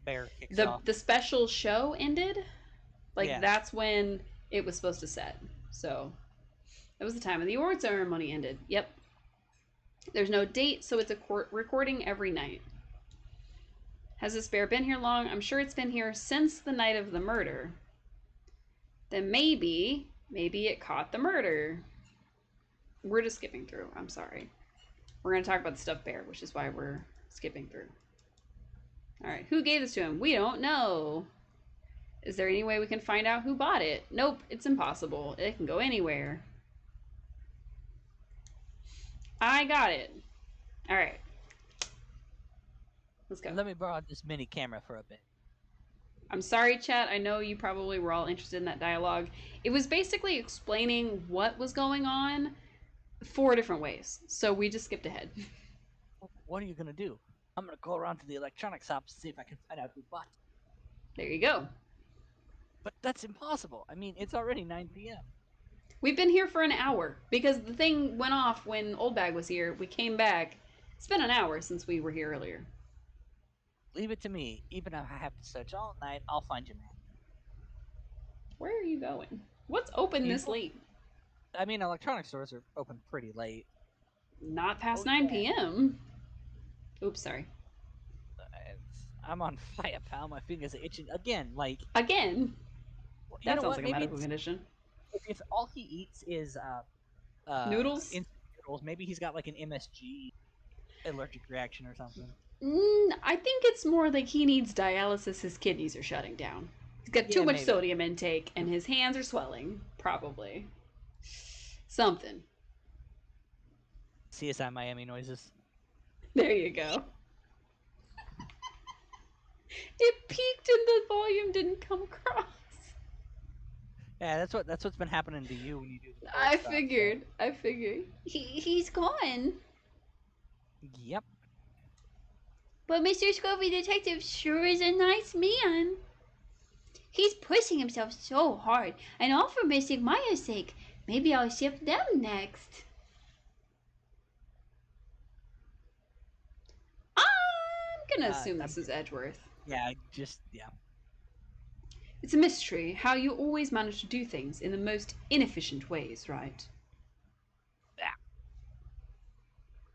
bear kicks off.
the special show ended, like
Yeah.
that's when it was supposed to set. So that was the time of the award ceremony ended. Yep. There's no date, so it's a recording every night. Has this bear been here long? I'm sure it's been here since the night of the murder. Then maybe it caught the murder. We're just skipping through. I'm sorry. We're going to talk about the stuffed bear, which is why we're skipping through. All right. Who gave this to him? We don't know. Is there any way we can find out who bought it? Nope. It's impossible. It can go anywhere. I got it. All right. Let's go.
Let me borrow this mini camera for a bit.
I'm sorry, chat. I know you probably were all interested in that dialogue. It was basically explaining what was going on 4 different ways. So we just skipped ahead.
What are you gonna do? I'm gonna go around to the electronics shop to see if I can find out who bought it.
There you go.
But that's impossible. I mean, it's already 9 p.m.
We've been here for an hour because the thing went off when Old Bag was here. We came back. It's been an hour since we were here earlier.
Leave it to me. Even if I have to search all night, I'll find you, man.
Where are you going? What's open this late?
I mean, electronic stores are open pretty late.
Not past
Oh,
9
yeah.
p.m. Oops, sorry.
I'm on fire, pal. My fingers are itching again. Like
Again?
you
That
know
sounds
what?
like a
Maybe
medical condition.
if all he eats is
Noodles?
instant noodles, maybe he's got like an MSG allergic reaction or something.
I think it's more like he needs dialysis. His kidneys are shutting down. He's got too
Yeah,
much
maybe.
sodium intake, and his hands are swelling. Probably. Something.
CSI Miami noises.
There you go. It peaked and the volume didn't come across.
Yeah, that's what's been happening to you when you do the
I
stuff, so-
figured. He's gone.
Yep.
But Mr. Scovey Detective sure is a nice man. He's pushing himself so hard, and all for Mystic Maya's sake. Maybe I'll ship them next.
I'm gonna assume
I'm-
this is Edgeworth.
Yeah.
It's a mystery how you always manage to do things in the most inefficient ways, right?
Yeah.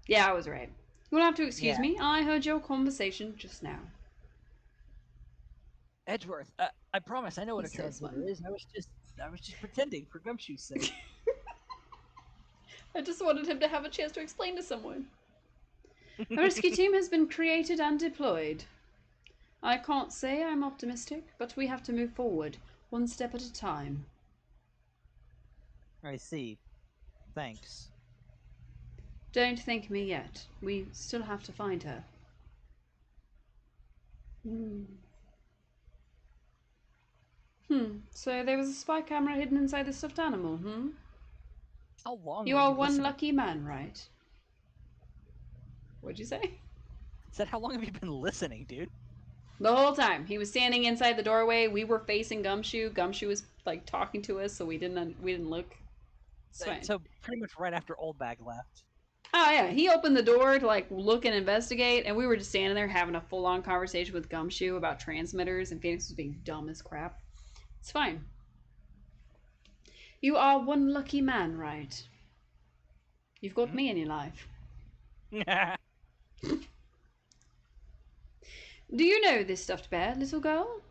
Yeah, I was right. You'll have to excuse
Yeah.
me. I heard your conversation just now.
Edgeworth. I promise I know what
He
a
says
transmitter
one.
is. I was just pretending for Gumshoe's sake.
I just wanted him to have a chance to explain to someone. A rescue team has been created and deployed. I can't say I'm optimistic, but we have to move forward, one step at a time.
I see. Thanks.
Don't thank me yet. We still have to find her. So there was a spy camera hidden inside the stuffed animal,
How long?
You
were
are
you
one
listening?
lucky man, right? What'd you say?
Said how long have you been listening, dude?
The whole time. He was standing inside the doorway. We were facing Gumshoe. Gumshoe was like talking to us, so we didn't look. It's fine.
So pretty much right after Old Bag left.
Oh yeah, he opened the door to like look and investigate, and we were just standing there having a full-on conversation with Gumshoe about transmitters, and Phoenix was being dumb as crap. It's fine. You are one lucky man, right? You've got me in your life. Do you know this stuffed bear, little girl?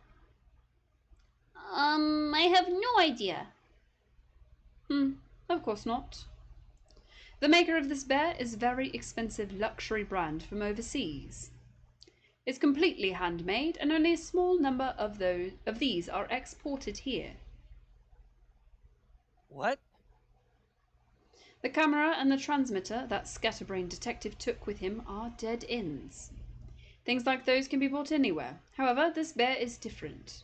I have no idea.
Of course not. The maker of this bear is a very expensive luxury brand from overseas. It's completely handmade, and only a small number of these are exported here.
What?
The camera and the transmitter that Scatterbrain Detective took with him are dead ends. Things like those can be bought anywhere. However, this bear is different.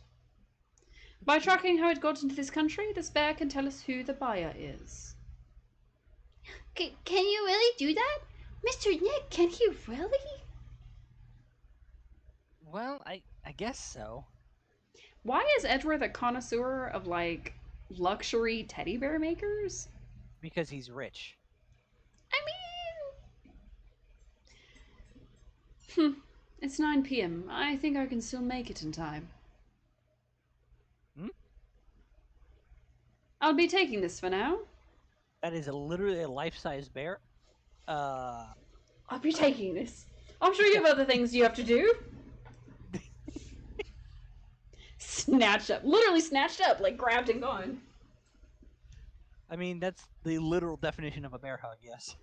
By tracking how it got into this country, this bear can tell us who the buyer is.
Can you really do that? Mr. Nick, can he really?
Well, I guess so.
Why is Edgeworth a connoisseur of, like, luxury teddy bear makers?
Because he's rich.
I mean... It's 9 p.m. I think I can still make it in time.
Hmm?
I'll be taking this for now.
That is literally a life-size bear.
I'll be taking this. I'm sure you have other things you have to do. Snatched up. Literally snatched up, like grabbed and gone.
I mean, that's the literal definition of a bear hug, yes.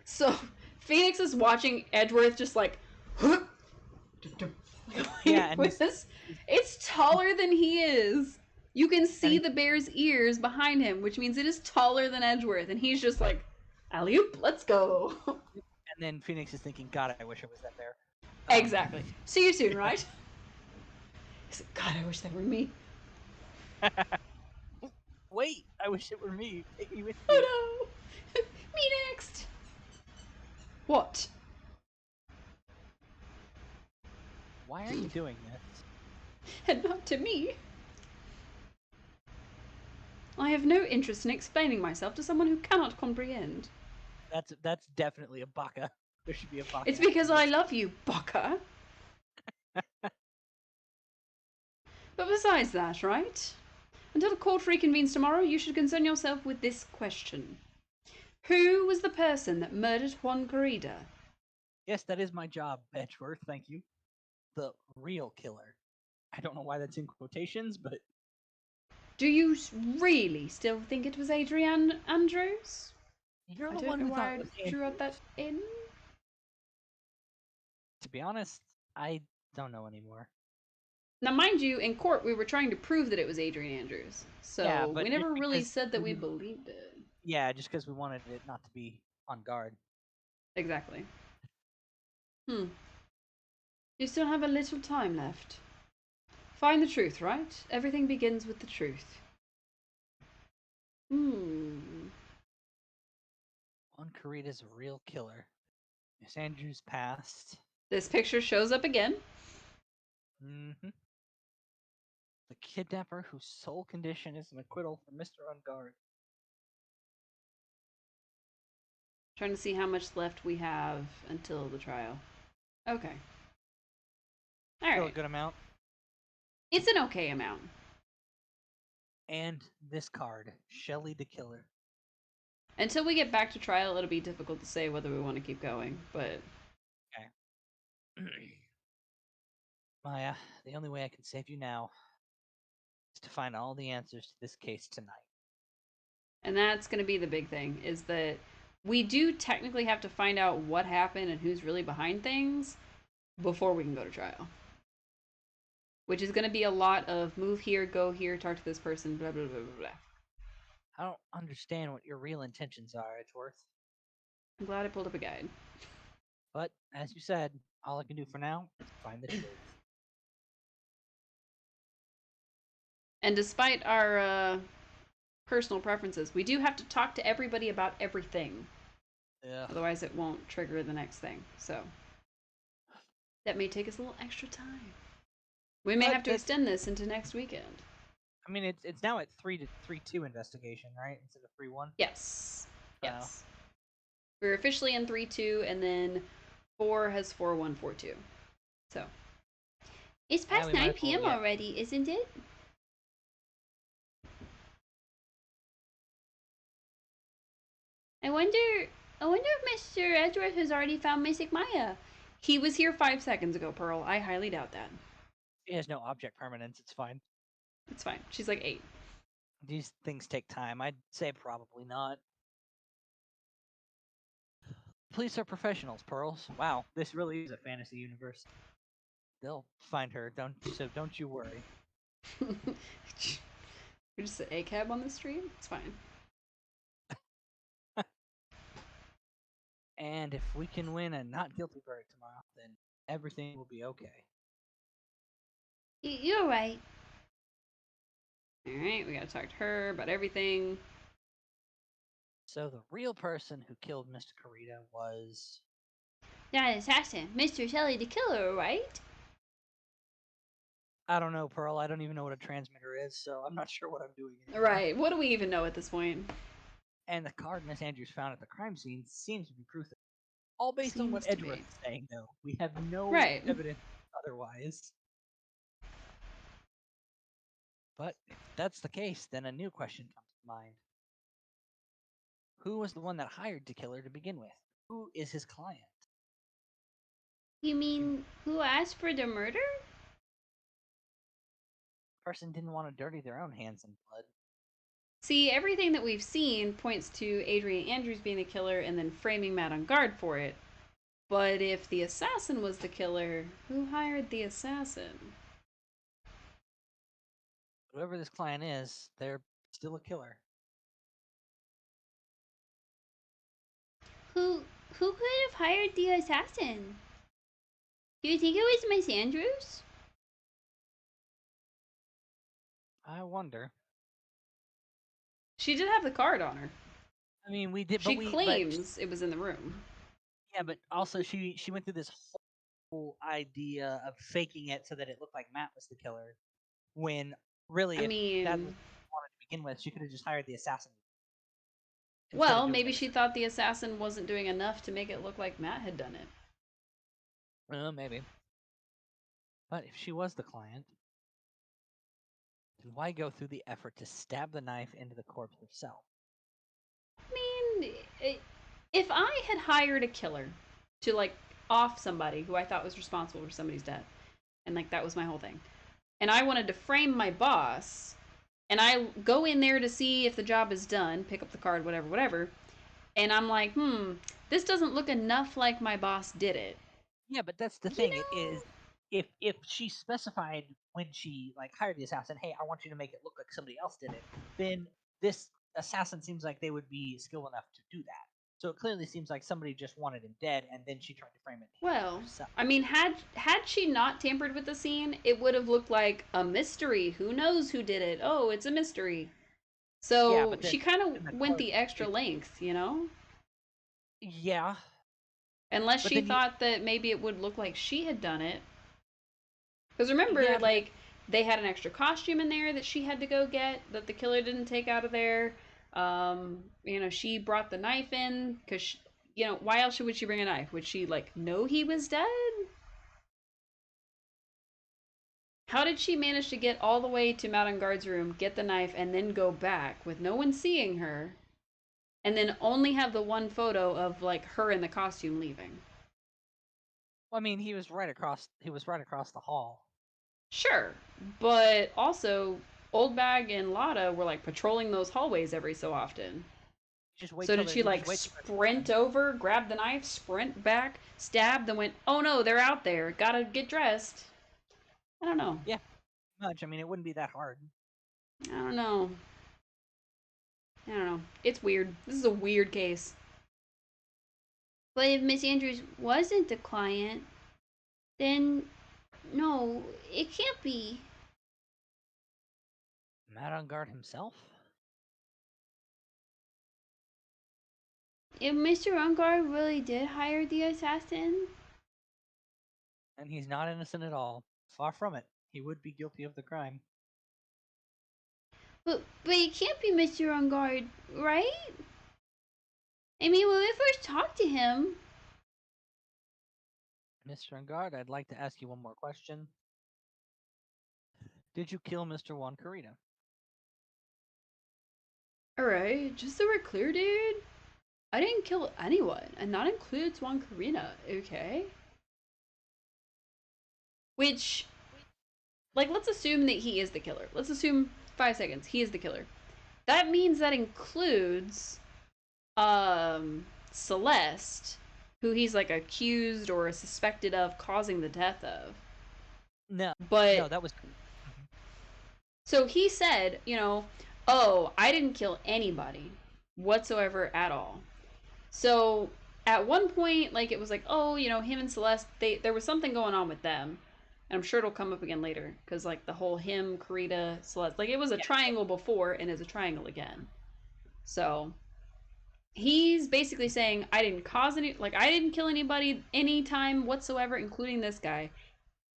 So, Phoenix is watching Edgeworth just like...
Yeah, and
with this. It's taller than he is. You can see the bear's ears behind him, which means it is taller than Edgeworth, and he's just like, alley-oop, let's go.
And then Phoenix is thinking, God, I wish it was that bear.
Exactly. See you soon, right? He's like, God, I wish that were me.
Wait, I wish it were me. Take me with you.
Oh no! Me next! What?
Why are you doing this?
And not to me. I have no interest in explaining myself to someone who cannot comprehend.
That's definitely a baka. There should be a baka.
It's because I love you, Baka. But besides that, right? Until the court reconvenes tomorrow, you should concern yourself with this question. Who was the person that murdered Juan Corrida?
Yes, that is my job, Edgeworth. Thank you. The real killer. I don't know why that's in quotations, but
Do you really still think it was Adrienne Andrews?
you're
I
the
don't
one
know
who thought
why
it was
I drew up
Andrews.
that in.
To be honest, I don't know anymore.
Now, mind you, in court we were trying to prove that it was Adrienne Andrews, so
Yeah, but
we never
just
really
because
said that we
we-
believed it.
Yeah, just because we wanted it not to be on guard.
Exactly. You still have a little time left. Find the truth, right? Everything begins with the truth.
Juan Corrida's a real killer. Miss Andrews passed.
This picture shows up again.
Mm-hmm. The kidnapper whose sole condition is an acquittal for Mr. Unguard.
Trying to see how much left we have until the trial. Okay.
Still a
Alright.
good amount.
It's an okay amount.
And this card, Shelly the Killer.
Until we get back to trial, it'll be difficult to say whether we want to keep going, but...
Maya, the only way I can save you now is to find all the answers to this case tonight.
And that's going to be the big thing, is that we do technically have to find out what happened and who's really behind things before we can go to trial. Which is going to be a lot of move here, go here, talk to this person, blah, blah, blah, blah, blah.
I don't understand what your real intentions are, Edgeworth.
I'm glad I pulled up a guide.
But, as you said, all I can do for now is find the truth.
And despite our personal preferences, we do have to talk to everybody about everything.
Ugh.
Otherwise it won't trigger the next thing. So that may take us a little extra time. We may
But
have to
that's-
extend this into next weekend.
I mean, it's now at 3-2 investigation, right? Instead of 3-1.
Yes.
Wow.
Yes. We're officially in 3-2, and then 4 has 4-1-4-2. So.
It's past
we might
9
as well,
p.m.
yeah.
already, isn't it? I wonder if Mr. Edgeworth has already found Mystic Maya.
He was here 5 seconds ago, Pearl. I highly doubt that.
It has no object permanence, it's fine.
It's fine. She's like 8.
These things take time. I'd say probably not. Police are professionals, Pearls. Wow, this really is a fantasy universe. They'll find her, don't you worry.
We're just an A-cab on the street? It's fine.
And if we can win a not guilty verdict tomorrow, then Everything will be okay.
You're right.
Alright, we gotta talk to her about everything.
So the real person who killed Mr. Karita was...
That assassin, Mr. Shelley the Killer, right?
I don't know, Pearl. I don't even know what a transmitter is, so I'm not sure what I'm doing anymore.
Right, what do we even know at this point?
And the card Miss Andrews found at the crime scene seems to be proof of all based on what
Seems to
Edgeworth
be.
is saying, though. We have no
Right.
evidence otherwise. But if that's the case, then a new question comes to mind. Who was the one that hired the killer to begin with? Who is his client?
You mean who asked for the murder?
Person didn't want to dirty their own hands in blood.
See, everything that we've seen points to Adrian Andrews being the killer and then framing Matt on guard for it. But if the assassin was the killer, who hired the assassin?
Whoever this client is, they're still a killer.
Who could have hired the assassin? Do you think it was Miss Andrews?
I wonder.
She did have the card on her.
I mean, we did,
She
but
claims it was in the room.
yeah, but also she went through this whole idea of faking it so that it looked like Matt was the killer, when really,
I
if that was
mean,
wanted to begin with, she could have just hired the assassin. instead of
well,
doing
maybe
it
she thought the assassin wasn't doing enough to make it look like Matt had done it.
maybe. But if she was the client, then why go through the effort to stab the knife into the corpse herself?
I mean, if I had hired a killer to, like, off somebody who I thought was responsible for somebody's death, and, like, that was my whole thing, and I wanted to frame my boss, and I go in there to see if the job is done, pick up the card, whatever, whatever, and I'm like, this doesn't look enough like my boss did it.
Yeah, but that's the
You
thing.
know?
It is if she specified when she like hired the assassin, hey, I want you to make it look like somebody else did it, then this assassin seems like they would be skilled enough to do that. So it clearly seems like somebody just wanted him dead, and then she tried to frame it
Well,
herself.
I mean, had she not tampered with the scene, it would have looked like a mystery. Who knows who did it? Oh, it's a mystery.
Yeah,
So
but then
she kind
in the
of went
card,
the extra length, you know?
yeah,
Unless
but
she
then
thought that maybe it would look like she had done it. Because remember,
yeah, but
like, they had an extra costume in there that she had to go get that the killer didn't take out of there. She brought the knife in because, why else would she bring a knife? Would she, like, know he was dead? How did she manage to get all the way to Madame Guard's room, get the knife, and then go back with no one seeing her, and then only have the one photo of, like, her in the costume leaving?
I mean, he was right across. He was right across the hall.
Sure, but also Old Bag and Lotta were, like, patrolling those hallways every so often.
Just wait
So
till
did she, like, sprint over, grab the knife, sprint back, stab, then went, oh no, they're out there, gotta get dressed? I don't know.
Yeah, much. I mean, it wouldn't be that hard.
I don't know. It's weird. This is a weird case.
But if Miss Andrews wasn't the client, then no, it can't be.
Matt on guard himself.
If Mr. Ungard really did hire the assassin,
And he's not innocent at all. Far from it. He would be guilty of the crime.
but it can't be Mr. Ungard, right? I mean, when we first talked to him,
Mr. Ungard, I'd like to ask you one more question. Did you kill Mr. Juan Carita?
Alright, just so we're clear, dude. I didn't kill anyone, and that includes Juan Carina, okay? Which, like, let's assume that he is the killer. Let's assume 5 seconds, he is the killer. That means that includes, Celeste, who he's, like, accused or suspected of causing the death of.
No,
But,
no, that was.
so he said, oh, I didn't kill anybody whatsoever at all. So, at one point, like, it was like, oh, you know, him and Celeste, there was something going on with them. And I'm sure it'll come up again later, because, like, the whole him, Karita, Celeste, like, it was a triangle before, and is a triangle again. So, he's basically saying, I didn't cause any, like, I didn't kill anybody any time whatsoever, including this guy.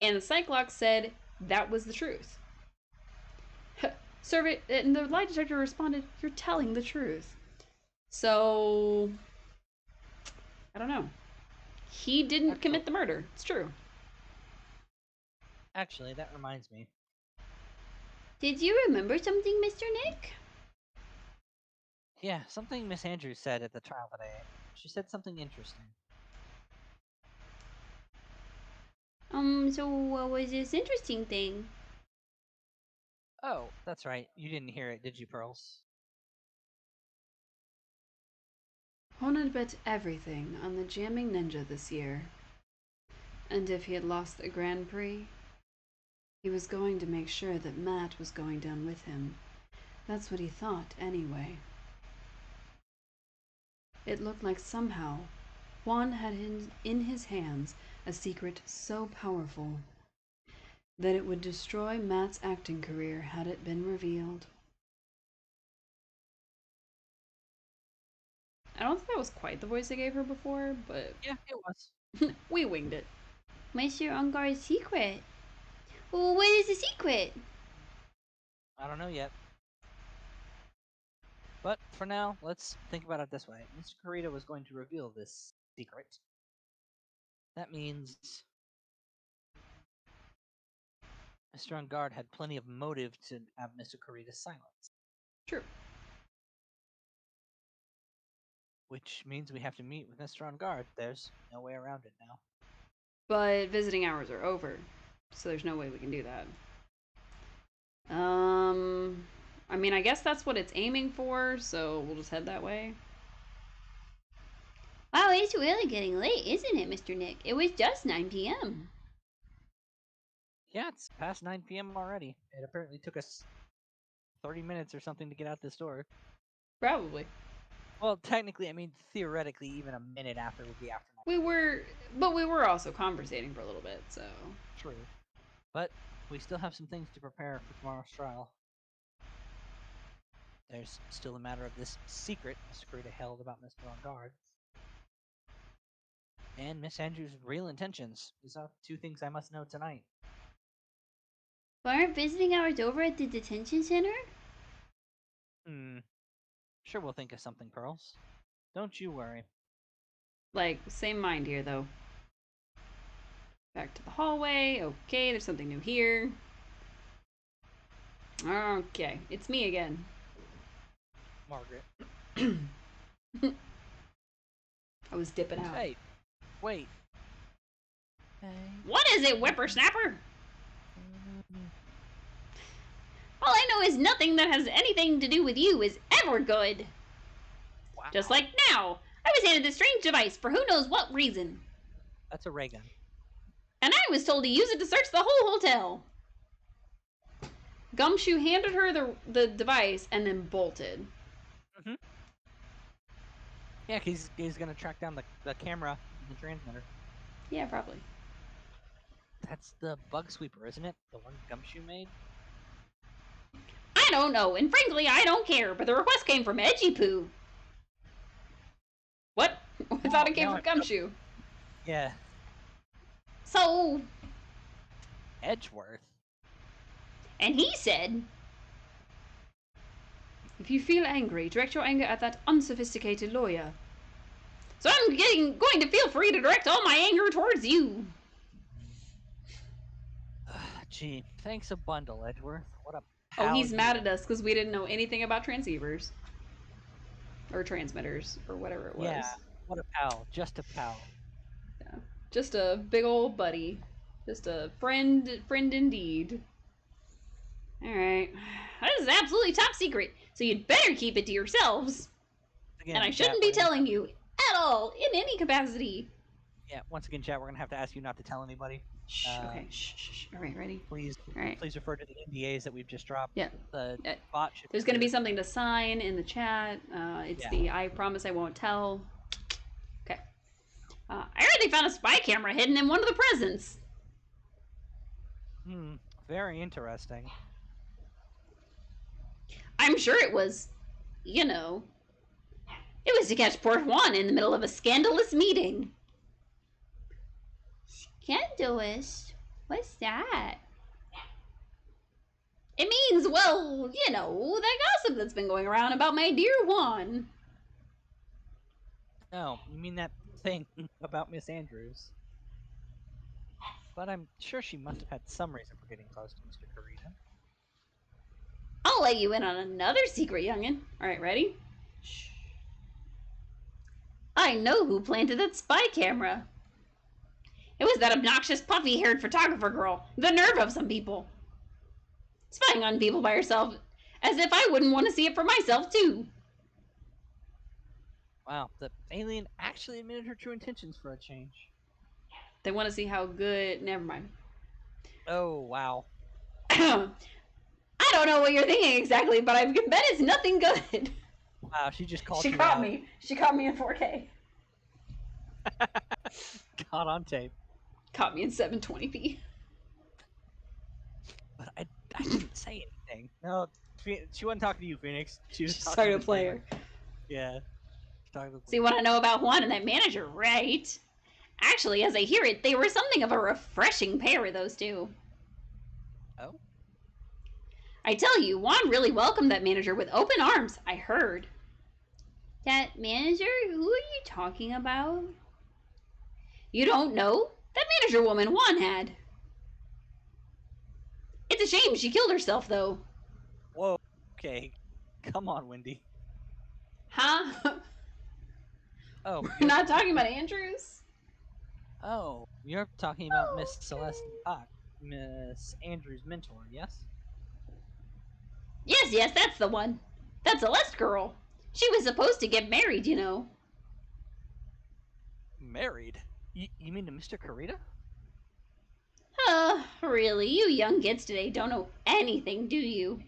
And the Cyclops said that was the truth. Servant, and the lie detector responded, you're telling the truth. So, I don't know. He didn't commit the murder. It's true.
Actually, that reminds me.
Did you remember something, Mr. Nick?
Yeah, something Miss Andrews said at the trial today. She said something interesting.
So what was this interesting thing?
Oh, that's right. You didn't hear it, did you, Pearls?
Honor bet everything on the jamming ninja this year. And if he had lost the Grand Prix, he was going to make sure that Matt was going down with him. That's what he thought, anyway. It looked like somehow Juan had in his hands a secret so powerful that it would destroy Matt's acting career had it been revealed. I don't think that was quite the voice I gave her before, but
Yeah, it was.
we winged it.
Monsieur Ungar's secret. Well, what is the secret?
I don't know yet. But for now, let's think about it this way. Mr. Karita was going to reveal this secret. That means Mr. Ungard had plenty of motive to have Mr. Karita silenced.
True.
Which means we have to meet with Mr. Ungard. There's no way around it now.
But visiting hours are over, so there's no way we can do that. I mean, I guess that's what it's aiming for, so we'll just head that way.
Wow, it's really getting late, isn't it, Mr. Nick? It was just 9 p.m.
Yeah, it's past 9 p.m. already. It apparently took us 30 minutes or something to get out this door.
Probably.
Well, technically, I mean, theoretically, even a minute after would be after 9.
We were also conversating for a little bit, so.
True. But we still have some things to prepare for tomorrow's trial. There's still a matter of this secret Mr. Karita held about Mr. Ungard. And Miss Andrews' real intentions. These are two things I must know tonight.
But aren't visiting hours over at the detention center?
Sure, we'll think of something, Pearls. Don't you worry.
Like, same mind here, though. Back to the hallway. Okay, there's something new here. Okay, it's me again.
Margaret.
I was dipping out.
Hey, wait. Hey.
What is it, whippersnapper?
All I know is nothing that has anything to do with you is ever good.
Wow.
Just like now, I was handed this strange device for who knows what reason.
That's a ray gun.
And I was told to use it to search the whole hotel.
Gumshoe handed her the device and then bolted.
Mm-hmm. Yeah, he's gonna track down the camera and the transmitter.
Yeah, probably.
That's the bug sweeper, isn't it? The one Gumshoe made?
I don't know, and frankly, I don't care, but the request came from Edgy Poo.
What? I thought it came from Gumshoe.
Yeah.
So...
Edgeworth?
And he said...
If you feel angry, direct your anger at that unsophisticated lawyer.
So I'm going to feel free to direct all my anger towards you.
Gee, thanks a bundle, Edgeworth. What a pal.
Oh, he's mad at us because we didn't know anything about transceivers. Or transmitters, or whatever it was.
Yeah, what a pal. Just a pal.
Yeah. Just a big old buddy. Just a friend indeed. Alright.
This is absolutely top secret, so you'd better keep it to yourselves.
Again,
And I shouldn't be telling you at all, in any capacity.
Yeah, once again, chat, we're gonna have to ask you not to tell anybody.
Shh, okay, shh. Alright, ready?
Please,
Alright.
please refer to the NDAs that we've just dropped.
Yeah.
The bot should
There's gonna be something to sign in the chat. It's
Yeah.
the I promise I won't tell. Okay. I heard they found a spy camera hidden in one of the presents.
Very interesting.
I'm sure it was, you know, it was to catch poor Juan in the middle of a scandalous meeting.
Scandalous? What's that?
It means, well, you know, that gossip that's been going around about my dear Juan.
No, you mean that thing about Miss Andrews. But I'm sure she must have had some reason for getting close to Mr. Carita.
I'll let you in on another secret, youngin'. All right, ready? Shh. I know who planted that spy camera. It was that obnoxious, puffy-haired photographer girl. The nerve of some people. Spying on people by herself, as if I wouldn't want to see it for myself, too.
Wow, the alien actually admitted her true intentions for a change.
They want to see how good... Never mind.
Oh, wow.
I don't know what you're thinking exactly, but I can bet it's nothing good.
Wow, she just called
She
you
caught
out.
me. She caught me in 4K.
Caught on tape.
Caught me in 720p.
But I didn't say anything. No, she wasn't talking to you, Phoenix. She was
She's
talking
starting
to
to play her.
Yeah. Talking to
See what I know about Juan and that manager, right? Actually, as I hear it, they were something of a refreshing pair, those two.
Oh?
I tell you, Juan really welcomed that manager with open arms, I heard.
That manager? Who are you talking about?
You don't know? That manager woman Juan had. It's a shame she killed herself, though.
Whoa. Okay. Come on, Wendy.
Huh?
Oh.
We're not talking about Andrews?
Oh, you're talking about Miss Celeste Bach, Miss Andrews' mentor, yes?
Yes, that's the one. That Celeste girl. She was supposed to get married, you know.
Married? You mean to Mr. Carita?
Really? You young kids today don't know anything, do you?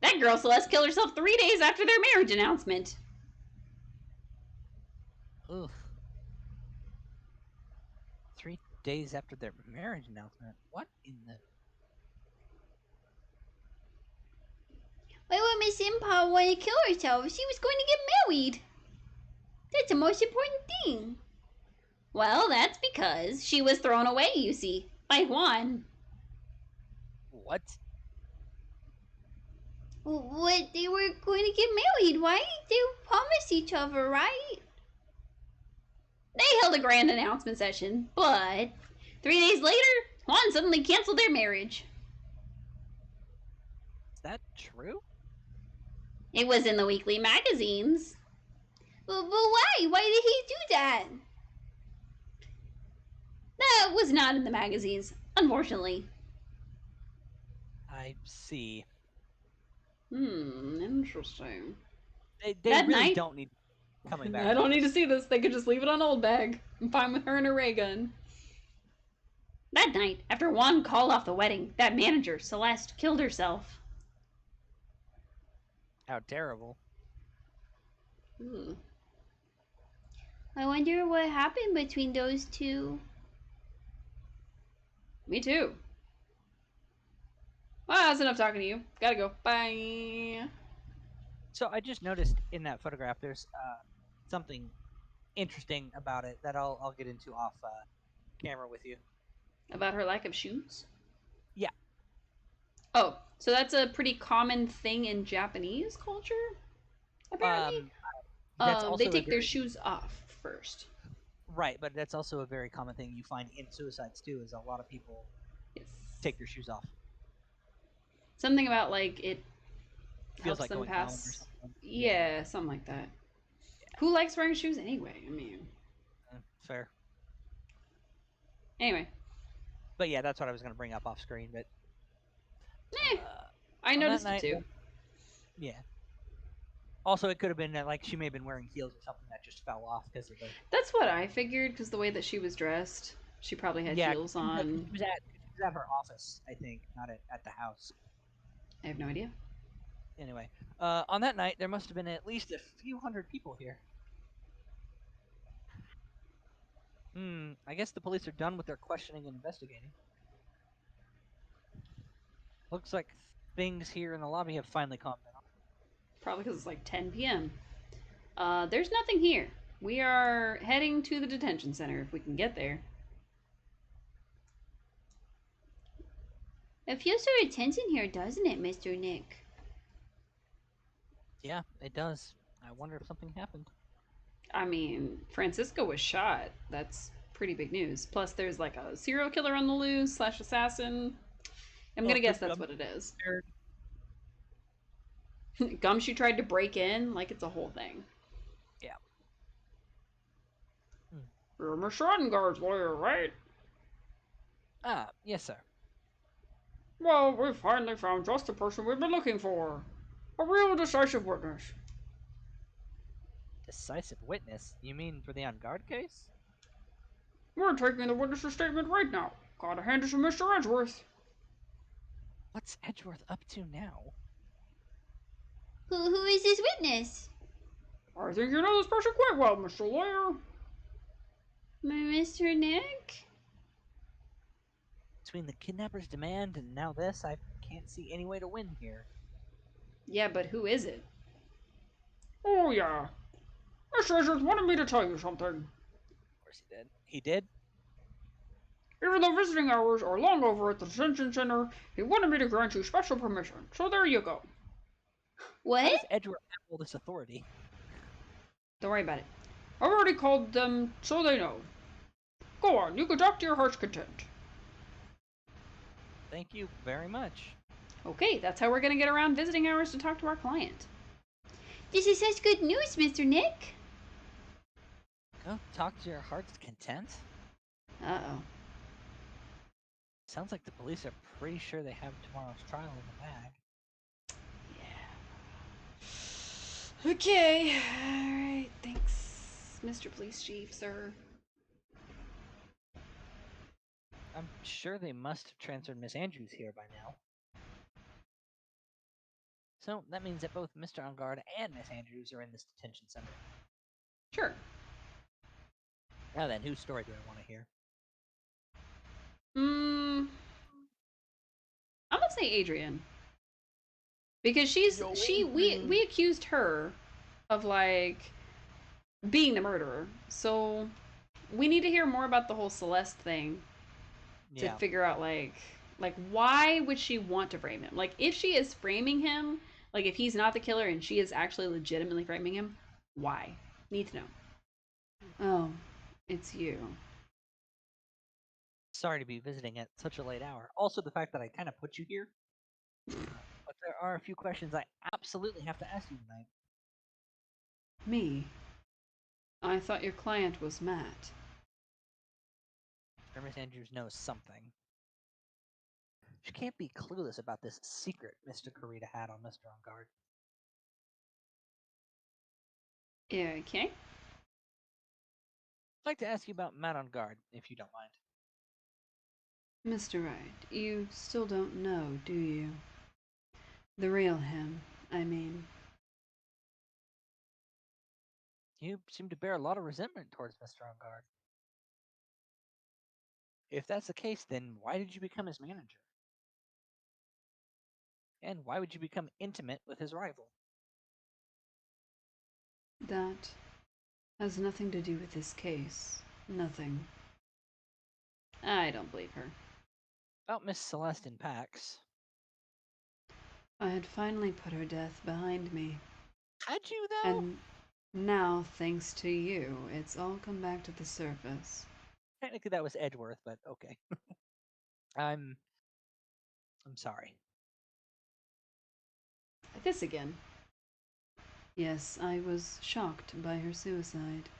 That girl Celeste killed herself 3 days after their marriage announcement.
Ugh. 3 days after their marriage announcement? What in the...
Why would Miss Impa want to kill herself? She was going to get married. That's the most important thing.
Well, that's because she was thrown away, you see, by Juan.
What?
What? They were going to get married, right? They promised each other, right?
They held a grand announcement session, but 3 days later, Juan suddenly canceled their marriage.
Is that true?
It was in the weekly magazines.
But why? Why did he do that?
That was not in the magazines, unfortunately.
I see.
Interesting.
They
That
really
night-
don't need coming back.
I don't need to see this. They could just leave it on old bag. I'm fine with her and her ray gun. That night, after Juan called off the wedding, that manager, Celeste, killed herself.
How terrible.
Ooh.
I wonder what happened between those two.
Me too. Well, that's enough talking to you. Gotta go. Bye.
So I just noticed in that photograph there's something interesting about it that I'll get into off camera with you.
About her lack of shoes?
Yeah.
Oh, so that's a pretty common thing in Japanese culture, apparently.
That's also
They
a
take their
very-
shoes off first.
Right, but that's also a very common thing you find in suicides too. Is a lot of people
Yes.
take their shoes off.
Something about like it
Feels
helps
like
them
going home or
pass.
something.
Yeah, something like that. Who likes wearing shoes anyway? I mean,
Fair.
anyway.
But yeah, that's what I was going to bring up off screen. But
I
on
noticed
that
it
night,
too.
yeah. Also, it could have been that like she may have been wearing heels or something that just fell off because of the
That's what I figured because the way that she was dressed, she probably had heels
She
on.
was at her office, I think, not at the house.
I have no idea.
Anyway, on that night, there must have been at least a few hundred people here. I guess the police are done with their questioning and investigating. Looks like things here in the lobby have finally calmed down.
Probably because it's like 10 p.m. There's nothing here. We are heading to the detention center if we can get there.
It feels so intense in here, doesn't it, Mr. Nick?
Yeah, it does. I wonder if something happened.
I mean, Francisco was shot. That's pretty big news. Plus, there's like a serial killer on the loose / assassin. I'm gonna guess that's what it is. Gumshoe tried to break in, like it's a whole thing.
Yeah.
You're Mr. Ottengaard's lawyer, right?
Ah, yes, sir.
Well, we finally found just the person we've been looking for. A real decisive witness.
Decisive witness? You mean for the on guard case?
We're taking the witness's statement right now. Gotta hand it to Mr. Edgeworth.
What's Edgeworth up to now?
Who is this witness?
I think you know this person quite well, Mr. Lawyer.
Mr. Nick?
Between the kidnapper's demand and now this, I can't see any way to win here.
Yeah, but who is it?
Oh, yeah. Mr. Edgeworth wanted me to tell you something.
Of course he did. He did?
Even though visiting hours are long over at the detention center, he wanted me to grant you special permission. So there you go.
How
What?
does Edgeworth have all this authority?
Don't worry about it.
I've already called them so they know. Go on, you can talk to your heart's content.
Thank you very much.
Okay, that's how we're gonna get around visiting hours to talk to our client.
This is such good news, Mr. Nick.
Go talk to your heart's content?
Uh-oh.
Sounds like the police are pretty sure they have tomorrow's trial in the bag.
Yeah. Okay. Alright, thanks, Mr. Police Chief, sir.
I'm sure they must have transferred Miss Andrews here by now. So that means that both Mr. On Guard and Miss Andrews are in this detention center.
Sure.
Now then, whose story do I want to hear?
I'm gonna say Adrian. Because we accused her of like being the murderer. So we need to hear more about the whole Celeste thing to figure out like why would she want to frame him? Like if she is framing him, like if he's not the killer and she is actually legitimately framing him, why? Need to know. Oh, it's you.
Sorry to be visiting at such a late hour. Also, the fact that I kind of put you here. But there are a few questions I absolutely have to ask you tonight.
Me? I thought your client was Matt.
Sure, Miss Andrews knows something. She can't be clueless about this secret Mr. Carita had on Mr. On Guard.
Okay.
I'd like to ask you about Matt On Guard, if you don't mind.
Mr. Wright, you still don't know, do you? The real him, I mean.
You seem to bear a lot of resentment towards Mr. On Guard. If that's the case, then why did you become his manager? And why would you become intimate with his rival?
That has nothing to do with this case. Nothing. I don't believe her.
About Miss Celeste in Pax.
I had finally put her death behind me.
Had you, though?
And now, thanks to you, it's all come back to the surface.
Technically that was Edgeworth, but okay. I'm sorry.
This again. Yes, I was shocked by her suicide.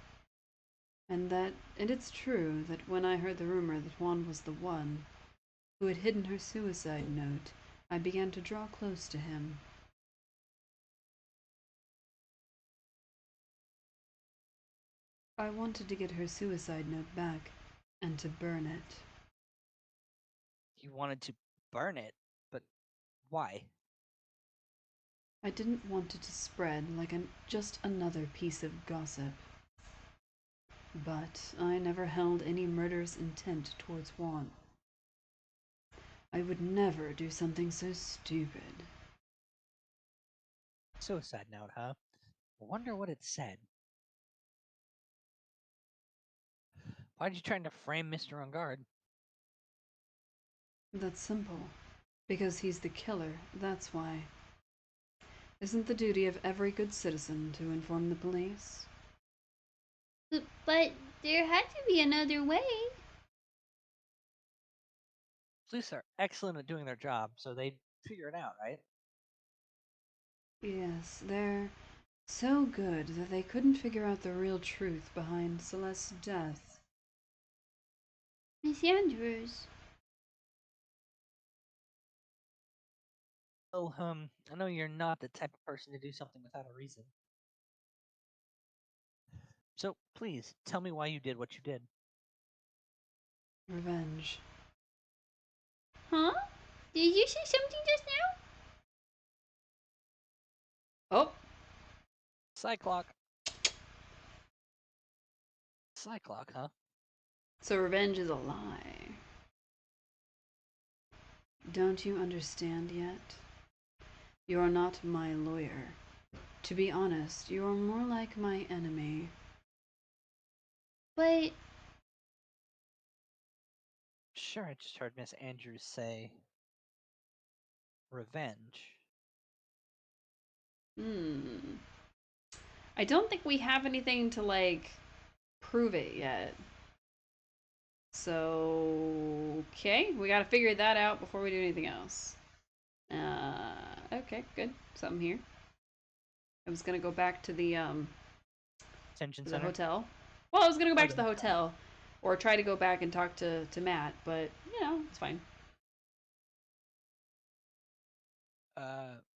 And it's true that when I heard the rumor that Juan was the one who had hidden her suicide note, I began to draw close to him. I wanted to get her suicide note back and to burn it.
You wanted to burn it, but why?
I didn't want it to spread like just another piece of gossip. But I never held any murderous intent towards Juan. I would never do something so stupid.
Suicide note, huh? Wonder what it said. Why'd you try to frame Mr. On Guard?
That's simple. Because he's the killer, that's why. Isn't the duty of every good citizen to inform the police?
But there had to be another way.
Police are excellent at doing their job, so they'd figure it out, right?
Yes, they're so good that they couldn't figure out the real truth behind Celeste's death.
Miss Andrews.
Oh, I know you're not the type of person to do something without a reason. So, please, tell me why you did what you did.
Revenge.
Huh? Did you say something just now?
Oh,
Cyclock. Cyclock, huh?
so revenge is a lie. Don't you understand yet? You are not my lawyer. To be honest, you are more like my enemy.
But
Sure, I just heard Miss Andrews say revenge.
I don't think we have anything to, like, prove it yet. So, okay, we gotta figure that out before we do anything else. Okay, good. Something here. I was gonna go back to the
Detention
the
center.
hotel. Well, I was gonna go back to
Okay.
the hotel, or try to go back and talk to Matt, but you know, it's fine.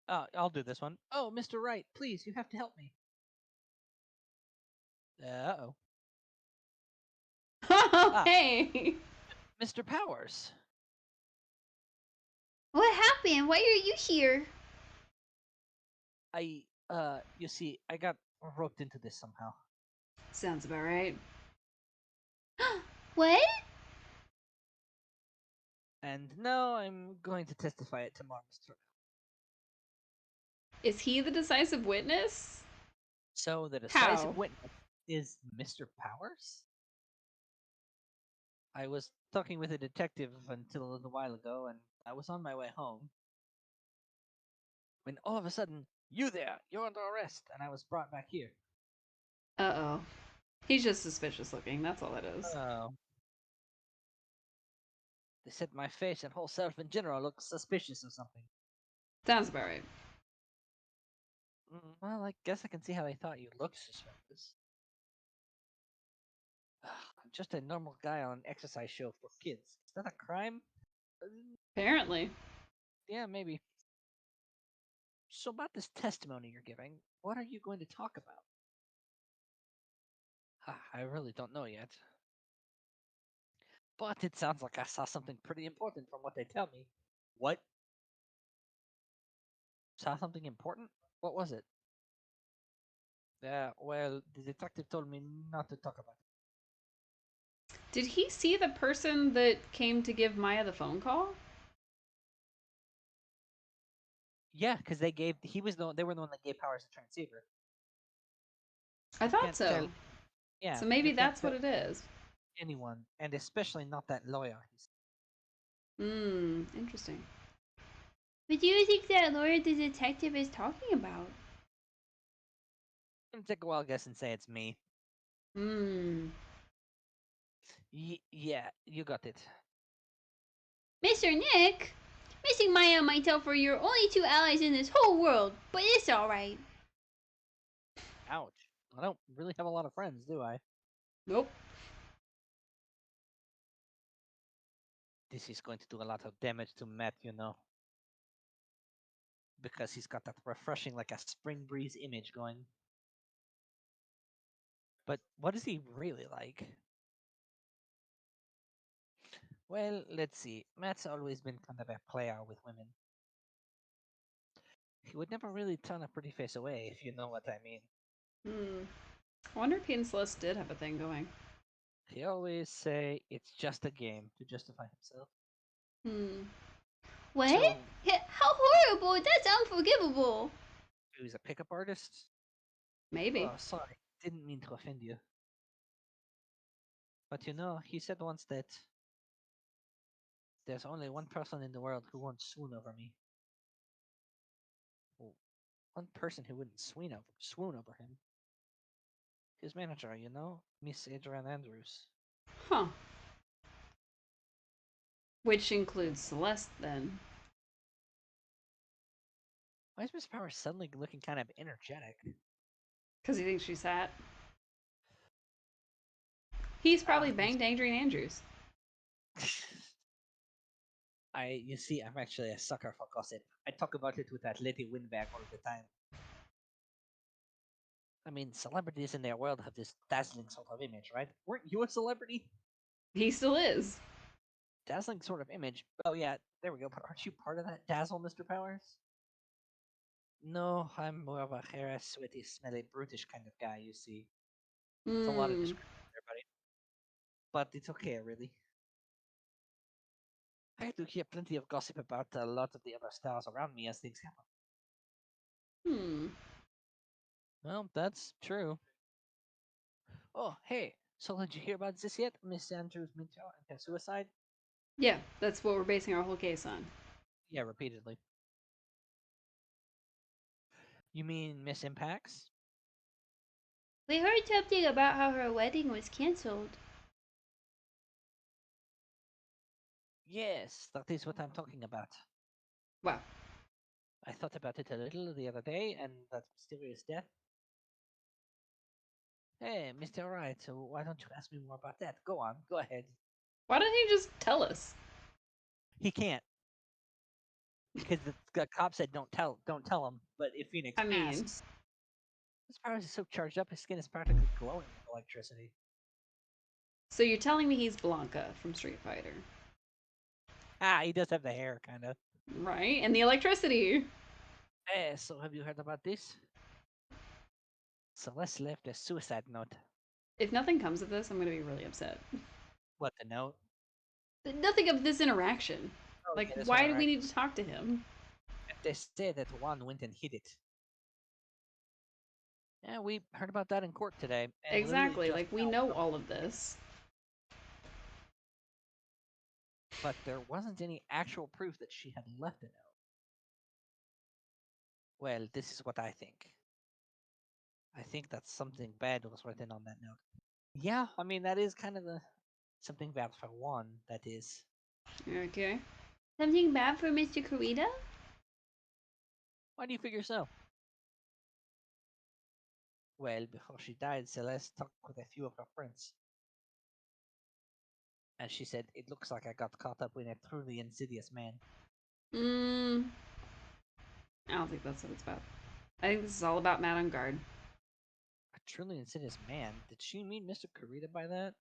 I'll do this one. Oh, Mr. Wright, please, you have to help me. Uh-oh.
Hey.
Mr. Powers.
what happened? Why are you here?
You see, I got roped into this somehow.
Sounds about right.
What?
And now I'm going to testify at tomorrow's trial.
Is he the decisive witness?
So the decisive
How?
witness is Mr. Powers? I was talking with a detective until a little while ago, and I was on my way home when all of a sudden, you there, you're under arrest, and I was brought back here.
Uh-oh. He's just suspicious looking, that's all it is.
Oh. They said my face and whole self in general looks suspicious or something.
Sounds about right.
Well, I guess I can see how they thought you looked suspicious. I'm just a normal guy on an exercise show for kids. Is that a crime?
Apparently.
Yeah, maybe. So about this testimony you're giving, what are you going to talk about? I really don't know yet. But it sounds like I saw something pretty important from what they tell me. What? Saw something important? What was it? Well, the detective told me not to talk about it.
Did he see the person that came to give Maya the phone call?
Yeah, because they were the one that gave Powers the transceiver.
I thought
Can't
so.
tell. Yeah.
So maybe
you can't
that's what
tell
it is.
anyone, and especially not that lawyer.
Interesting.
What do you think that lawyer the detective is talking about?
I'm gonna take a wild guess and say it's me. Yeah, you got it.
Mr. Nick? Missing Maya and myself are your only two allies in this whole world, but it's alright.
Ouch. I don't really have a lot of friends, do I?
Nope.
This is going to do a lot of damage to Matt, you know. Because he's got that refreshing, like a spring breeze image going. But what is he really like? Well, let's see. Matt's always been kind of a player with women. He would never really turn a pretty face away, if you know what I mean.
I wonder if he and Celeste did have a thing going.
He always say it's just a game to justify himself.
What?
So
How horrible! That's unforgivable!
he's a pickup artist?
Maybe.
Oh, sorry. Didn't mean to offend you. But you know, he said once that there's only one person in the world who won't swoon over me. Well, one person who wouldn't swoon over him. His manager, you know, Miss Adrian Andrews.
Huh. Which includes Celeste, then.
Why is Miss Power suddenly looking kind of energetic?
Because he thinks she's hot. He's probably banged Adrian Andrews.
You see, I'm actually a sucker for gossip. I talk about it with that Letty Winback all the time. I mean, celebrities in their world have this dazzling sort of image, right? Weren't you a celebrity?
He still is.
Dazzling sort of image. Oh yeah, there we go. But aren't you part of that dazzle, Mr. Powers? No, I'm more of a hairy, sweaty, smelly, brutish kind of guy, you see. It's a lot of description there, buddy. But it's okay, really. I do hear plenty of gossip about a lot of the other stars around me as things happen. Well, that's true. Oh, hey, so did you hear about this yet, Miss Andrews Minto and her suicide?
Yeah, that's what we're basing our whole case on.
Yeah, repeatedly. You mean Miss Impacts?
We heard something about how her wedding was cancelled.
Yes, that is what I'm talking about.
Wow.
I thought about it a little the other day, and that mysterious death. Hey, Mr. Wright, so why don't you ask me more about that? Go on, go ahead.
Why don't you just tell us?
He can't. Because the cop said don't tell him, but if Phoenix
I mean,
asks, his powers is so charged up, his skin is practically glowing with electricity.
so you're telling me he's Blanca from Street Fighter,
Ah, he does have the hair, kind of.
right? And the electricity.
Hey, so have you heard about this? Celeste left a suicide note.
If nothing comes of this, I'm going to be really upset.
What, the note?
Nothing of this interaction.
Oh,
Like,
yeah, this
why
one,
do we
right.
need to talk to him?
They say that Juan went and hid it. Yeah, we heard about that in court today. And
Exactly, like, we know
now,
all of this.
but there wasn't any actual proof that she had left a note. Well, this is what I think. I think that something bad was written on that note. Yeah, I mean, that is kind of something bad for Juan, that is.
Okay.
Something bad for Mr. Kurita?
Why do you figure so? Well, before she died, Celeste talked with a few of her friends. And she said, it looks like I got caught up in a truly insidious man.
I don't think that's what it's about. I think this is all about Matt on guard.
A truly insidious man? Did she mean Mr. Kurita by that?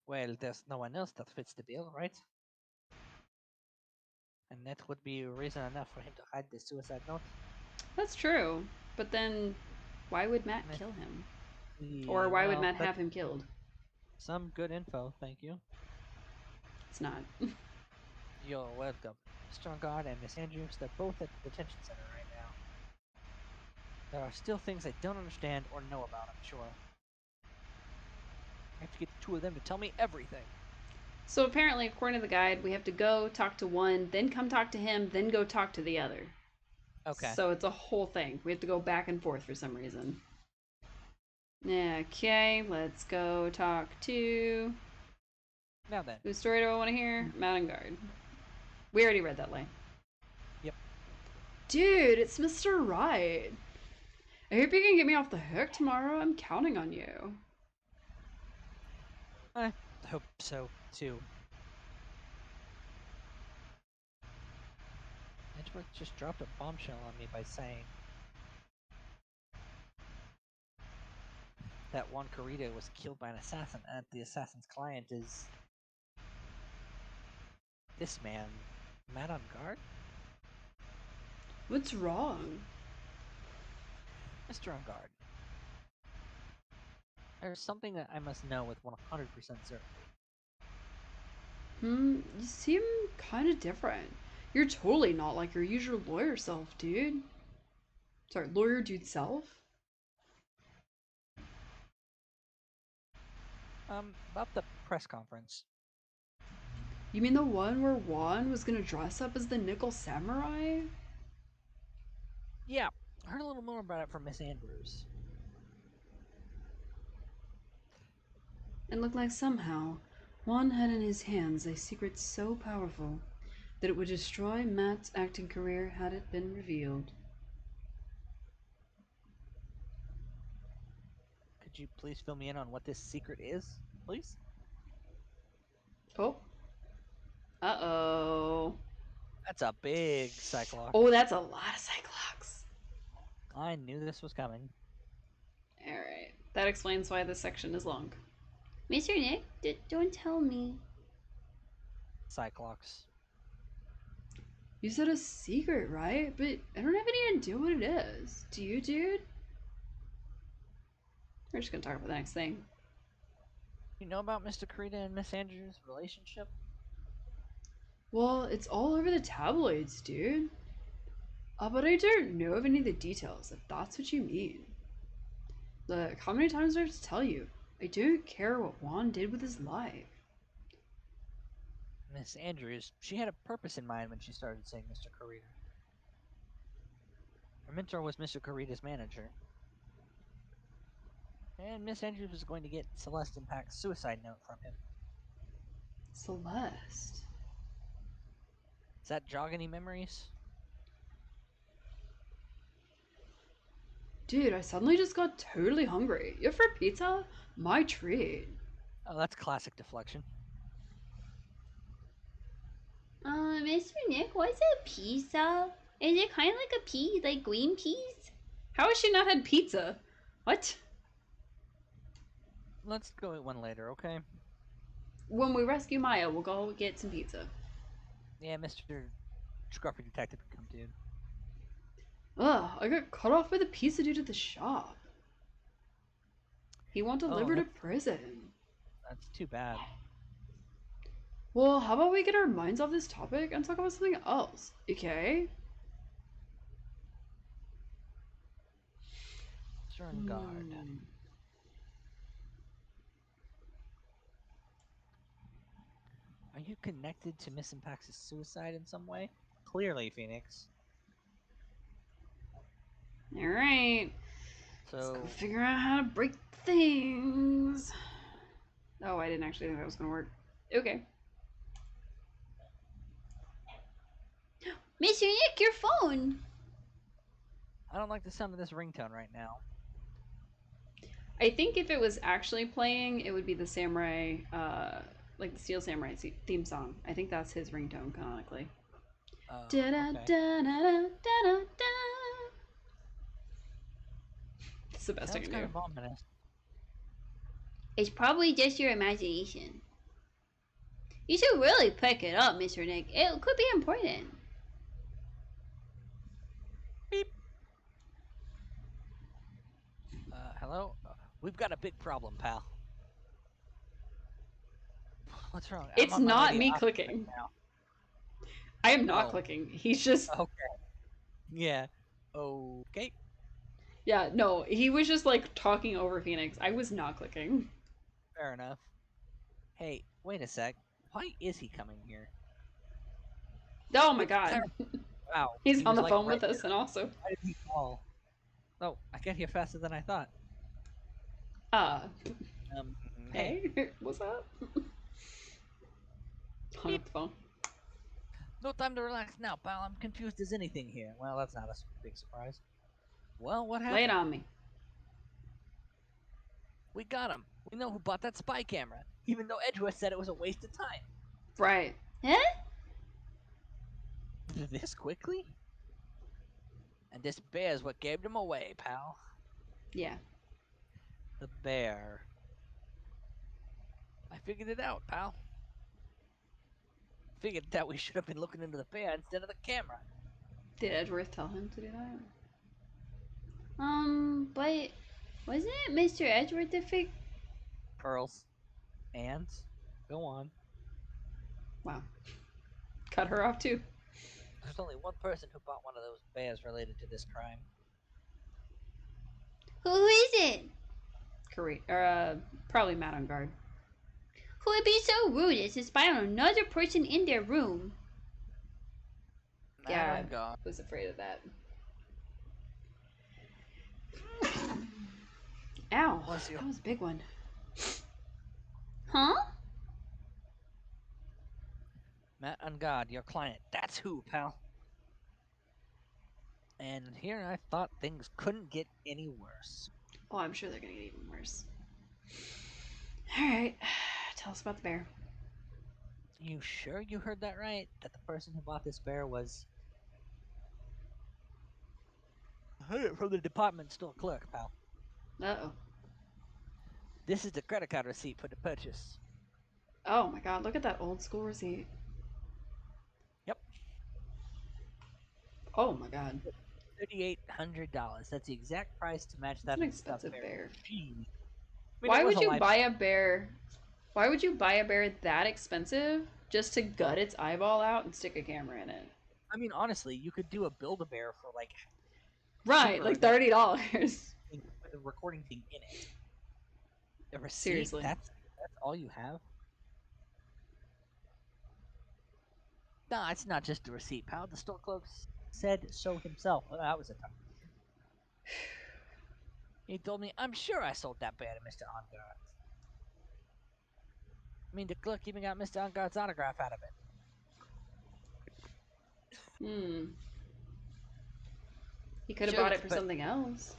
Well, there's no one else that fits the bill, right? And that would be reason enough for him to hide the suicide note.
That's true. But then, why would Matt kill him? Or why would Matt have him killed?
Some good info, thank you.
It's not.
You're welcome. Mr. Guard and Miss Andrews, they're both at the detention center right now. There are still things I don't understand or know about, I'm sure. I have to get the two of them to tell me everything.
So apparently, according to the guide, we have to go talk to one, then come talk to him, then go talk to the other.
Okay.
So it's a whole thing. We have to go back and forth for some reason. Okay, let's go talk to...
Now then.
Whose story do I want to hear? Matt and Guard. We already read that line.
Yep.
Dude, it's Mr. Right. I hope you can get me off the hook tomorrow. I'm counting on you.
I hope so, too. Edgeworth just dropped a bombshell on me by saying that Juan Corrida was killed by an assassin, and the assassin's client is this man, Matt on guard?
What's wrong?
Mr. on guard. There's something that I must know with 100% certainty.
You seem kind of different. You're totally not like your usual lawyer self, dude. Sorry, lawyer dude self?
About the press conference.
You mean the one where Juan was gonna dress up as the Nickel Samurai?
Yeah, I heard a little more about it from Miss Andrews.
It looked like somehow Juan had in his hands a secret so powerful that it would destroy Matt's acting career had it been revealed.
Could you please fill me in on what this secret is, please?
Oh. Uh-oh.
That's a big Cyclops.
Oh, that's a lot of Cyclops.
I knew this was coming.
Alright. That explains why this section is long.
Mr. Nick, don't tell me.
Cyclops.
You said a secret, right? But I don't have any idea what it is. Do you, dude? We're just gonna talk about the next thing.
You know about Mr. Karita and Miss Andrews' relationship?
Well, it's all over the tabloids, dude. But I don't know of any of the details, if that's what you mean. Look, how many times do I have to tell you? I don't care what Juan did with his life.
Miss Andrews, she had a purpose in mind when she started saying Mr. Karita. Her mentor was Mr. Karita's manager. And Miss Andrews was going to get Celeste Impact's suicide note from him.
Celeste.
Does that jog any memories?
Dude, I suddenly just got totally hungry. You for pizza? My treat.
Oh, that's classic deflection.
Mr. Nick, what's a pizza? Is it kind of like a pea, like green peas?
How has she not had pizza? What?
Let's go eat one later, okay?
When we rescue Maya, we'll go get some pizza.
Yeah, Mr. Scruffy Detective can come, dude.
Ugh, I got cut off by the pizza dude at the shop. He won't deliver to prison.
That's too bad.
Well, how about we get our minds off this topic and talk about something else, okay?
Stern guard. Are you connected to Miss Impact's suicide in some way? Clearly, Phoenix.
Alright. Let's
So,
go figure out how to break things. Oh, I didn't actually think that was gonna work. Okay.
Mr. Nick, your phone!
I don't like the sound of this ringtone right now.
I think if it was actually playing, it would be the samurai, like the Steel Samurai theme song. I think that's his ringtone, canonically.
Okay.
It's the best I
Sounds
can
kind
do.
of ominous.
It's probably just your imagination. You should really pick it up, Mr. Nick. It could be important.
Beep. Hello? We've got a big problem, pal. What's wrong?
It's
I'm on my
not
way to
me
the office
clicking.
right now.
I am not
Oh.
clicking. He's just,
Okay. Yeah. Okay.
yeah, no, he was just like talking over Phoenix. I was not clicking.
Fair enough. Hey, wait a sec. Why is he coming here?
Oh my god.
Wow.
He's
he
on
was,
the
like,
phone
right
with us
here.
and also.
Why did he call? Oh, I got here faster than I thought.
Uh,
Hey.
hey, what's up? Hung up the phone.
No time to relax now, pal. I'm confused as anything here. Well, that's not a big surprise. Well, what happened?
Lay it on me.
We got him. We know who bought that spy camera, even though Edgeworth said it was a waste of time.
Right.
Huh?
This quickly? And this bear's what gave them away, pal.
Yeah.
The bear. I figured it out, pal. Figured that we should have been looking into the bear instead of the camera.
Did Edgeworth tell him to do that?
But wasn't it Mr. Edgeworth that
Pearls. And go on.
Wow. Cut her off too.
There's only one person who bought one of those bears related to this crime.
Who is it?
Probably Matt on guard.
Who would be so rude as to spy on another person in their room?
Yeah,
God.
I was afraid of that. Ow,
Bless you.
that was a big one.
Huh?
Matt on God, your client. That's who, pal. And here I thought things couldn't get any worse.
Oh, I'm sure they're gonna get even worse. Alright, tell us about the bear.
You sure you heard that right? That the person who bought this bear was... I heard it from the department store clerk, pal.
Uh-oh.
This is the credit card receipt for the purchase.
Oh my god, look at that old school receipt.
Yep.
Oh my god.
$3,800. That's the exact price to match
That's
that
an
of the stuffed
expensive
bear.
bear.
Gee. I mean,
Why
it was
would
a
you
live-
buy a bear? Why would you buy a bear that expensive just to gut its eyeball out and stick a camera in it?
I mean, honestly, you could do a Build-A-Bear for like
Right,
cheaper
like
than
$30.
with a recording thing in it. A receipt?
Seriously.
That's all you have? No, it's not just a receipt, pal. The store clerk said so himself. Well, that was a tough. He told me, I'm sure I sold that bear to Mr. Ongard. I mean, the clerk even got Mr. Ongard's autograph out of it.
Hmm. He could have
Sure,
bought
the
it for something else.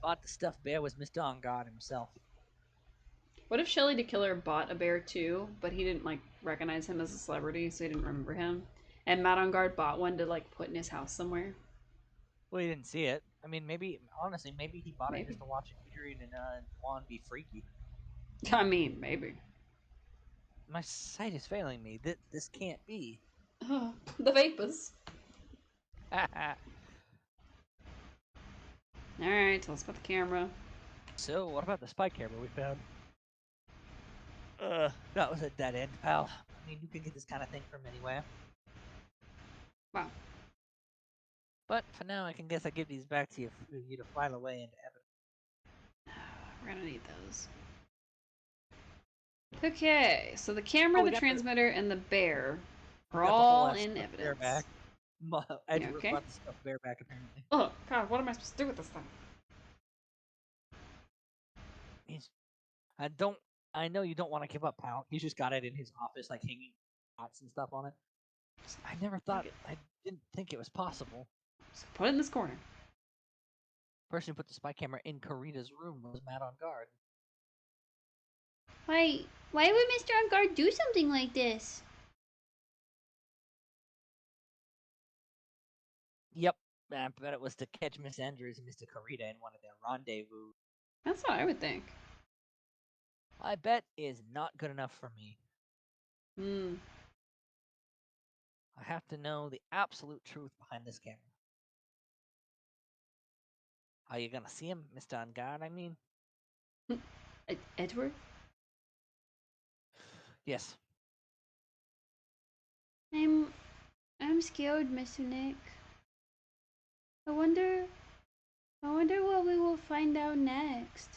Bought the stuffed bear was Mr. Ongard himself.
What if Shelly the Killer bought a bear too, but he didn't like recognize him as a celebrity, so he didn't remember him? And Matt on guard bought one to like put in his house somewhere.
Well, he didn't see it. I mean, honestly, maybe he bought it
Maybe.
just to watch Adrian and Juan be freaky.
I mean, maybe.
My sight is failing me. This can't be.
The vapors. Alright, tell us about the camera.
So, what about the spy camera we found? That was a dead end, pal. I mean, you can get this kind of thing from anywhere.
Wow.
But for now, I can guess I give these back to you for you to file away into evidence.
We're gonna need those. Okay, so the camera,
we
the
got
transmitter, and the bear
We
are
got the whole
all
ass
in
stuffed bear
evidence.
back. Edgeworth
okay?
brought the stuffed bear back, apparently.
Oh, God, what am I supposed to do with this thing?
I know you don't want to give up, pal. He's just got it in his office, like hanging pots and stuff on it. I never thought, I didn't think it was possible.
So put it in this corner.
The person who put the spy camera in Karita's room was Matt on guard.
Why would Mr. On Guard do something like this?
Yep, I bet it was to catch Miss Andrews and Mr. Karita in one of their rendezvous.
That's what I would think.
I bet is not good enough for me.
Hmm.
I have to know the absolute truth behind this camera. Are you gonna see him, Mr. On guard, I mean?
Edgeworth?
Yes.
I'm scared, Mr. Nick. I wonder what we will find out next.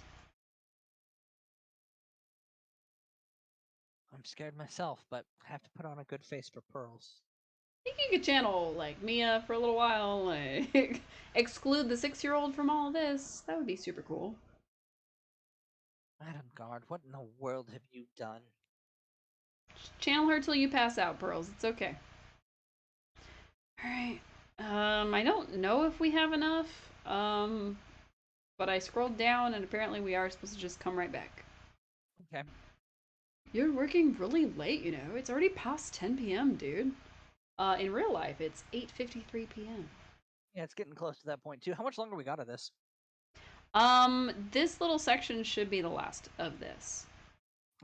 I'm scared myself, but I have to put on a good face for Pearls.
I think you could channel, like, Mia for a little while, like, exclude the 6-year-old from all of this. That would be super cool.
Madam Guard, what in the world have you done?
Just channel her till you pass out, Pearls. It's okay. Alright. I don't know if we have enough, but I scrolled down and apparently we are supposed to just come right back.
Okay.
You're working really late, you know. It's already past 10 p.m., dude. In real life, it's 8:53 p.m.
Yeah, it's getting close to that point, too. How much longer we got of this?
This little section should be the last of this.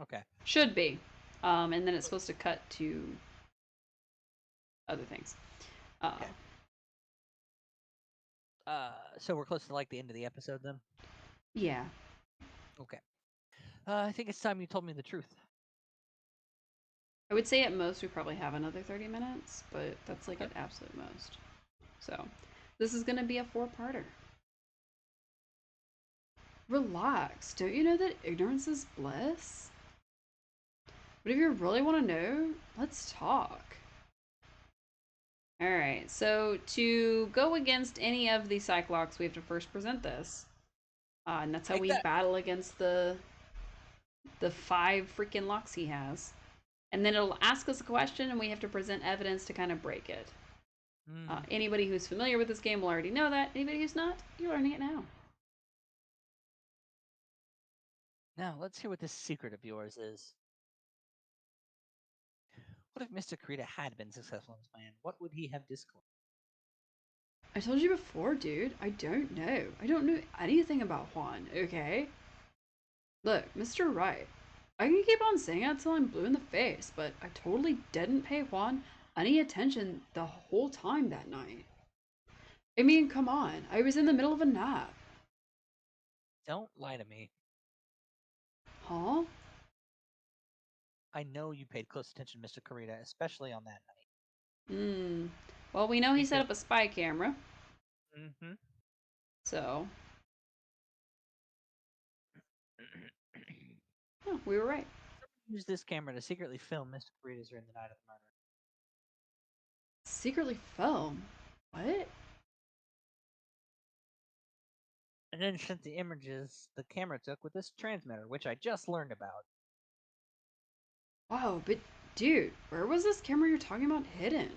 Okay.
Should be. And then it's supposed to cut to other things.
Okay. So we're close to, like, the end of the episode, then?
Yeah.
Okay. I think it's time you told me the truth.
I would say at most we probably have another 30 minutes, but that's like
Okay.
at absolute most. So, this is going to be a 4-parter. Relax. Don't you know that ignorance is bliss? But if you really want to know, let's talk. Alright, so to go against any of the Cyclops, we have to first present this. And that's how
Take
we
that.
battle against the 5 freaking locks he has. And then it'll ask us a question, and we have to present evidence to kind of break it. Anybody who's familiar with this game will already know that. Anybody who's not, you're learning it now.
Now, let's hear what this secret of yours is. What if Mr. Karita had been successful in his plan? What would he have disclosed?
I told you before, dude. I don't know. I don't know anything about Juan, okay? Look, Mr. Wright, I can keep on saying it till I'm blue in the face, but I totally didn't pay Juan any attention the whole time that night. I mean, come on. I was in the middle of a nap.
Don't lie to me.
Huh?
I know you paid close attention to Mr. Karita, especially on that night.
Well, we know he set up a spy camera,
Mm-hmm.
so... Oh, we were right.
Use this camera to secretly film Mr. Karita during the night of the murder.
Secretly film? What?
And then sent the images the camera took with this transmitter, which I just learned about.
Wow, but dude, where was this camera you're talking about hidden?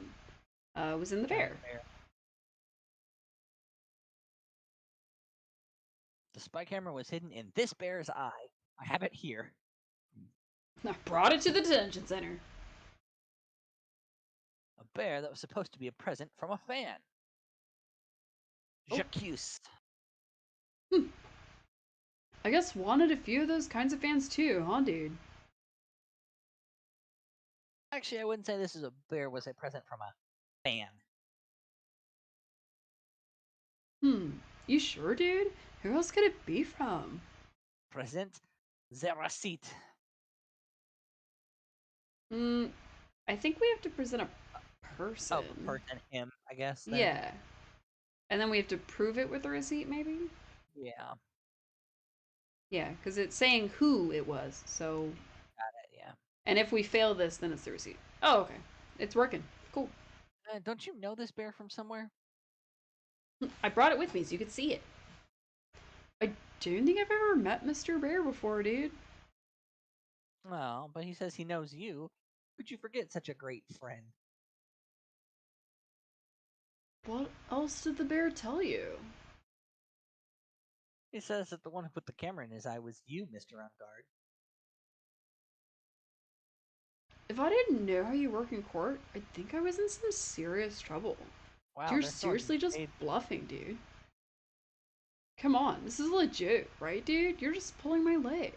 It was in the bear.
The spy camera was hidden in this bear's eye. I have it here.
I brought it to the detention center.
A bear that was supposed to be a present from a fan.
Oh.
J'accuse.
I guess wanted a few of those kinds of fans too, huh, dude?
Actually, I wouldn't say this is a bear was a present from a fan.
You sure, dude? Who else could it be from?
Present the receipt.
I think we have to present a person.
Oh, the person, him, I guess. Then.
Yeah. And then we have to prove it with a receipt, maybe?
Yeah.
Yeah, because it's saying who it was, so...
Got it, yeah.
And if we fail this, then it's the receipt. Oh, okay. It's working. Cool.
Don't you know this bear from somewhere?
I brought it with me so you could see it. I don't think I've ever met Mr. Bear before, dude.
Well, but he says he knows you. Could you forget such a great friend?
What else did the bear tell you?
He says that the one who put the camera in his eye was you, Mr. On Guard.
If I didn't know how you work in court, I think I was in some serious trouble.
Wow,
You're
they're throwing
seriously just
shade.
bluffing, dude. Come on, this is legit, right, dude? You're just pulling my leg.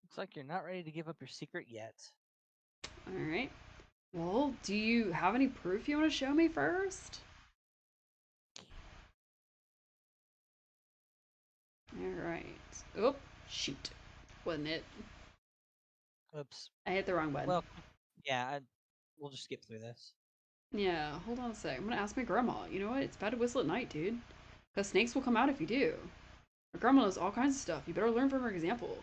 Looks like you're not ready to give up your secret yet.
Alright. Well, do you have any proof you want to show me first? Alright. Oh, shoot. Wasn't it?
Oops.
I hit the wrong button.
Well, yeah, we'll just skip through this.
Yeah, hold on a sec. I'm gonna ask my grandma. You know what? It's bad to whistle at night, dude. Because snakes will come out if you do. My grandma knows all kinds of stuff. You better learn from her example.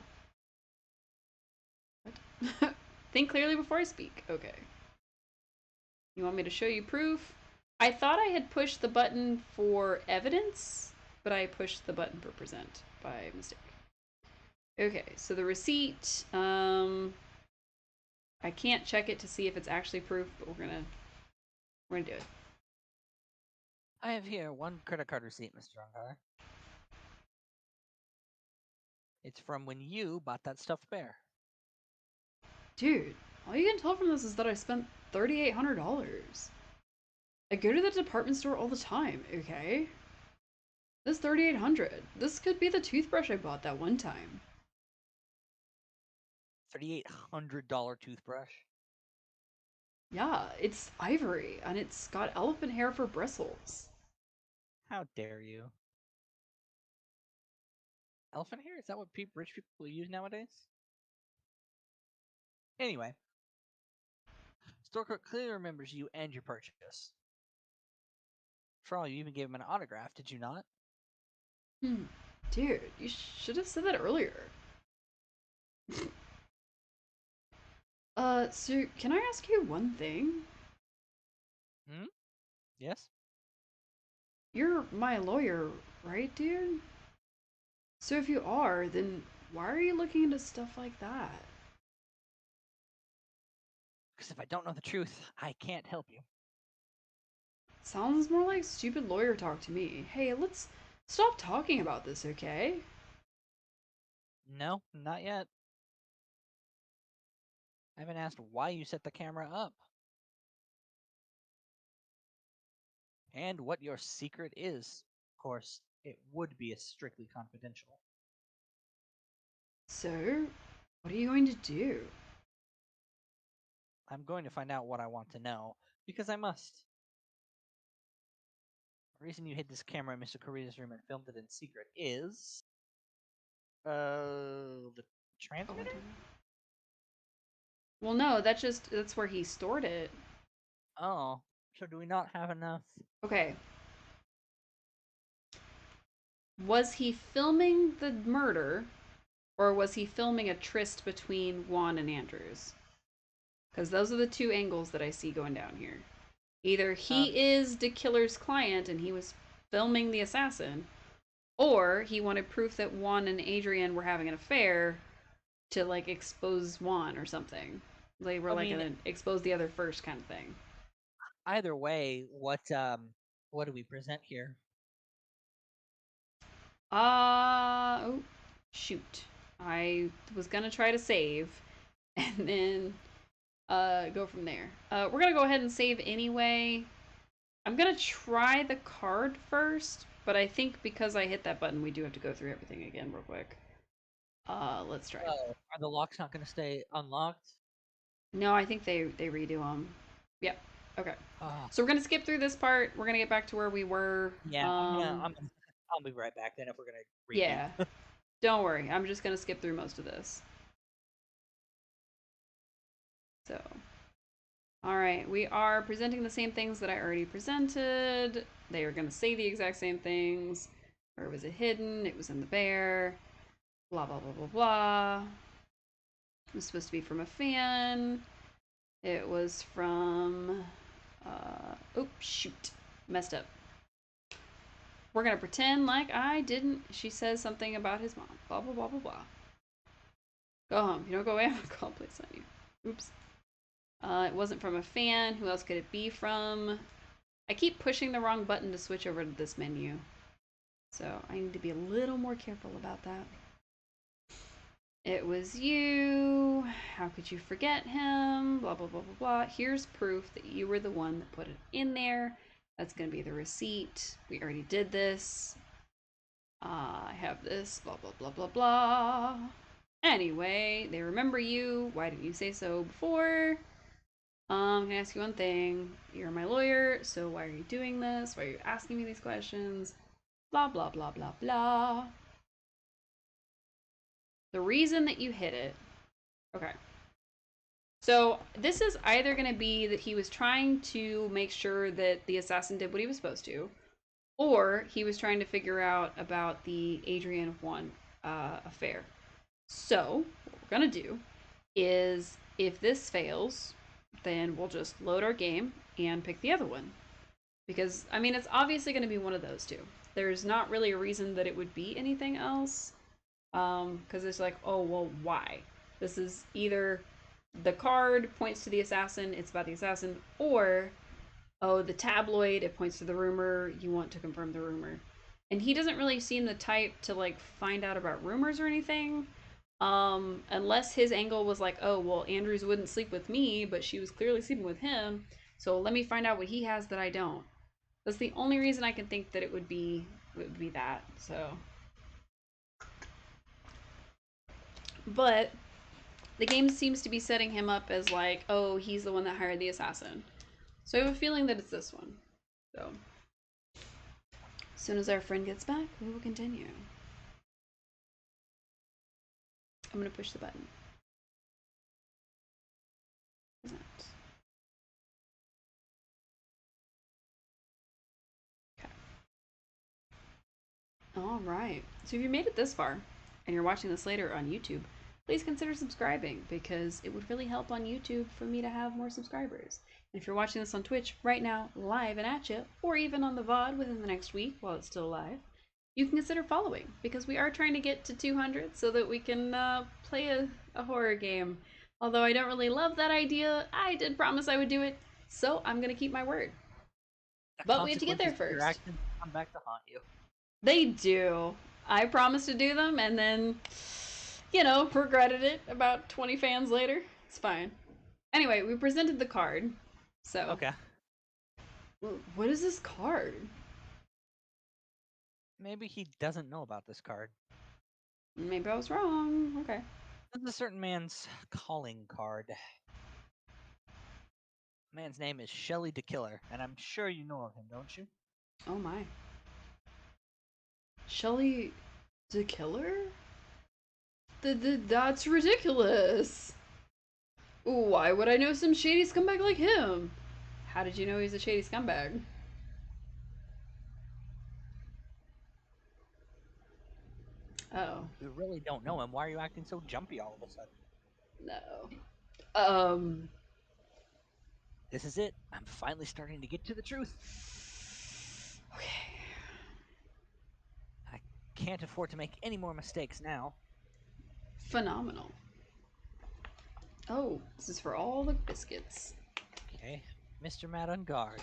What? Think clearly before I speak. Okay. You want me to show you proof? I thought I had pushed the button for evidence, but I pushed the button for present by mistake. Okay, so the receipt, I can't check it to see if it's actually proof, but we're gonna do it.
I have here one credit card receipt, Mr. Ongar. It's from when you bought that stuffed bear.
Dude, all you can tell from this is that I spent $3,800. I go to the department store all the time, okay? This $3,800. This could be the toothbrush I bought that one time.
$3,800 toothbrush.
Yeah, it's ivory, and it's got elephant hair for bristles.
How dare you? elephant hair? Is that what rich people use nowadays? Anyway, store clerk clearly remembers you and your purchase. For all, you even gave him an autograph, did you not?
Dude, you should have said that earlier. So can I ask you one thing?
Yes?
You're my lawyer, right, dude? So if you are, then why are you looking into stuff like that?
Because if I don't know the truth, I can't help you.
Sounds more like stupid lawyer talk to me. Hey, let's stop talking about this, okay?
No, not yet. I haven't asked why you set the camera up. And what your secret is. Of course, it would be a strictly confidential.
So, what are you going to do?
I'm going to find out what I want to know, because I must. The reason you hid this camera in Mr. Korea's room and filmed it in secret is... the
Oh, I
transmitter?
don't know. Well, no, that's where he stored it.
Oh, so do we not have enough?
Okay. Was he filming the murder, or was he filming a tryst between Juan and Andrews? Because those are the two angles that I see going down here. Either he is the killer's client and he was filming the assassin, or he wanted proof that Juan and Adrian were having an affair to like expose Juan or something. They were
I
like
mean,
gonna expose the other first kind of thing.
either way, what do we present here?
Oh, shoot. I was gonna try to save and then go from there. We're gonna go ahead and save anyway. I'm gonna try the card first, but I think because I hit that button, we do have to go through everything again real quick. Let's try.
Oh, are the locks not going to stay unlocked?
No, I think they redo them. Yep. Okay.
Oh,
So we're gonna skip through this part. We're gonna get back to where we were.
yeah, I'll be right back then if we're gonna repeat.
Yeah. Don't worry. I'm just gonna skip through most of this. So, all right, we are presenting the same things that I already presented. They are gonna say the exact same things. Where was it hidden? It was in the bear. Blah blah blah blah blah. It was supposed to be from a fan. It was from. Oh shoot, messed up. We're gonna pretend like I didn't. She says something about his mom. Blah blah blah blah blah. Go home. You don't go away. I'm gonna call place on you. Oops. It wasn't from a fan. Who else could it be from? I keep pushing the wrong button to switch over to this menu. So I need to be a little more careful about that. It was you. How could you forget him? Blah, blah, blah, blah, blah. Here's proof that you were the one that put it in there. That's going to be the receipt. We already did this. I have this. Blah, blah, blah, blah, blah. Anyway, they remember you. Why didn't you say so before? Can I ask you one thing? You're my lawyer, so why are you doing this? Why are you asking me these questions? Blah, blah, blah, blah, blah. The reason that you hit it. Okay. So this is either going to be that he was trying to make sure that the assassin did what he was supposed to, or he was trying to figure out about the Adrian Juan affair. So what we're going to do is if this fails, then we'll just load our game and pick the other one. Because, I mean, it's obviously going to be one of those two. There's not really a reason that it would be anything else. Because it's like, oh, well, why? This is either the card points to the assassin, it's about the assassin, or, oh, the tabloid, it points to the rumor, you want to confirm the rumor. And he doesn't really seem the type to, like, find out about rumors or anything. Unless his angle was like, oh, well, Andrews wouldn't sleep with me, but she was clearly sleeping with him, so let me find out what he has that I don't. That's the only reason I can think that it would be that, so. But the game seems to be setting him up as like, oh, he's the one that hired the assassin. So I have a feeling that it's this one. So as soon as our friend gets back, we will continue. I'm gonna push the button. Isn't it? Okay. All right. So if you made it this far and you're watching this later on YouTube, please consider subscribing because it would really help on YouTube for me to have more subscribers. And if you're watching this on Twitch right now, live and at you, or even on the VOD within the next week while it's still live, you can consider following because we are trying to get to 200 so that we can play a horror game. Although I don't really love that idea, I did promise I would do it, so I'm gonna keep my word. But we have to get there
Consequences of your
first.
actions come back to haunt you.
They do. I promised to do them and then, you know, regretted it about 20 fans later. It's fine. Anyway, we presented the card. So.
Okay.
What is this card?
Maybe he doesn't know about this card.
Maybe I was wrong. Okay.
This is a certain man's calling card. Man's name is Shelly the Killer, and I'm sure you know of him, don't you?
Oh my. Shelly the Killer? That's ridiculous. Why would I know some shady scumbag like him? How did you know he's a shady scumbag? Oh.
You really don't know him. Why are you acting so jumpy all of a sudden?
No.
This is it. I'm finally starting to get to the truth.
Okay.
I can't afford to make any more mistakes now.
Phenomenal. Oh, this is for all the biscuits.
Okay, Mr. Matt on guard.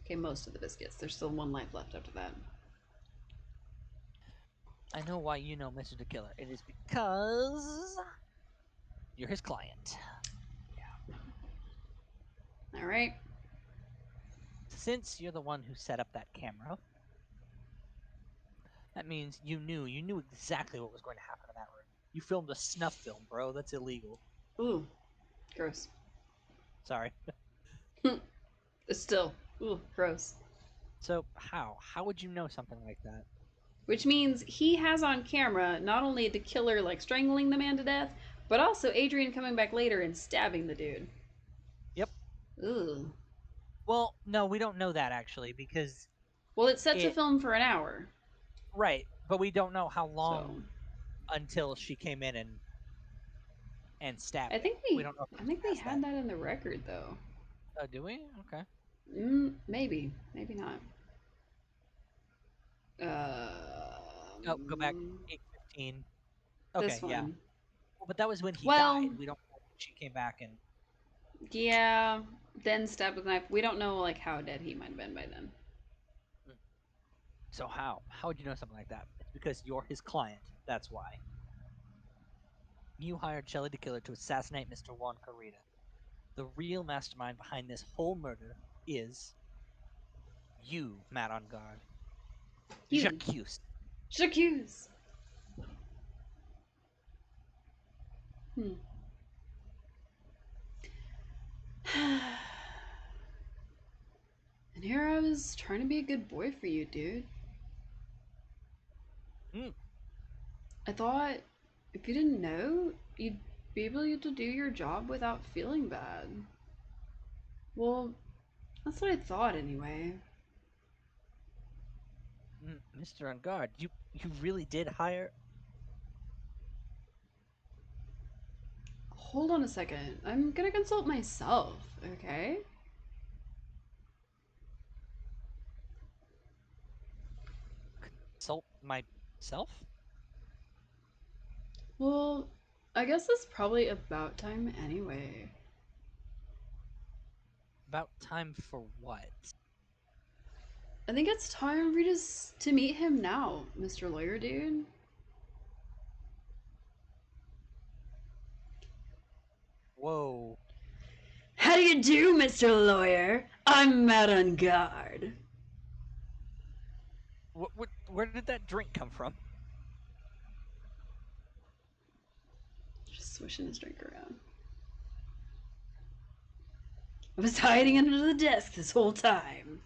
Okay, most of the biscuits. There's still one life left after that.
I know why you know Mr. the Killer. It is because you're his client.
All right.
Since you're the one who set up that camera, that means you knew exactly what was going to happen in that room. You filmed a snuff film, bro. That's illegal.
Ooh, gross.
Sorry.
Still, ooh, gross.
So how would you know something like that?
Which means he has on camera not only the killer like strangling the man to death, but also Adrian coming back later and stabbing the dude.
Yep.
Ooh.
Well, no, we don't know that actually because
Well, it's set to film for an hour.
Right, but we don't know how long
So.
until she came in and stabbed
I
him.
think
We don't know.
I think they had that in the record though.
Do we? Okay.
Maybe not.
Oh, go back 8:15. Okay,
This one.
yeah. Well, but that was when he
Well,
died. We don't know when she came back and.
Yeah, then stabbed with a knife. We don't know like how dead he might have been by then.
So how? How would you know something like that? It's because you're his client. That's why. You hired Shelley the Killer to assassinate Mr. Juan Carita. The real mastermind behind this whole murder is you, Matt on guard.
You.
J'accuse.
J'accuse. And here I was trying to be a good boy for you, dude. I thought if you didn't know, you'd be able to do your job without feeling bad. Well, that's what I thought anyway.
Mr. On guard, you really did hire.
Hold on a second. I'm gonna consult myself, okay?
Consult myself?
Well, I guess it's probably about time anyway.
About time for what?
I think it's time for you to meet him now, Mr. Lawyer Dude.
Whoa.
How do you do, Mr. Lawyer? I'm Matt on guard.
Where did that drink come from?
Just swishing his drink around. I was hiding under the desk this whole time.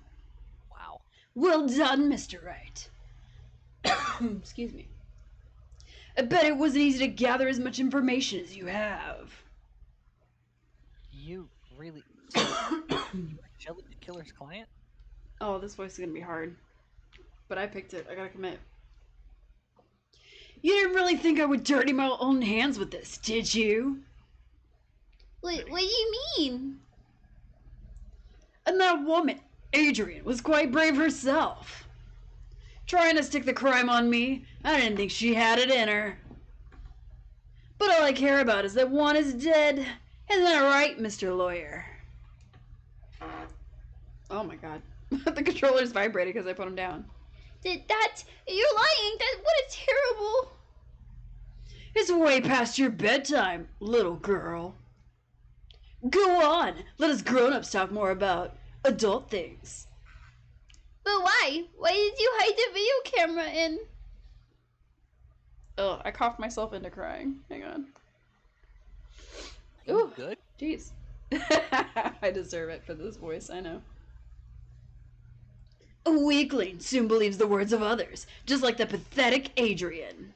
Wow.
Well done, Mr. Wright. Excuse me. I bet it wasn't easy to gather as much information as you have.
You really... So, you were Shelly the killer's client?
Oh, this voice is gonna be hard. But I picked it. I gotta commit. You didn't really think I would dirty my own hands with this, did you?
What do you mean?
And that woman, Adrian, was quite brave herself. Trying to stick the crime on me, I didn't think she had it in her. But all I care about is that one is dead. Isn't that right, Mr. Lawyer? Oh my god. The controller's vibrating because I put him down.
You're lying. What a terrible...
It's way past your bedtime, little girl. Go on, let us grown-ups talk more about adult things.
But why? Why did you hide the video camera in?
Oh, I coughed myself into crying. Hang on.
Are you good?
Jeez. I deserve it for this voice, I know. A weakling soon believes the words of others, just like the pathetic Adrian.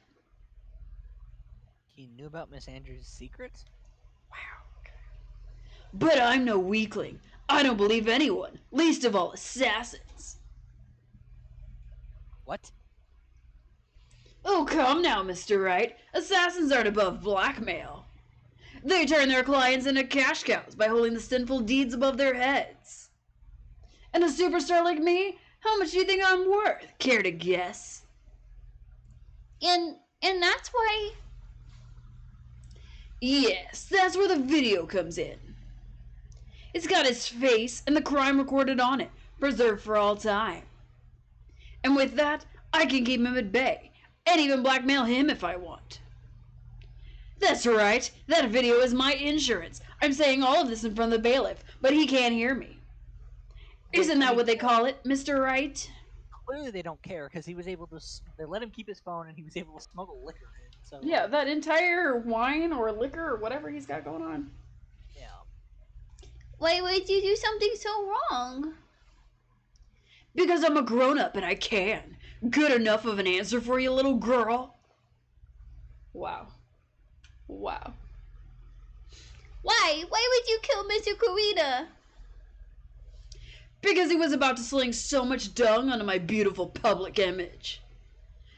He knew about Miss Andrews' secrets?
Wow. But I'm no weakling. I don't believe anyone, least of all assassins.
What?
Oh, come now, Mr. Wright. Assassins aren't above blackmail. They turn their clients into cash cows by holding the sinful deeds above their heads. And a superstar like me? How much do you think I'm worth? Care to guess?
And that's why...
Yes, that's where the video comes in. It's got his face and the crime recorded on it, preserved for all time. And with that, I can keep him at bay, and even blackmail him if I want. That's right, that video is my insurance. I'm saying all of this in front of the bailiff, but he can't hear me. Isn't that what they call it, Mr. Wright?
Clearly they don't care, because he was able to... They let him keep his phone, and he was able to smuggle liquor in, so...
Yeah, that entire wine or liquor or whatever he's got going on.
Yeah.
Why would you do something so wrong?
Because I'm a grown-up and I can. Good enough of an answer for you, little girl? Wow. Wow.
Why? Why would you kill Mr. Kurita?
Because he was about to sling so much dung onto my beautiful public image.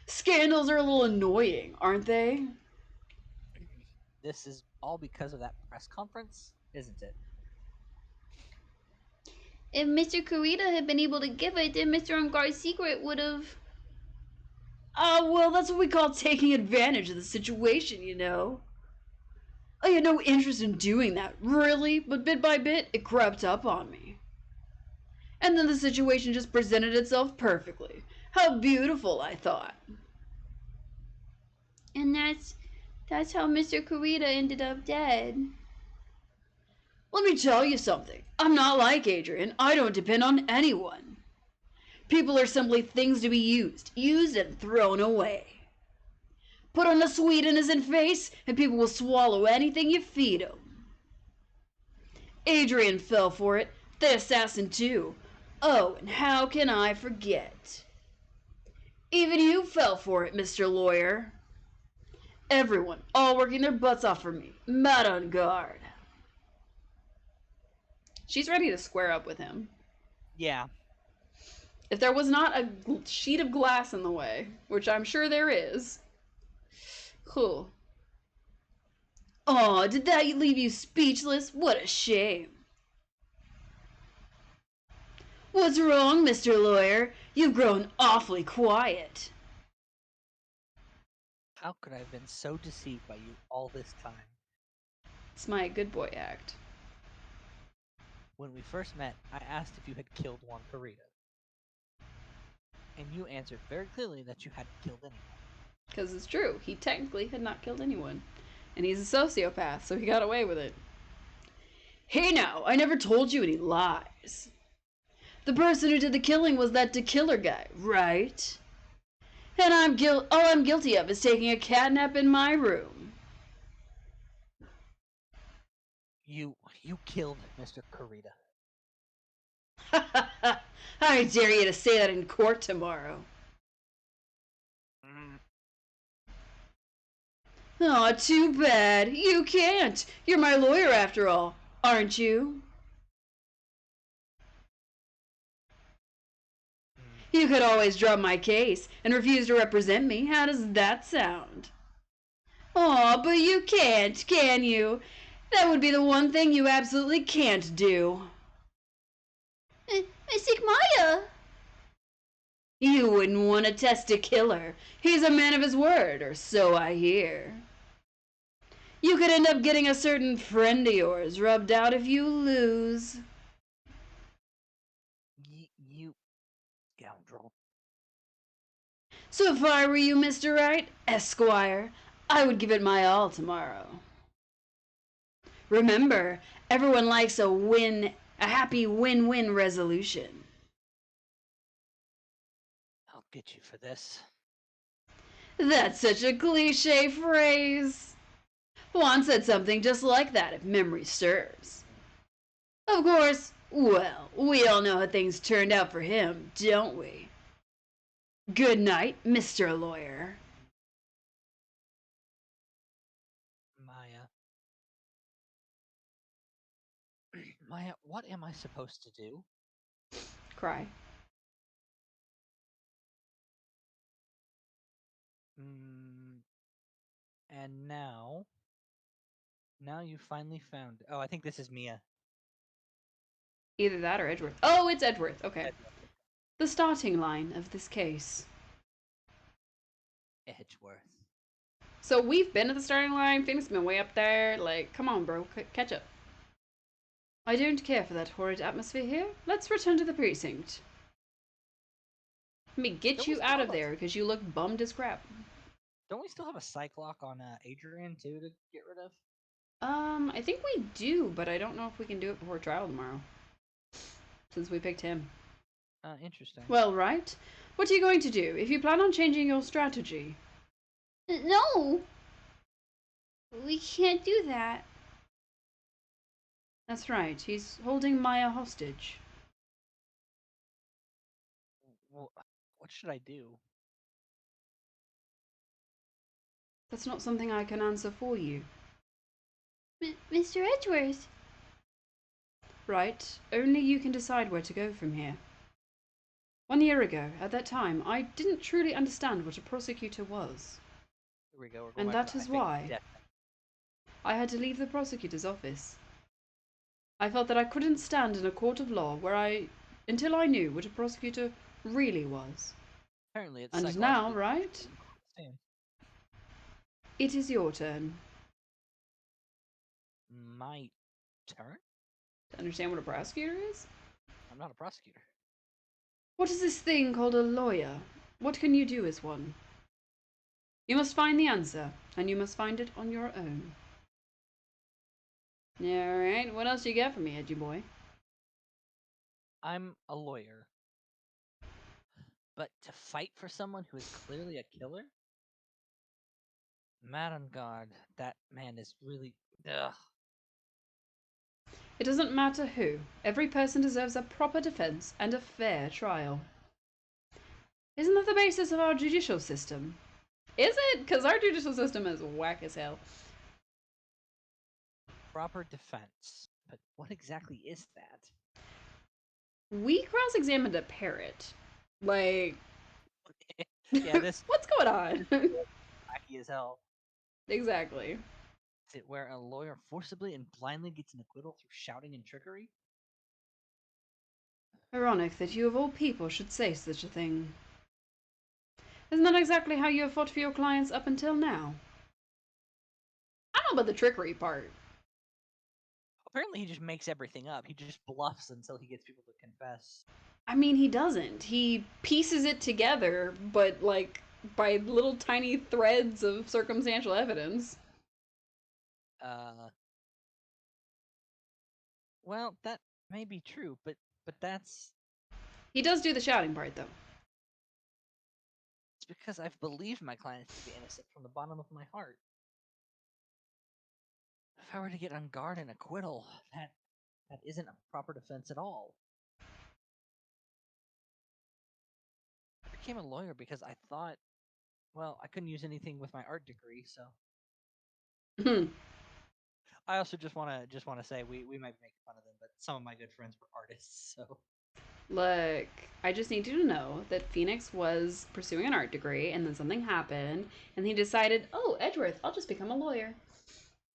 Scandals are a little annoying, aren't they?
This is all because of that press conference, isn't it?
If Mr. Kurita had been able to give it, then Mr. Umgar's secret would have...
Well, that's what we call taking advantage of the situation, you know. I had no interest in doing that, really, but bit by bit, it crept up on me. And then the situation just presented itself perfectly. How beautiful, I thought.
And that's how Mr. Kurita ended up dead.
Let me tell you something. I'm not like Adrian. I don't depend on anyone. People are simply things to be used and thrown away. Put on a sweet, innocent face, and people will swallow anything you feed them. Adrian fell for it, the assassin too. Oh, and how can I forget? Even you fell for it, Mr. Lawyer. Everyone, all working their butts off for me, mad on guard. She's ready to square up with him.
Yeah.
If there was not a sheet of glass in the way, which I'm sure there is. Cool. Aw, did that leave you speechless? What a shame. What's wrong, Mr. Lawyer? You've grown awfully quiet.
How could I have been so deceived by you all this time?
It's my good boy act.
When we first met, I asked if you had killed Juan Carita. And you answered very clearly that you hadn't killed anyone.
Because it's true. He technically had not killed anyone. And he's a sociopath, so he got away with it. Hey now, I never told you any lies. The person who did the killing was that killer guy, right? And all I'm guilty of is taking a catnap in my room.
You killed Mr. Carita.
I dare you to say that in court tomorrow. Aw, too bad. You can't. You're my lawyer after all, aren't you? You could always drop my case and refuse to represent me. How does that sound? Aw, but you can't, can you? That would be the one thing you absolutely can't do.
Miss Maya!
You wouldn't want to test a killer. He's a man of his word, or so I hear. You could end up getting a certain friend of yours rubbed out if you lose.
You scoundrel.
So if I were you, Mr. Wright, Esquire, I would give it my all tomorrow. Remember, everyone likes a happy win-win resolution.
I'll get you for this.
That's such a cliche phrase. Juan said something just like that, if memory serves. Of course, well, we all know how things turned out for him, don't we? Good night, Mr. Lawyer.
Maya. Maya, what am I supposed to do?
Cry.
And now you finally found. Oh, I think this is Mia.
Either that or Edgeworth. Oh, it's Edgeworth. Okay.
Edgeworth.
The starting line of this case.
Edgeworth.
So we've been at the starting line. Phoenix been way up there. Like, come on, bro. Catch up. I don't care for that horrid atmosphere here. Let's return to the precinct. Let me get you out of there because you look bummed as crap.
Don't we still have a psych lock on Adrian too to get rid of?
I think we do, but I don't know if we can do it before trial tomorrow. Since we picked him.
Interesting.
Well, right. What are you going to do if you plan on changing your strategy?
No! We can't do that.
That's right. He's holding Maya hostage.
Well, what should I do?
That's not something I can answer for you.
Mr. Edgeworth.
Right. Only you can decide where to go from here. 1 year ago, at that time, I didn't truly understand what a prosecutor was.
Here we go. We're going
And
back
that
to
is why I had to leave the prosecutor's office. I felt that I couldn't stand in a court of law until I knew what a prosecutor really was.
Apparently, it's
And now, right?
Same.
It is your turn.
My turn?
To understand what a prosecutor is?
I'm not a prosecutor.
What is this thing called a lawyer? What can you do as one? You must find the answer, and you must find it on your own. Alright, what else you got for me, edgy boy?
I'm a lawyer. But to fight for someone who is clearly a killer? Madam God, that man is really. Ugh.
It doesn't matter who. Every person deserves a proper defense and a fair trial. Isn't that the basis of our judicial system? Is it? Because our judicial system is whack as hell.
Proper defense. But what exactly is that?
We cross-examined a parrot. Like,
Yeah, this
what's going on?
wacky as hell.
Exactly.
Is it where a lawyer forcibly and blindly gets an acquittal through shouting and trickery?
Ironic that you of all people should say such a thing. Isn't that exactly how you have fought for your clients up until now? I don't know about the trickery part.
Apparently, he just makes everything up. He just bluffs until he gets people to confess.
I mean, he doesn't. He pieces it together, but like by little tiny threads of circumstantial evidence.
Well, that may be true, but that's
He does do the shouting part, though.
it's because I've believed my clients to be innocent from the bottom of my heart. If I were to get on guard and acquittal, that isn't a proper defense at all. I became a lawyer because I thought, well, I couldn't use anything with my art degree, so I also just wanna say we might be making fun of them, but some of my good friends were artists, so
Look, I just need you to know that Phoenix was pursuing an art degree, and then something happened, and he decided, oh, Edgeworth, I'll just become a lawyer.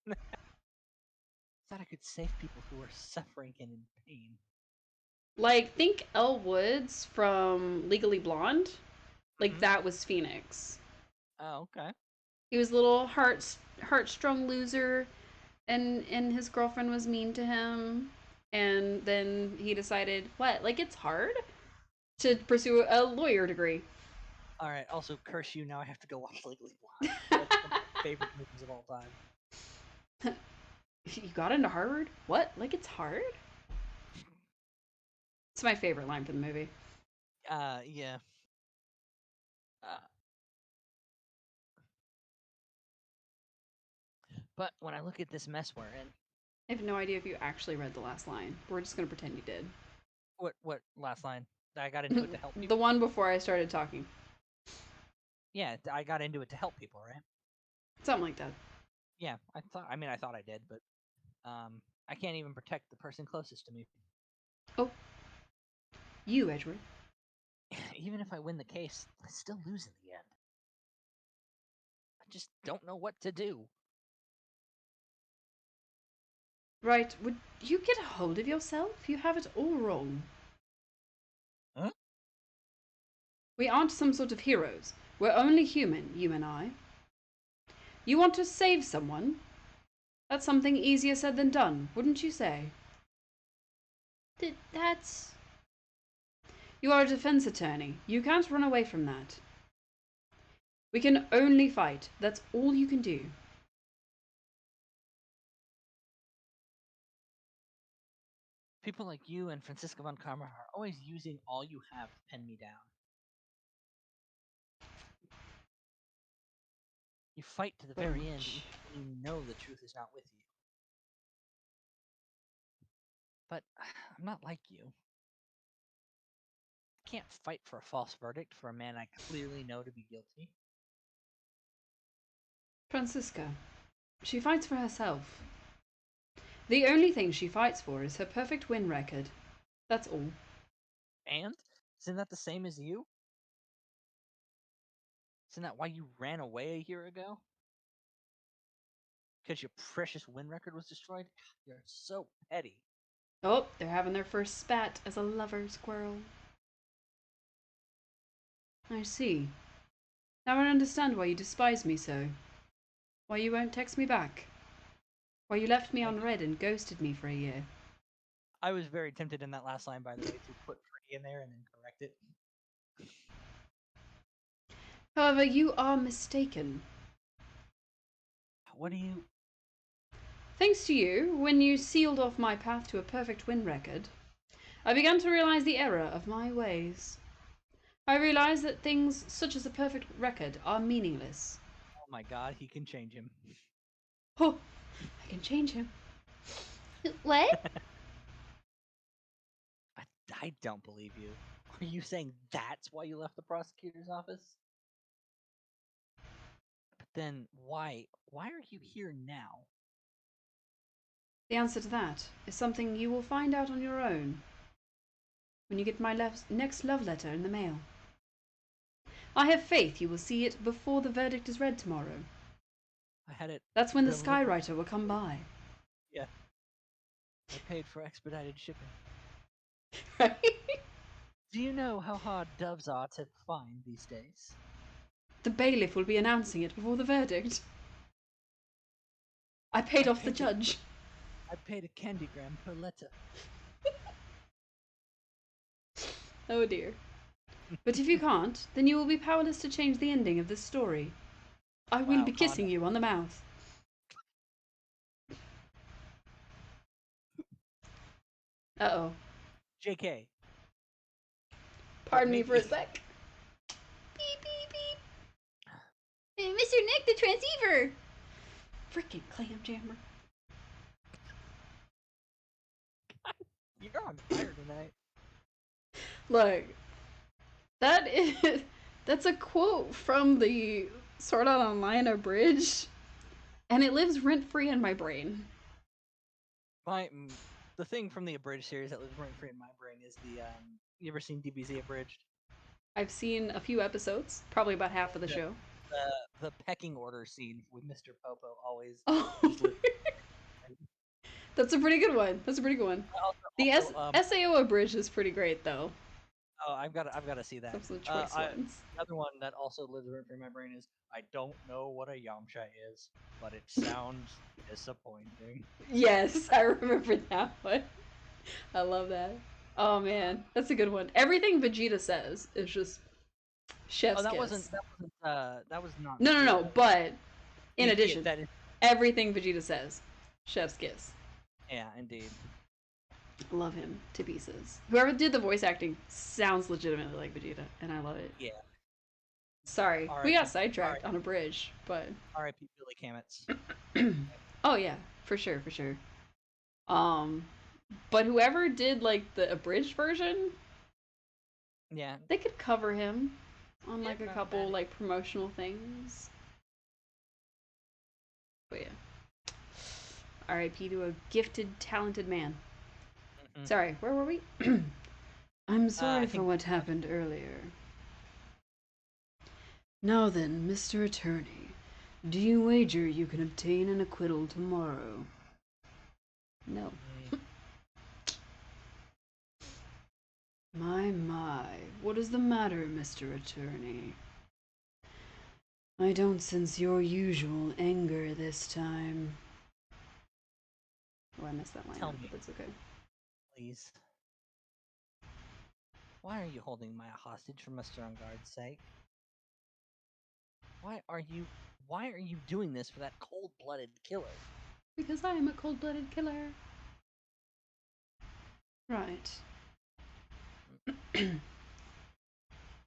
thought I could save people who were suffering and in pain.
Like, think Elle Woods from Legally Blonde. Like,
Mhm.
that was Phoenix.
Oh, okay.
He was a little heartstrung loser, and his girlfriend was mean to him. And then he decided, what? Like, it's hard to pursue a lawyer degree.
All right. Also, curse you. Now I have to go watch Legally Blonde. That's one of my favorite movies of all time.
You got into Harvard? What? Like, it's hard? It's my favorite line from the movie.
Yeah. But when I look at this mess we're in,
I have no idea if you actually read the last line. We're just gonna pretend you did.
what last line? I got into it to help
The
people.
one before I started talking.
Yeah, I got into it to help people, right?
Something like that.
Yeah, I thought. I mean, I thought I did, but I can't even protect the person closest to me.
Oh. You, Edgeworth.
Even if I win the case, I still lose in the end. I just don't know what to do.
Right, would you get a hold of yourself? You have it all wrong.
Huh?
We aren't some sort of heroes. We're only human, you and I. You want to save someone? That's something easier said than done, wouldn't you say?
That's...
You are a defense attorney. You can't run away from that. We can only fight. That's all you can do.
People like you and Francisca von Karma are always using all you have to pin me down. You fight to the very end, even when you know the truth is not with you. But I'm not like you. I can't fight for a false verdict for a man I clearly know to be guilty.
Francisca. She fights for herself. The only thing she fights for is her perfect win record. That's all.
And? Isn't that the same as you? Isn't that why you ran away a year ago? Because your precious win record was destroyed? You're so petty.
Oh, they're having their first spat as a lover squirrel. I see. Now I understand why you despise me so. Why you won't text me back. Why you left me on red and ghosted me for a year.
I was very tempted in that last line, by the way, to put pretty in there and then correct it.
However, you are mistaken.
What do you...
Thanks to you, when you sealed off my path to a perfect win record, I began to realize the error of my ways. I realized that things such as a perfect record are meaningless.
Oh my god, he can change him.
Oh, I can change him.
What?
I don't believe you. Are you saying that's why you left the prosecutor's office? But then why? Why are you here now?
The answer to that is something you will find out on your own when you get my next love letter in the mail. I have faith you will see it before the verdict is read tomorrow.
I had it.
That's when the
delivered.
skywriter will come by.
Yeah. I paid for expedited shipping.
Right?
Do you know how hard doves are to find these days?
The bailiff will be announcing it before the verdict. I paid off the judge.
I paid a candygram per letter.
Oh dear. But if you can't, then you will be powerless to change the ending of this story. I will
Wow,
be kissing you on the mouth. Uh-oh.
JK.
Pardon me
maybe-
for a sec.
Beep, beep, beep. Mr. Nick, the transceiver!
Freaking clam jammer.
You're on fire tonight.
Look, that's a quote from the Sword Art Online abridged, and it lives rent-free in my brain.
The thing from the abridged series that lives rent free in my brain is the you ever seen DBZ abridged?
I've seen a few episodes, probably about half of the
The
show.
the pecking order scene with Mr. Popo always
Oh,
just lives.
that's a pretty good one. That's a pretty good one. The
Also,
SAO abridged is pretty great, though.
oh, I've got to see that.
Some of the choice ones.
Another one that also lives rent free in my brain is I don't know what a Yamcha is, but it sounds disappointing.
Yes, I remember that one. I love that. Oh man, that's a good one. Everything Vegeta says is just chef's
Oh, that
kiss.
wasn't that was not.
No,
Vegeta.
but in
Yeah,
addition,
that is,
everything Vegeta says, chef's kiss.
yeah, indeed.
Love him to pieces. Whoever did the voice acting sounds legitimately like Vegeta, and I love it.
Yeah.
Sorry, we
R.I.P.
got sidetracked on a bridge, but
R.I.P. Billy Kametz.
oh yeah, for sure, for sure. But whoever did like the abridged version,
Yeah.
they could cover him on
Yeah,
like a
not
couple
bad.
like promotional things. But yeah. R.I.P. to a gifted, talented man.
Mhm.
Sorry, where were we? I'm sorry
I
for
think
what happened earlier. Now then, Mr. Attorney, do you wager you can obtain an acquittal tomorrow? No. My, what is the matter, Mr. Attorney? I don't sense your usual anger this time. Oh, I missed that line.
Tell me.
That's okay.
please. Why are you holding my hostage for Mr. Unguard's sake? Why are you doing this for that cold-blooded killer?
Because I am a cold-blooded killer. Right.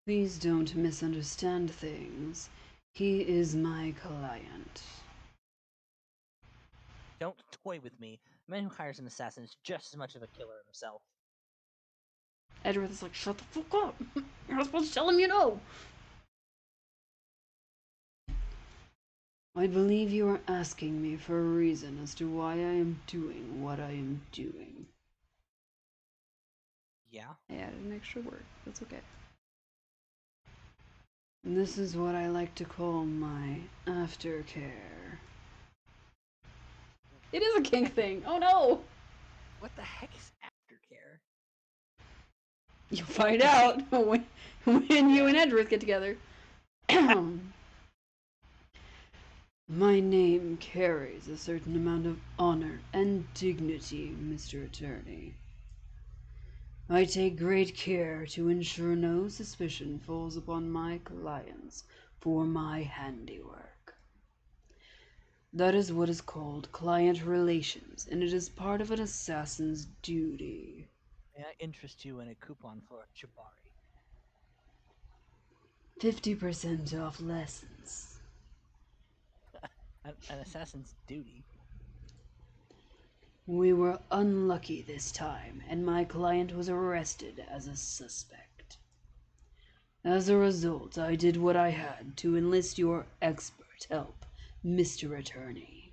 Please don't misunderstand things. He is my client.
Don't toy with me. A man who hires an assassin is just as much of a killer himself.
Edgeworth is like, shut the fuck up! You're not supposed to tell him you know! I believe you are asking me for a reason as to why I am doing what I am doing.
Yeah?
I added an extra word. That's okay. This is what I like to call my aftercare. It is a kink thing. Oh no!
What the heck is aftercare?
You'll find out when you and Edgeworth get together. My name carries a certain amount of honor and dignity, Mr. Attorney. I take great care to ensure no suspicion falls upon my clients for my handiwork. That is what is called client relations, and it is part of an assassin's duty.
May I interest you in a coupon for a Chibari?
50% off lessons.
An assassin's duty?
We were unlucky this time, and my client was arrested as a suspect. As a result, I did what I had to enlist your expert help, Mr. Attorney,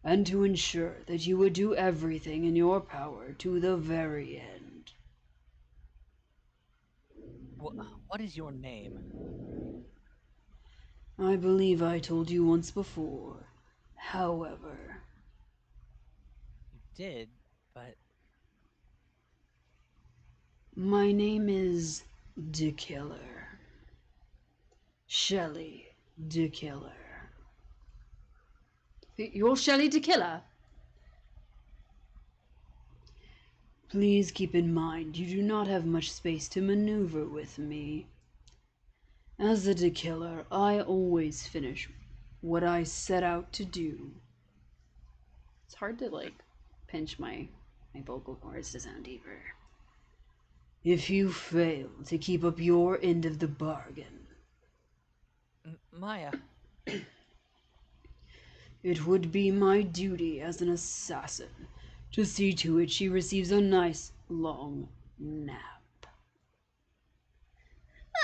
and to ensure that you would do everything in your power to the very end.
What is your name?
I believe I told you once before. However,
You did, but
my name is De Killer. Shelley De Killer. You're Shelley De Killer? Please keep in mind you do not have much space to maneuver with me. As a De Killer, I always finish what I set out to do. It's hard to like pinch my vocal cords to sound deeper. If you fail to keep up your end of the bargain,
Maya.
it would be my duty as an assassin to see to it she receives a nice long nap.
No!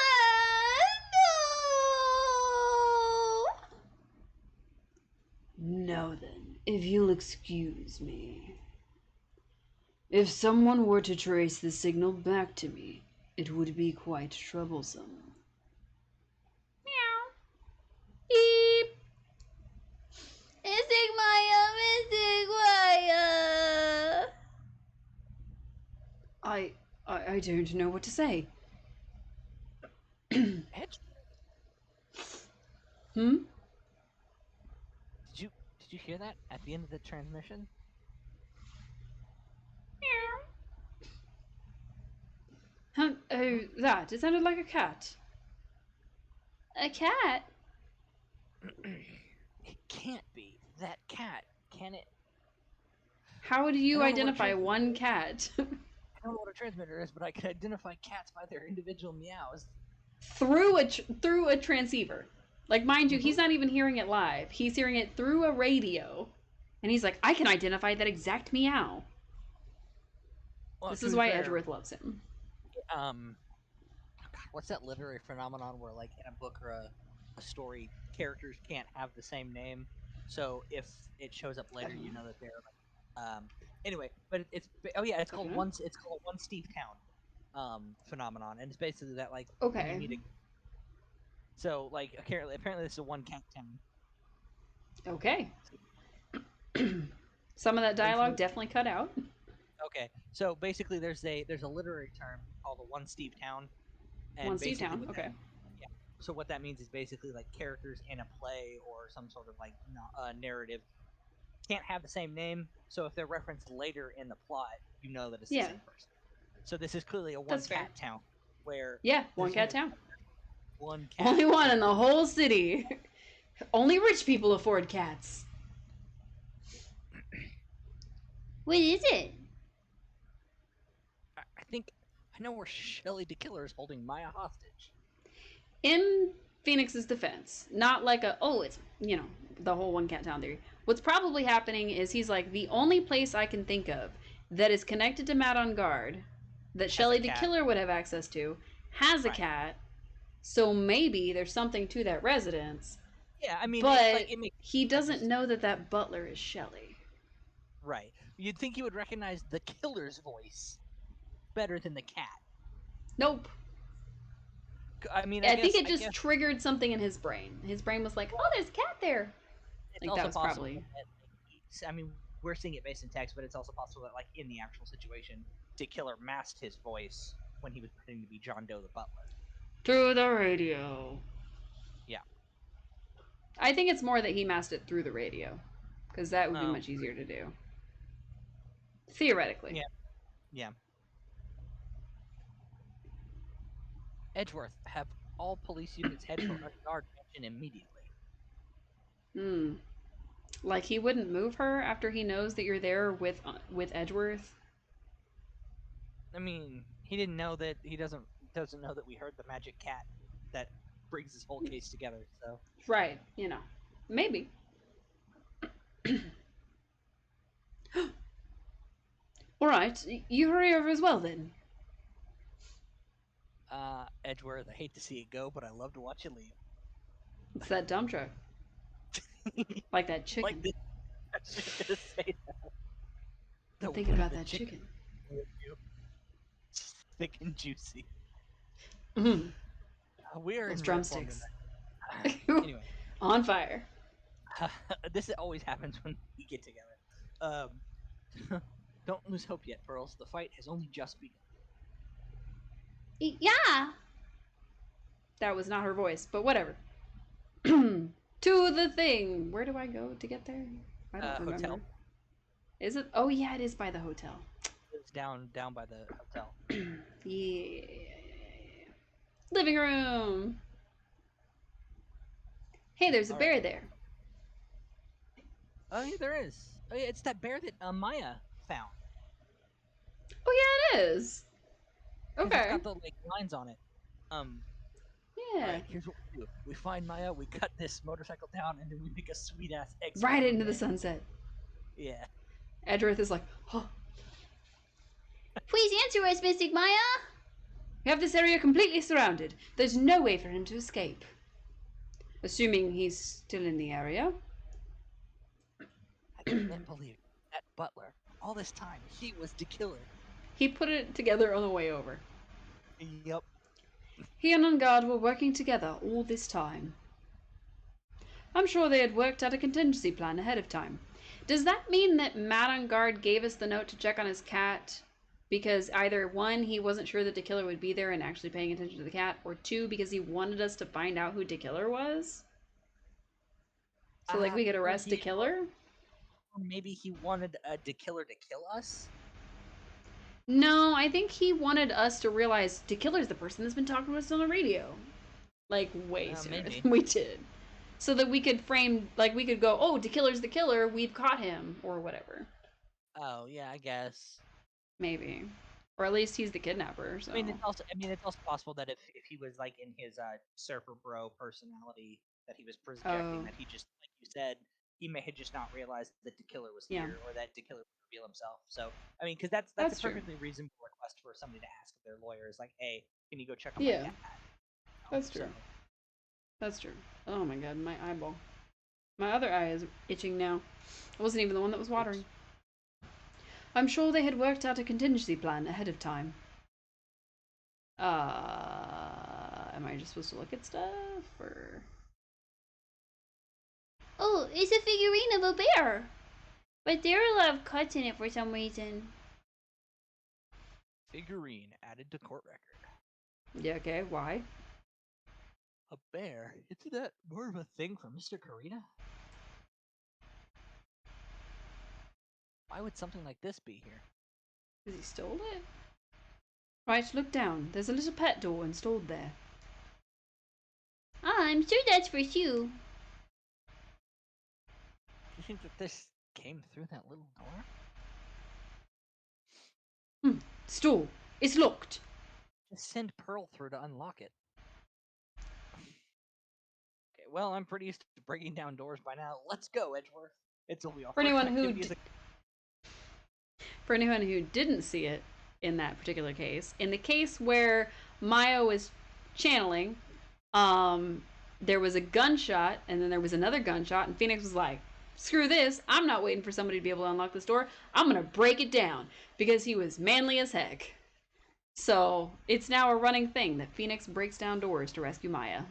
If you'll excuse me. If someone were to trace the signal back to me, it would be quite troublesome.
Meow. Beep. Mystic Maya, Mystic Maya.
I don't know what to say.
Edge,
Hmm?
did you hear that at the end of the transmission?
Huh? Oh, that. It sounded like a cat.
A cat?
It can't be that cat, can it?
How do
I
you
don't know what a
identify
transmitter
one
is.
cat?
I don't know what a transmitter is, but I can identify cats by their individual meows.
through a transceiver. Like, mind you, he's not even hearing it live. He's hearing it through a radio. And he's like, I can identify that exact meow.
Well,
This
to
is
be
why
fair,
Edgeworth loves him.
oh God, what's that literary phenomenon where, like, in a book or a story, characters can't have the same name? So if it shows up later, you know that they're like, anyway. But it's called
Okay.
one Steve Town, phenomenon, and it's basically that, like, when you
Okay.
meet a, so like apparently this is a one cat town.
Okay. Some of that dialogue definitely cut out.
Okay, so basically there's a literary term called a one Steve Town, and
One Steve
basically
Town. Okay.
so what that means is basically like characters in a play or some sort of like narrative can't have the same name. So if they're referenced later in the plot, you know that it's the
Yeah.
same person. So this is clearly a one
That's fair.
cat town where
Yeah, one
there's
cat
only
town.
one cat.
Only one in the whole city. Only rich people afford cats.
What is it?
I think I know where Shelly the Killer is holding Maya hostage.
In Phoenix's defense, not like it's, the whole one cat town theory. What's probably happening is he's like, the only place I can think of that is connected to Matt on Guard that Shelly the
cat.
Killer would have access to has a
Right.
cat. So maybe there's something to that residence.
Yeah, I mean,
But
it makes
he doesn't know that butler is Shelly.
right. You'd think you would recognize the killer's voice better than the cat.
Nope.
I mean,
I think it just triggered something in his brain. His brain was like, oh, there's a cat there.
It's
Like,
also
that was
possible
probably...
that, I mean, we're seeing it based in text, but it's also possible that, like, in the actual situation, the killer masked his voice when he was pretending to be John Doe the butler.
Through the radio.
Yeah.
I think it's more that he masked it through the radio. Because that would be much easier to do. Theoretically.
Yeah. Edgeworth, have all police units head for a guard mansion immediately.
Like, he wouldn't move her after he knows that you're there with Edgeworth?
I mean, he didn't know that he doesn't know that we heard the magic cat that brings this whole case together, so.
Right, Maybe. Alright, you hurry over as well then.
Edgeworth, I hate to see it go, but I love to watch you leave.
It's that dump truck. Like that chicken.
Like this. I was just gonna say that.
I'm thinking about that chicken.
Just thick and juicy.
Mm-hmm.
We are
Those
in
drumsticks.
Anyway,
On fire.
this always happens when we get together. Don't lose hope yet, Pearls. The fight has only just begun.
Yeah.
That was not her voice, but whatever. To the thing. Where do I go to get there? I don't remember.
Hotel.
Is it? Oh yeah, it is by the hotel.
It's down by the hotel.
Yeah. Living room. Hey, there's a
All
bear
right.
there.
Oh yeah, there is. Oh yeah, it's that bear that Maya found.
Oh yeah, it is.
'Cause
Okay.
It's got the like lines on it.
Yeah.
Alright, here's what we do. We find Maya, we cut this motorcycle down, and then we make a sweet ass exit.
Right into the sunset.
Yeah.
Edgeworth is like, oh,
Please answer us, Mystic Maya.
we have this area completely surrounded. There's no way for him to escape. Assuming he's still in the area.
Can't believe that butler. All this time, he was the killer.
He put it together on the way over.
Yep.
He and Ungard were working together all this time. I'm sure they had worked out a contingency plan ahead of time. Does that mean that Matt Ungard gave us the note to check on his cat because either one, he wasn't sure that the killer would be there and actually paying attention to the cat, or two, because he wanted us to find out who the killer was? So, like, we could arrest the killer?
Or maybe he wanted the killer to kill us?
No, I think he wanted us to realize the killer's the person that's been talking to us on the radio. Like, way sooner
Maybe.
than we did. So that we could frame, like, we could go, oh, the killer's the killer, we've caught him, or whatever.
Oh, yeah, I guess.
Maybe. Or at least he's the kidnapper, so.
I mean, it's also possible that if he was like in his surfer bro personality that he was projecting, that he just, like you said, he may have just not realized that the killer was here, or that the killer would reveal himself. So, I mean, because that's a perfectly reasonable request for somebody to ask their lawyer. Is like, hey, can you go check on my cat?
That's true. That's true. Oh my god, my eyeball. My other eye is itching now. It wasn't even the one that was watering. I'm sure they had worked out a contingency plan ahead of time. Am I just supposed to look at stuff, or?
Oh, it's a figurine of a bear. But there are a lot of cuts in it for some reason.
Figurine added to court record.
Yeah, okay, why?
A bear? Isn't that more of a thing for Mr. Karina? Why would something like this be here?
Because he stole it? Right, look down. There's a little pet door installed there.
Ah, I'm sure that's for you.
Do you think that this came through that little door?
Store. It's locked.
Just send Pearl through to unlock it. Okay, well, I'm pretty used to breaking down doors by now. Let's go, Edgeworth. It's only our
For anyone who didn't see it in that particular case, in the case where Maya was channeling, there was a gunshot, and then there was another gunshot, and Phoenix was like, screw this, I'm not waiting for somebody to be able to unlock this door, I'm gonna break it down, because he was manly as heck. So, it's now a running thing that Phoenix breaks down doors to rescue Maya.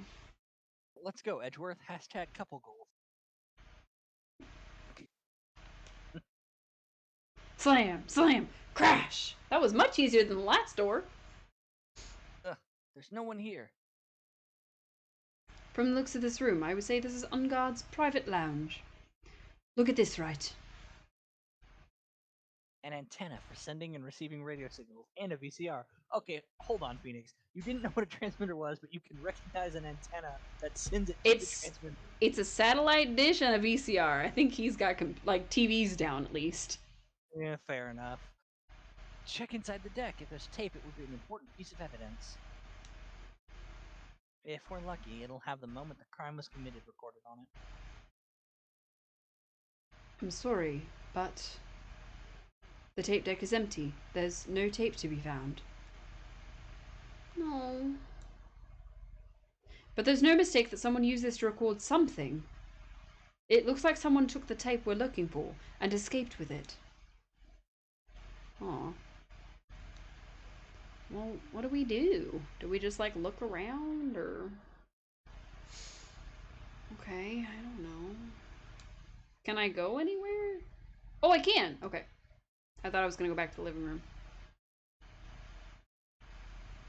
Let's go, Edgeworth. Hashtag couple goals.
Slam, slam, crash! That was much easier than the last door.
There's no one here.
From the looks of this room, I would say this is Ungard's private lounge. Look at this, right?
An antenna for sending and receiving radio signals, and a VCR. Okay, hold on, Phoenix. You didn't know what a transmitter was, but you can recognize an antenna that sends it to the transmitter.
It's a satellite dish and a VCR. I think he's got, like, TVs down, at least.
Yeah, fair enough. Check inside the deck. If there's tape, it would be an important piece of evidence. If we're lucky, it'll have the moment the crime was committed recorded on it.
I'm sorry, but the tape deck is empty. There's no tape to be found.
No.
But there's no mistake that someone used this to record something. It looks like someone took the tape we're looking for and escaped with it. Aw. Well, what do we do? Do we just, like, look around, or... Okay, I don't know. Can I go anywhere? Oh, I can! Okay. I thought I was gonna go back to the living room.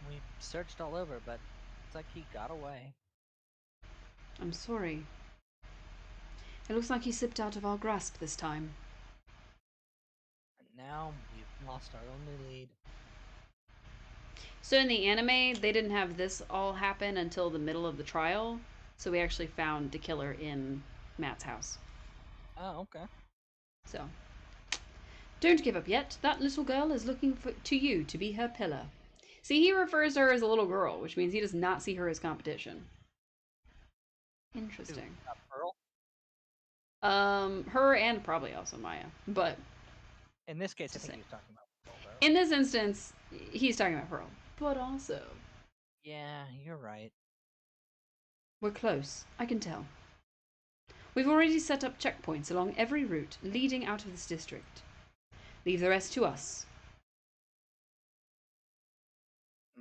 We searched all over, but it's like he got away.
I'm sorry. It looks like he slipped out of our grasp this time.
And now we've lost our only lead.
So in the anime, they didn't have this all happen until the middle of the trial. So we actually found the killer in Matt's house.
Oh, okay.
So, don't give up yet. That little girl is looking to you to be her pillar. See, he refers to her as a little girl, which means he does not see her as competition. Interesting.
Pearl?
Her and probably also Maya, but...
In this case, I think he was talking about Pearl, though.
In this instance, he's talking about Pearl. But also...
Yeah, you're right.
We're close. I can tell. We've already set up checkpoints along every route leading out of this district. Leave the rest to us.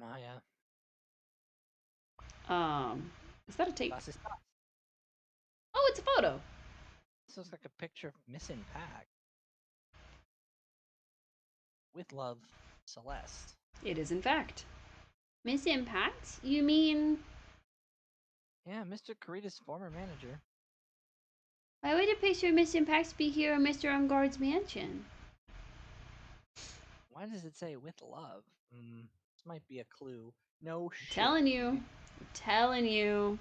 Oh, yeah.
Is that a tape?
Das ist das.
Oh, it's a photo.
This looks like a picture of Missing Pack. With love, Celeste.
It is, in fact.
Miss Impact? You mean...
Yeah, Mr. Karita's former manager.
Why would a picture of Miss Impact be here in Mr. Umgard's mansion?
Why does it say with love? This might be a clue. No shit.
Telling you. Telling you.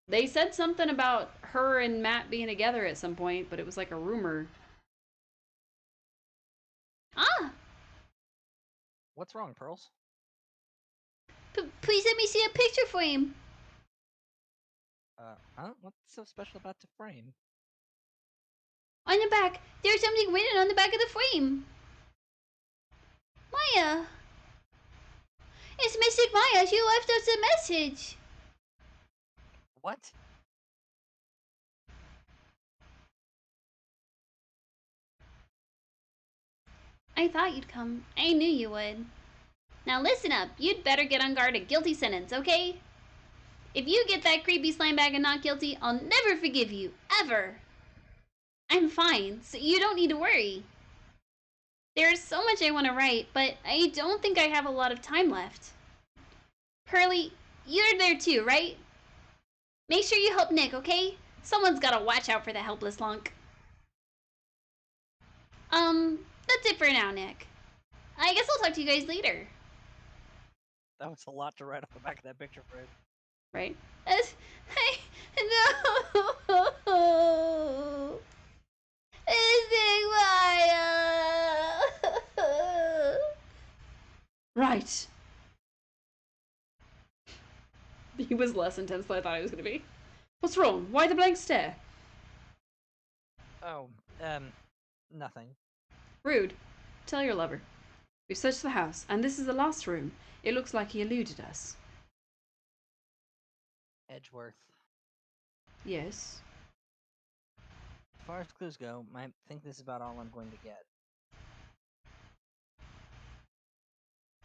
They said something about her and Matt being together at some point, but it was like a rumor.
Ah!
What's wrong, Pearls?
Please let me see a picture frame.
Huh? What's so special about the frame?
On the back, there's something written on the back of the frame. Maya. It's Mystic Maya. She left us a message.
What?
I thought you'd come. I knew you would. Now listen up. You'd better get on guard a guilty sentence, okay? If you get that creepy slime bag and not guilty, I'll never forgive you. Ever. I'm fine, so you don't need to worry. There's so much I want to write, but I don't think I have a lot of time left. Pearly, you're there too, right? Make sure you help Nick, okay? Someone's gotta watch out for the helpless lunk. That's it for now, Nick. I guess I'll talk to you guys later.
That was a lot to write off the back of that picture frame.
Right?
No! Mystic Maya!
Right. He was less intense than I thought he was going to be. What's wrong? Why the blank stare?
Oh, nothing.
Rude. Tell your lover. We've searched the house, and this is the last room. It looks like he eluded us.
Edgeworth.
Yes.
As far as clues go, I think this is about all I'm going to get.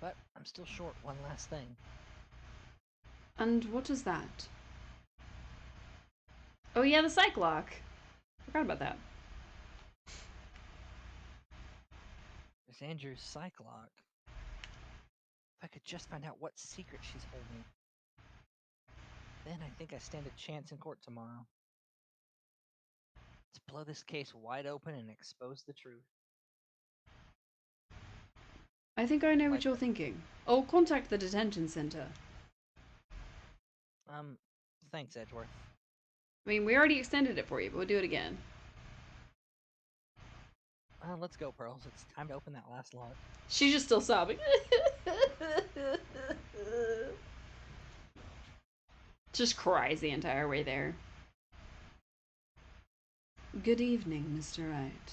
But I'm still short one last thing.
And what is that? Oh yeah, the psych lock. Forgot about that.
There's Andrew's psych lock. If I could just find out what secret she's holding. Then I think I stand a chance in court tomorrow. Let's blow this case wide open and expose the truth.
I think I know
Like-
what you're thinking. Oh, contact the detention center.
Thanks, Edgeworth.
I mean, we already extended it for you, but we'll do it again.
Let's go, Pearls. It's time to open that last log.
She's just still sobbing. Just cries the entire way there. Good evening, Mr. Wright.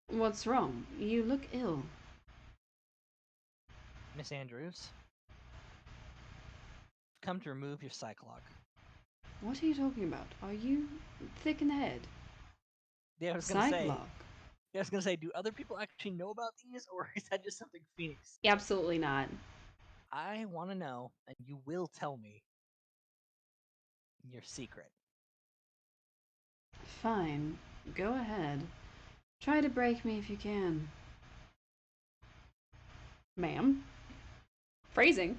What's wrong? You look ill.
Miss Andrews, I've come to remove your psych lock.
What are you talking about? Are you thick in the head?
Yeah, I was gonna say.
Psych-lock.
Yeah, I was gonna say, do other people actually know about these, or is that just something Phoenix?
Absolutely not.
I want to know, and you will tell me your secret.
Fine. Go ahead. Try to break me if you can. Ma'am? Phrasing.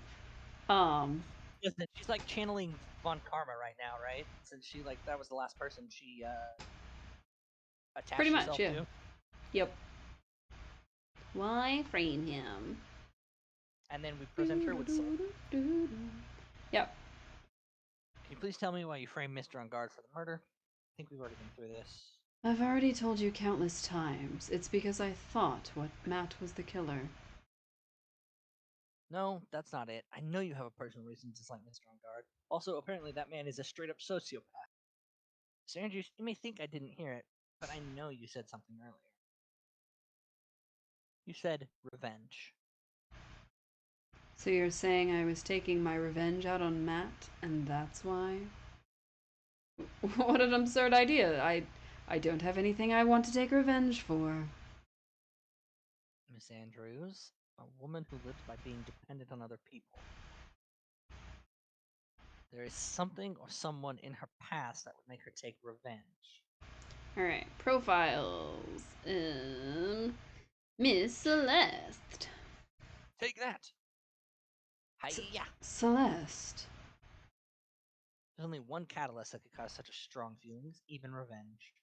Listen, she's like channeling Von Karma right now, right? Since she that was the last person she attached
Pretty much,
herself
yeah.
to.
Yep.
Why frame him?
And then we present her with.
Yep.
Can you please tell me why you framed Mr. On Guard for the murder? I think we've already been through this.
I've already told you countless times. It's because I thought Matt was the killer.
No, that's not it. I know you have a personal reason to dislike Mr. On Guard. Also, apparently that man is a straight-up sociopath. Sir Andrews, you may think I didn't hear it, but I know you said something earlier. You said revenge.
So you're saying I was taking my revenge out on Matt, and that's why? What an absurd idea. I don't have anything I want to take revenge for.
Miss Andrews, a woman who lives by being dependent on other people. There is something or someone in her past that would make her take revenge.
Alright, profiles. Miss Celeste.
Take that! Hiya!
Celeste.
There's only one catalyst that could cause such a strong feelings, even revenge.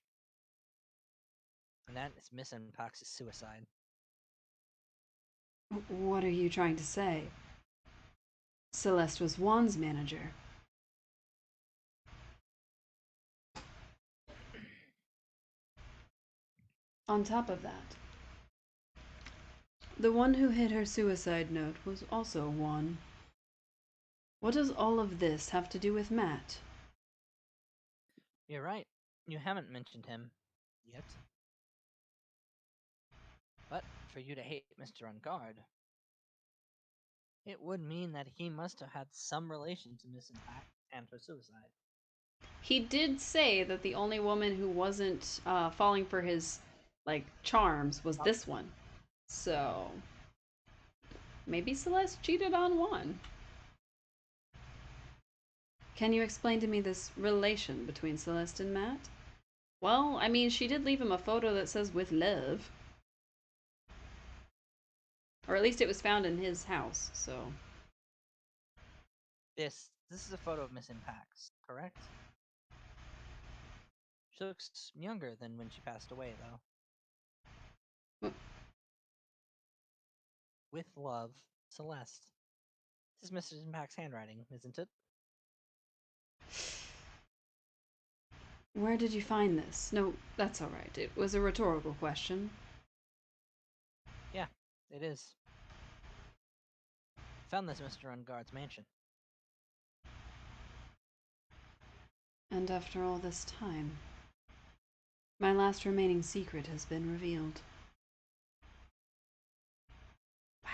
And that is Miss Impact's suicide.
What are you trying to say? Celeste was Juan's manager. On top of that, the one who hid her suicide note was also Juan. What does all of this have to do with Matt?
You're right. You haven't mentioned him yet. But for you to hate Mr. Unguard, it would mean that he must have had some relation to Miss Impact and her suicide.
He did say that the only woman who wasn't falling for his charms was this one. So maybe Celeste cheated on Juan. Can you explain to me this relation between Celeste and Matt? Well, I mean, she did leave him a photo that says "with love." Or at least it was found in his house, so.
This is a photo of Miss Impact's, correct? She looks younger than when she passed away, though. With love, Celeste. This is Mrs. Impact's handwriting, isn't it?
Where did you find this? No, that's alright. It was a rhetorical question.
Yeah, it is. Found this Mr. Unguard's mansion.
And after all this time, my last remaining secret has been revealed. Wow.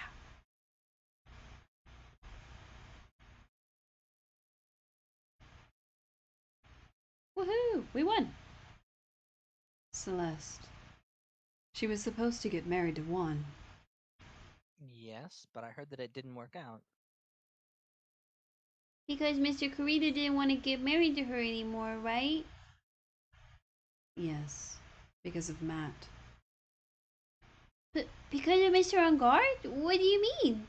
Woohoo! We won! Celeste. She was supposed to get married to Juan.
Yes, but I heard that it didn't work out.
Because Mr. Kurita didn't want to get married to her anymore, right?
Yes, because of Matt.
But because of Mr. Ungard? What do you mean?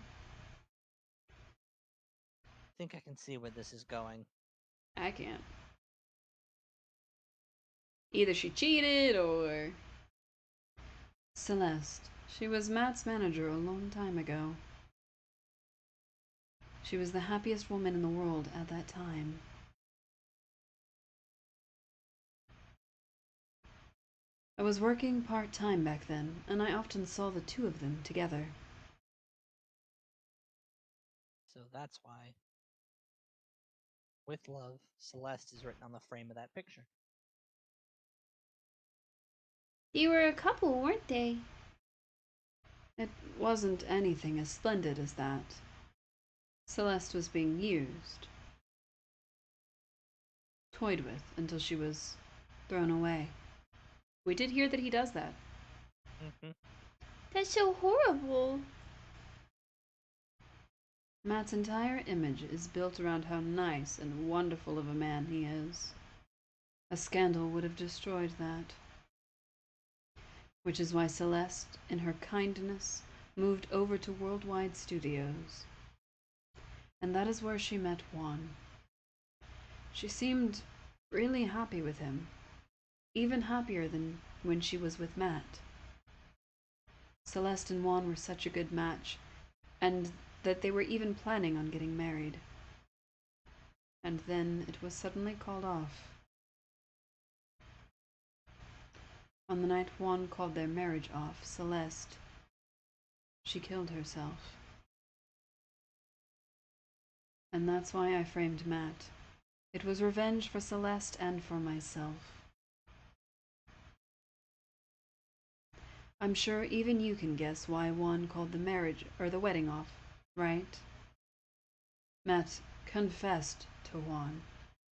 I think I can see where this is going.
I can't. Either she cheated or. Celeste. She was Matt's manager a long time ago. She was the happiest woman in the world at that time. I was working part-time back then, and I often saw the two of them together.
So that's why. With love, Celeste is written on the frame of that picture.
They were a couple, weren't they?
It wasn't anything as splendid as that. Celeste was being used, toyed with, until she was thrown away. We did hear that he does that.
That's so horrible.
Matt's entire image is built around how nice and wonderful of a man he is. A scandal would have destroyed that. Which is why Celeste, in her kindness, moved over to Worldwide Studios. And that is where she met Juan. She seemed really happy with him, even happier than when she was with Matt. Celeste and Juan were such a good match, and that they were even planning on getting married. And then it was suddenly called off. On the night Juan called their marriage off, Celeste, she killed herself. And that's why I framed Matt. It was revenge for Celeste and for myself. I'm sure even you can guess why Juan called the marriage or the wedding off, right? Matt confessed to Juan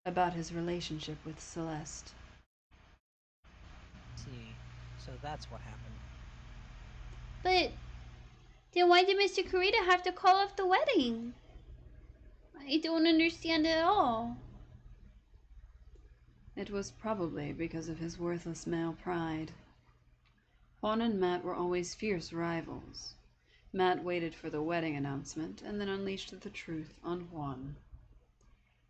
about his relationship with Celeste.
See, so that's what happened.
But then why did Mr. Kurita have to call off the wedding? I don't understand at all.
It was probably because of his worthless male pride. Juan and Matt were always fierce rivals. Matt waited for the wedding announcement and then unleashed the truth on Juan.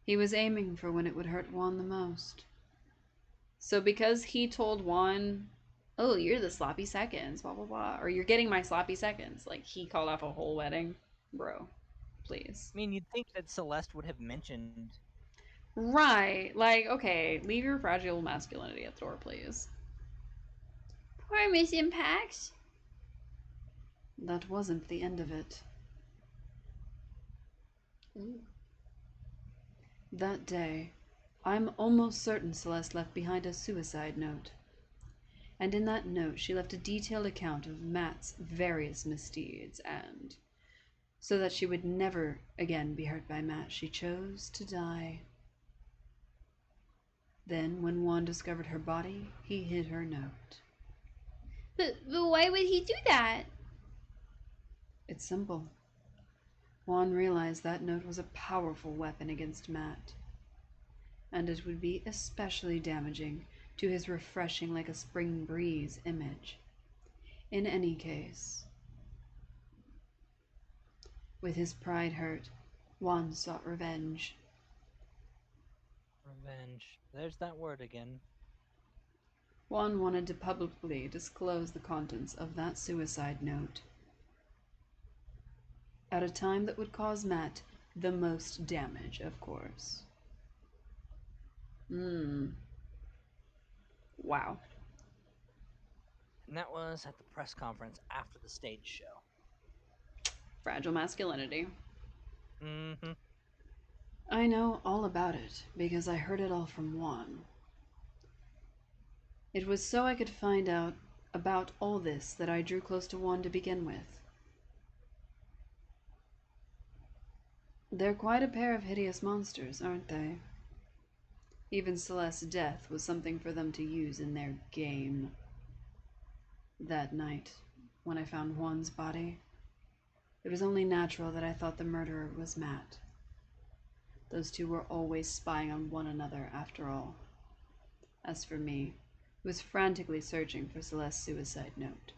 He was aiming for when it would hurt Juan the most. So because he told Juan, oh, you're the sloppy seconds, blah, blah, blah, or you're getting my sloppy seconds, like he called off a whole wedding. Bro, please.
I mean, you'd think that Celeste would have mentioned.
Right, like, okay, leave your fragile masculinity at the door, please.
Poor Miss Impact.
That wasn't the end of it.
Ooh.
That day, I'm almost certain Celeste left behind a suicide note. And in that note, she left a detailed account of Matt's various misdeeds, and so that she would never again be hurt by Matt, she chose to die. Then, when Juan discovered her body, he hid her note.
But why would he do that?
It's simple. Juan realized that note was a powerful weapon against Matt, and it would be especially damaging to his refreshing like a spring breeze image. In any case, with his pride hurt, Juan sought revenge.
Revenge. There's that word again.
Juan wanted to publicly disclose the contents of that suicide note at a time that would cause Matt the most damage, of course. Wow.
And that was at the press conference after the stage show.
Fragile masculinity.
Mm-hmm.
I know all about it because I heard it all from Juan. It was so I could find out about all this that I drew close to Juan to begin with. They're quite a pair of hideous monsters, aren't they? Even Celeste's death was something for them to use in their game. That night, when I found Juan's body, it was only natural that I thought the murderer was Matt. Those two were always spying on one another, after all. As for me, I was frantically searching for Celeste's suicide note.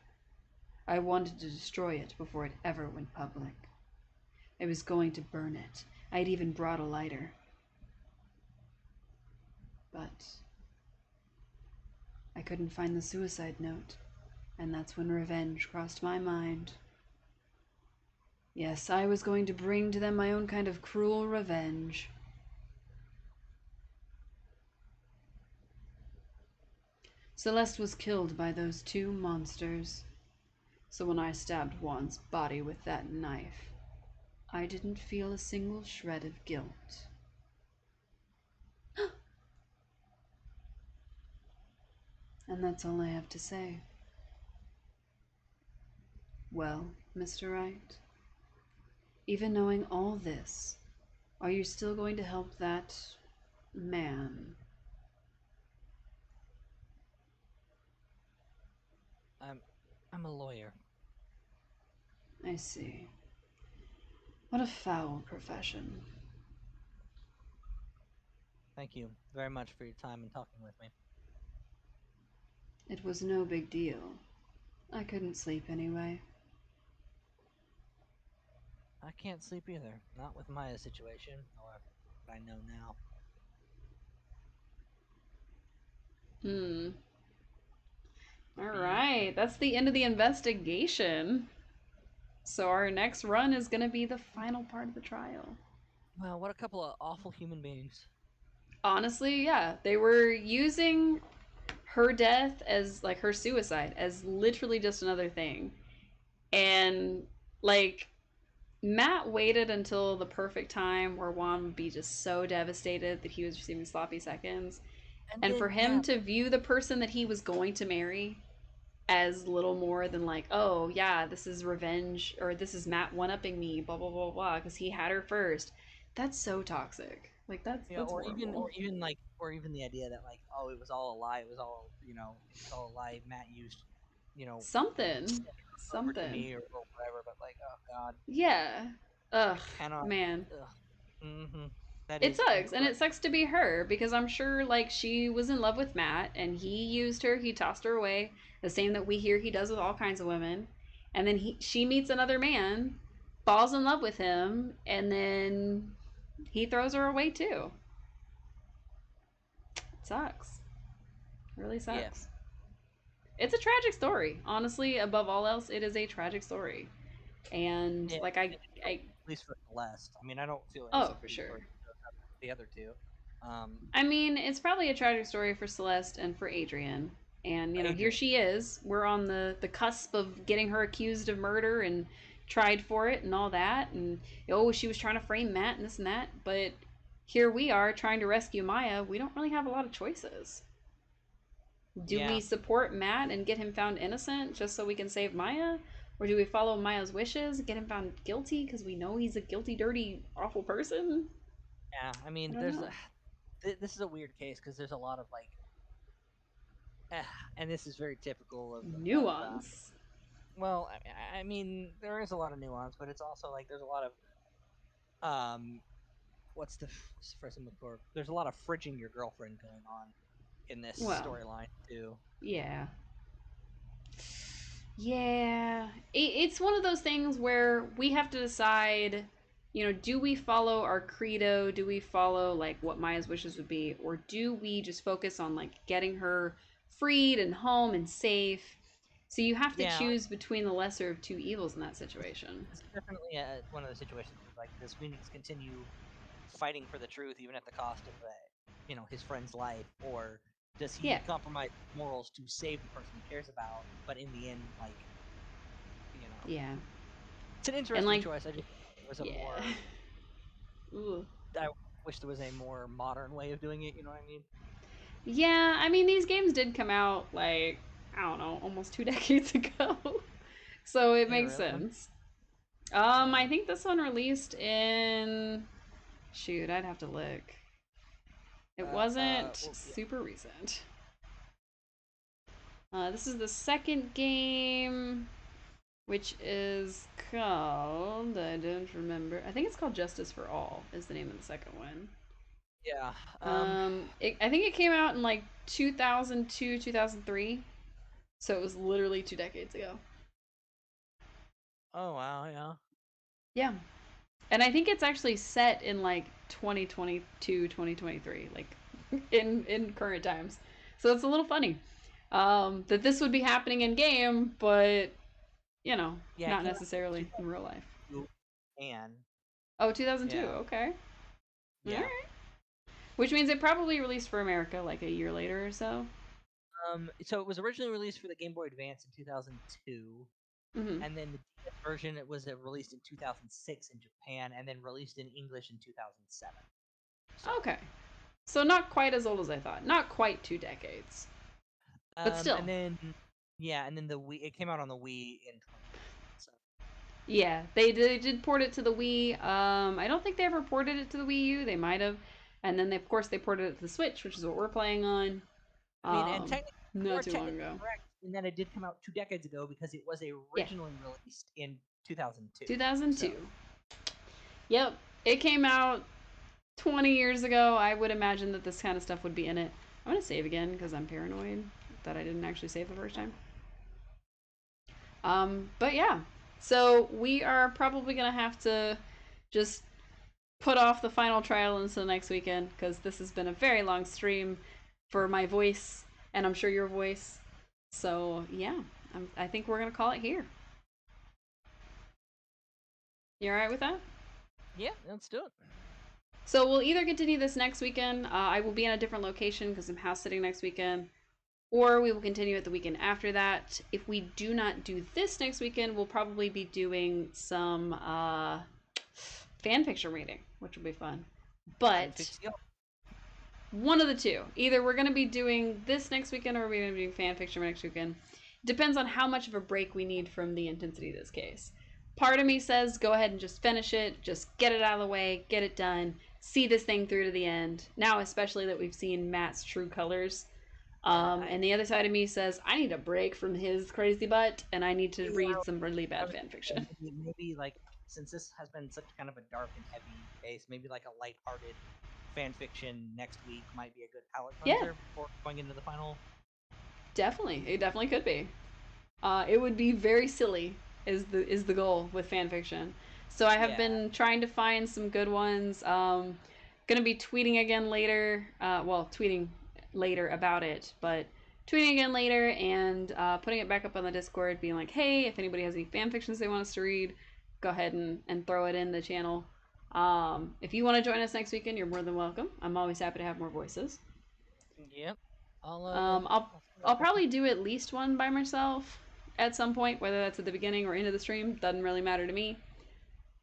I wanted to destroy it before it ever went public. I was going to burn it. I had even brought a lighter. But I couldn't find the suicide note, and that's when revenge crossed my mind. Yes, I was going to bring to them my own kind of cruel revenge. Celeste was killed by those two monsters. So when I stabbed Juan's body with that knife, I didn't feel a single shred of guilt. And that's all I have to say. Well, Mr. Wright, even knowing all this, are you still going to help that man?
I'm a lawyer.
I see. What a foul profession.
Thank you very much for your time and talking with me.
It was no big deal. I couldn't sleep anyway.
I can't sleep either. Not with Maya's situation, or what I know now.
Alright, that's the end of the investigation. So our next run is going to be the final part of the trial.
Well, what a couple of awful human beings.
Honestly, yeah. They were using her death as, like, her suicide as literally just another thing. And, like, Matt waited until the perfect time where Juan would be just so devastated that he was receiving sloppy seconds. And
then,
for him
yeah,
to view the person that he was going to marry as little more than like, oh yeah, this is revenge, or this is Matt one-upping me, blah blah blah blah, because he had her first. That's so toxic. Like that's
or
horrible.
even the idea that like, oh, it was all a lie. It was all it was all a lie. Matt used, you know,
Something.
over to
Something.
me or whatever. But like, oh god,
Yeah. Ugh,
I cannot.
man.
Ugh. Mm-hmm. That
It
is
sucks, and it
incredible.
sucks to be her because I'm sure like she was in love with Matt and he used her, he tossed her away, the same that we hear he does with all kinds of women. And then she meets another man, falls in love with him, and then he throws her away too. It sucks. It really
Yeah,
sucks. It's a tragic story. Honestly, above all else, it is a tragic story. And
yeah.
like I
At least for Celeste. I mean, I don't feel any
oh, for
sympathy
sure.
for the other two. Um,
I mean, it's probably a tragic story for Celeste and for Adrian. And here
Adrian.
she is. We're on the cusp of getting her accused of murder and tried for it and all that. And oh, she was trying to frame Matt and this and that. But here we are trying to rescue Maya. We don't really have a lot of choices. Do
Yeah,
we support Matt and get him found innocent just so we can save Maya? Or do we follow Maya's wishes and get him found guilty because we know he's a guilty, dirty, awful person?
yeah. I
I
mean,
don't know.
this is a weird case because there's a lot of like, eh, and this is very typical of
Nuance.
well, I mean, there is a lot of nuance, but it's also like there's a lot of what's the phrase I'm looking for? There's a lot of fridging your girlfriend going on in this
Well,
storyline too.
yeah. Yeah. It's one of those things where we have to decide, do we follow our credo? Do we follow like what Maya's wishes would be? Or do we just focus on like getting her freed and home and safe? So you have to
Yeah,
choose between the lesser of two evils in that situation.
this is definitely one of the situations where like does Phoenix continue fighting for the truth even at the cost of his friend's life, or does
Yeah.
he compromise morals to save the person he cares about? But in the end, like
Yeah.
it's an
And
interesting
like,
choice. I just there was a
yeah.
more
Ooh.
I wish there was a more modern way of doing it. You know what I mean?
Yeah, I mean, these games did come out like, I don't know, almost 2 decades ago. So it
Yeah,
makes
really.
sense. I
Um,
think this one released in. Shoot, I'd have to look. It wasn't
well, yeah.
super recent. This is the second game, which is called. I don't remember. I think it's called Justice for All, is the name of the second one.
Yeah.
I think it came out in like 2002, 2003. So it was literally 2 decades ago.
Oh wow. Yeah.
Yeah. And I think it's actually set in like 2022, 2023, like in current times. So it's a little funny that this would be happening in game, but
Yeah. It
not
came out in
necessarily in real life.
2002, and
Oh, 2002.
yeah.
Okay. All
Yeah.
right. Which means it probably released for America like a year later or so.
So it was originally released for the Game Boy Advance in 2002,
Hmm.
and then the DS version it was released in 2006 in Japan, and then released in English in 2007. So,
Okay. So not quite as old as I thought. Not quite 2 decades, but still.
and then yeah, and then the Wii it came out on the Wii in 2015. So
Yeah, they did port it to the Wii. I don't think they ever ported it to the Wii U. They might have, and then of course they ported it to the Switch, which is what we're playing on.
I mean, and you
Not
are
too long
technically
ago.
correct in that it did come out 2 decades ago because it was
Yeah,
originally released in 2002.
2002.
So
Yep, it came out 20 years ago. I would imagine that this kind of stuff would be in it. I'm gonna save again because I'm paranoid that I didn't actually save the first time. But yeah, so we are probably gonna have to just put off the final trial until next weekend because this has been a very long stream for my voice and I'm sure your voice. So yeah, I think we're gonna call it here. You all right with that?
yeah, let's do it.
So we'll either continue this next weekend. I will be in a different location because I'm house sitting next weekend, or we will continue it the weekend after that. If we do not do this next weekend, we'll probably be doing some fan fiction reading, which will be fun. But one of the two. Either we're going to be doing this next weekend or we're going to be doing fan fiction next weekend. Depends on how much of a break we need from the intensity of this case. Part of me says go ahead and just finish it, just get it out of the way, get it done, see this thing through to the end. Now, especially that we've seen Matt's true colors. And the other side of me says, I need a break from his crazy butt, and I need to read some really bad fan fiction.
Maybe like, since this has been such kind of a dark and heavy case, maybe like a lighthearted fan fiction next week might be a good palate cleanser before going into the final.
Definitely, it definitely could be. It would be very silly is the goal with fan fiction. So I have been trying to find some good ones. Gonna be tweeting again later. Well, tweeting later about it, but tweeting again later and putting it back up on the Discord, being like, hey, if anybody has any fan fictions they want us to read, go ahead and throw it in the channel. If you want to join us next weekend, you're more than welcome. I'm always happy to have more voices.
Yep.
I'll probably do at least one by myself at some point, whether that's at the beginning or into the stream. Doesn't really matter to me.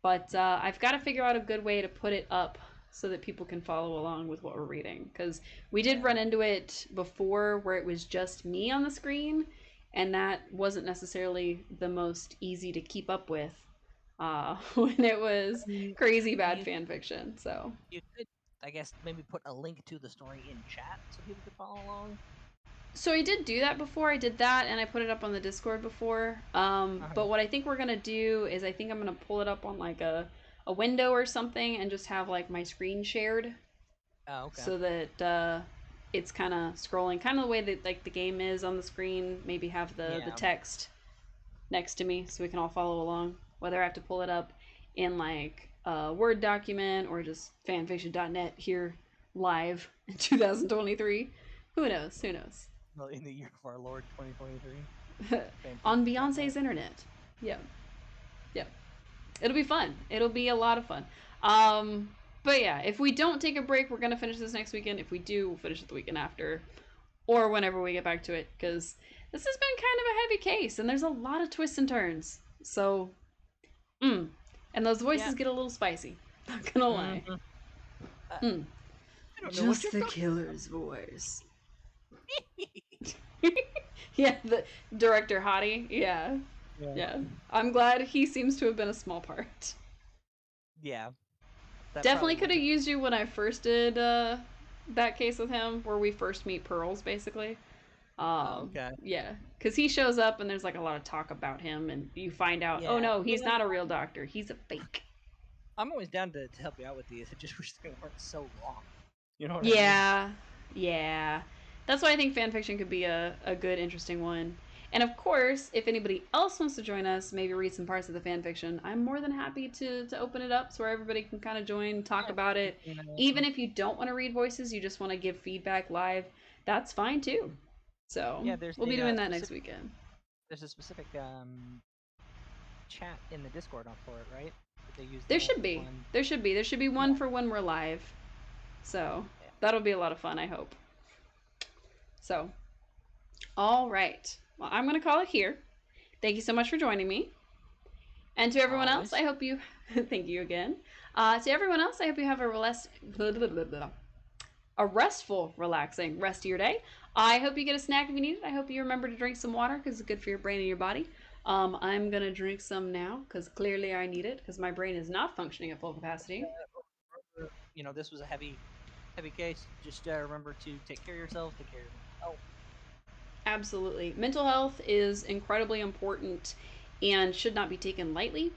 But I've got to figure out a good way to put it up so that people can follow along with what we're reading. Because we did run into it before where it was just me on the screen, and that wasn't necessarily the most easy to keep up with when it was crazy bad fan fiction. So
you could, I guess, maybe put a link to the story in chat so people could follow along.
So I did do that before. I did that, and I put it up on the Discord before. But what I think we're gonna do is I think I'm gonna pull it up on like a window or something, and just have like my screen shared.
Oh, okay.
So that it's kind of scrolling, kind of the way that like the game is on the screen. Maybe have the text next to me so we can all follow along. Whether I have to pull it up in like a Word document or just fanfiction.net here live in 2023. Who knows? Who knows?
Well, in the year of our Lord 2023.
On Beyonce's internet. Yeah. Yeah. It'll be fun. It'll be a lot of fun. But yeah, if we don't take a break, we're going to finish this next weekend. If we do, we'll finish it the weekend after. Or whenever we get back to it. Because this has been kind of a heavy case. And there's a lot of twists and turns. So, and those voices get a little spicy. Not going to lie. Just the killer's voice. Yeah, the director Hottie. Yeah. I'm glad he seems to have been a small part.
Yeah.
Definitely could have used you when I first did that case with him, where we first meet Pearls, basically.
Okay.
Yeah, because he shows up and there's like a lot of talk about him, and you find out, oh no, he's not a real doctor. He's a fake.
I'm always down to help you out with these. I just wish they weren't so long. You know what I mean?
Yeah. That's why I think fanfiction could be a good, interesting one. And of course, if anybody else wants to join us, maybe read some parts of the fanfiction, I'm more than happy to open it up so where everybody can kind of join, talk about it. Even if you don't want to read voices, you just want to give feedback live, that's fine too. So we'll be doing that next weekend.
There's a specific chat in the Discord for it, right?
There should be. There should be one for when we're live. So that'll be a lot of fun, I hope. So, all right. Well, I'm going to call it here. Thank you so much for joining me. And to everyone else, I hope you... thank you again. To everyone else, I hope you have a restful, relaxing rest of your day. I hope you get a snack if you need it. I hope you remember to drink some water because it's good for your brain and your body. I'm going to drink some now because clearly I need it because my brain is not functioning at full capacity.
You know, this was a heavy case. Just remember to take care of yourselves, take care of your health.
Absolutely. Mental health is incredibly important and should not be taken lightly.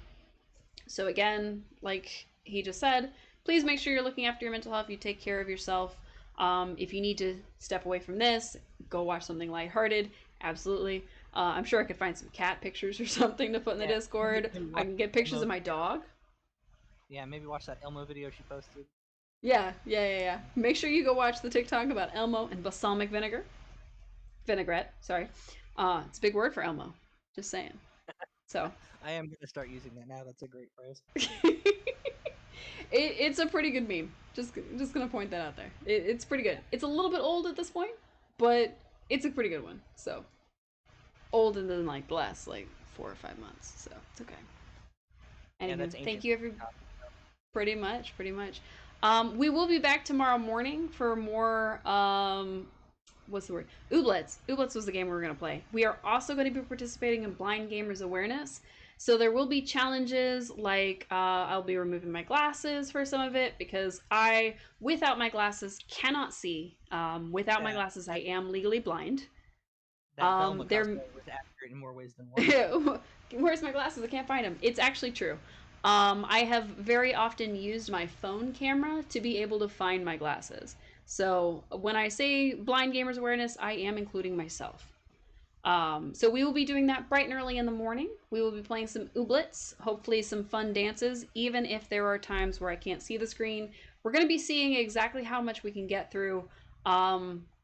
So again, like he just said, please make sure you're looking after your mental health. You take care of yourself. If you need to step away from this, go watch something lighthearted. Absolutely. I'm sure I could find some cat pictures or something to put in the Discord. I can get pictures of my dog.
Yeah, maybe watch that Elmo video she posted.
Yeah. Make sure you go watch the TikTok about Elmo and balsamic vinegar. Vinaigrette, sorry. It's a big word for Elmo. Just saying. So
I am gonna start using that now. That's a great phrase.
It's a pretty good meme. Just gonna point that out there. It's pretty good. It's a little bit old at this point, but it's a pretty good one. So old and then like the last like 4 or 5 months. So it's okay. Anyway, thank you everybody. Pretty much. We will be back tomorrow morning for more what's the word? Ooblets. Ooblets was the game we were going to play. We are also going to be participating in Blind Gamers Awareness. So there will be challenges like I'll be removing my glasses for some of it because I, without my glasses, cannot see. Without my glasses, I am legally blind.
That Velma
There.
cosplay was accurate in more ways than one.
Where's my glasses? I can't find them. It's actually true. I have very often used my phone camera to be able to find my glasses. So when I say blind gamers awareness, I am including myself. So we will be doing that bright and early in the morning. We will be playing some ooblets, hopefully some fun dances, even if there are times where I can't see the screen. We're going to be seeing exactly how much we can get through,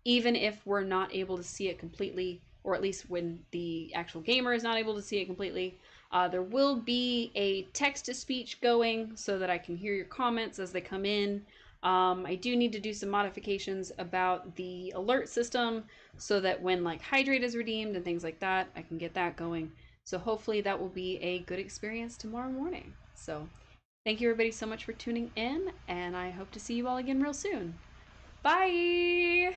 even if we're not able to see it completely, or at least when the actual gamer is not able to see it completely. There will be a text-to-speech going so that I can hear your comments as they come in. I do need to do some modifications about the alert system so that when like hydrate is redeemed and things like that, I can get that going. So hopefully that will be a good experience tomorrow morning. So thank you everybody so much for tuning in, and I hope to see you all again real soon. Bye!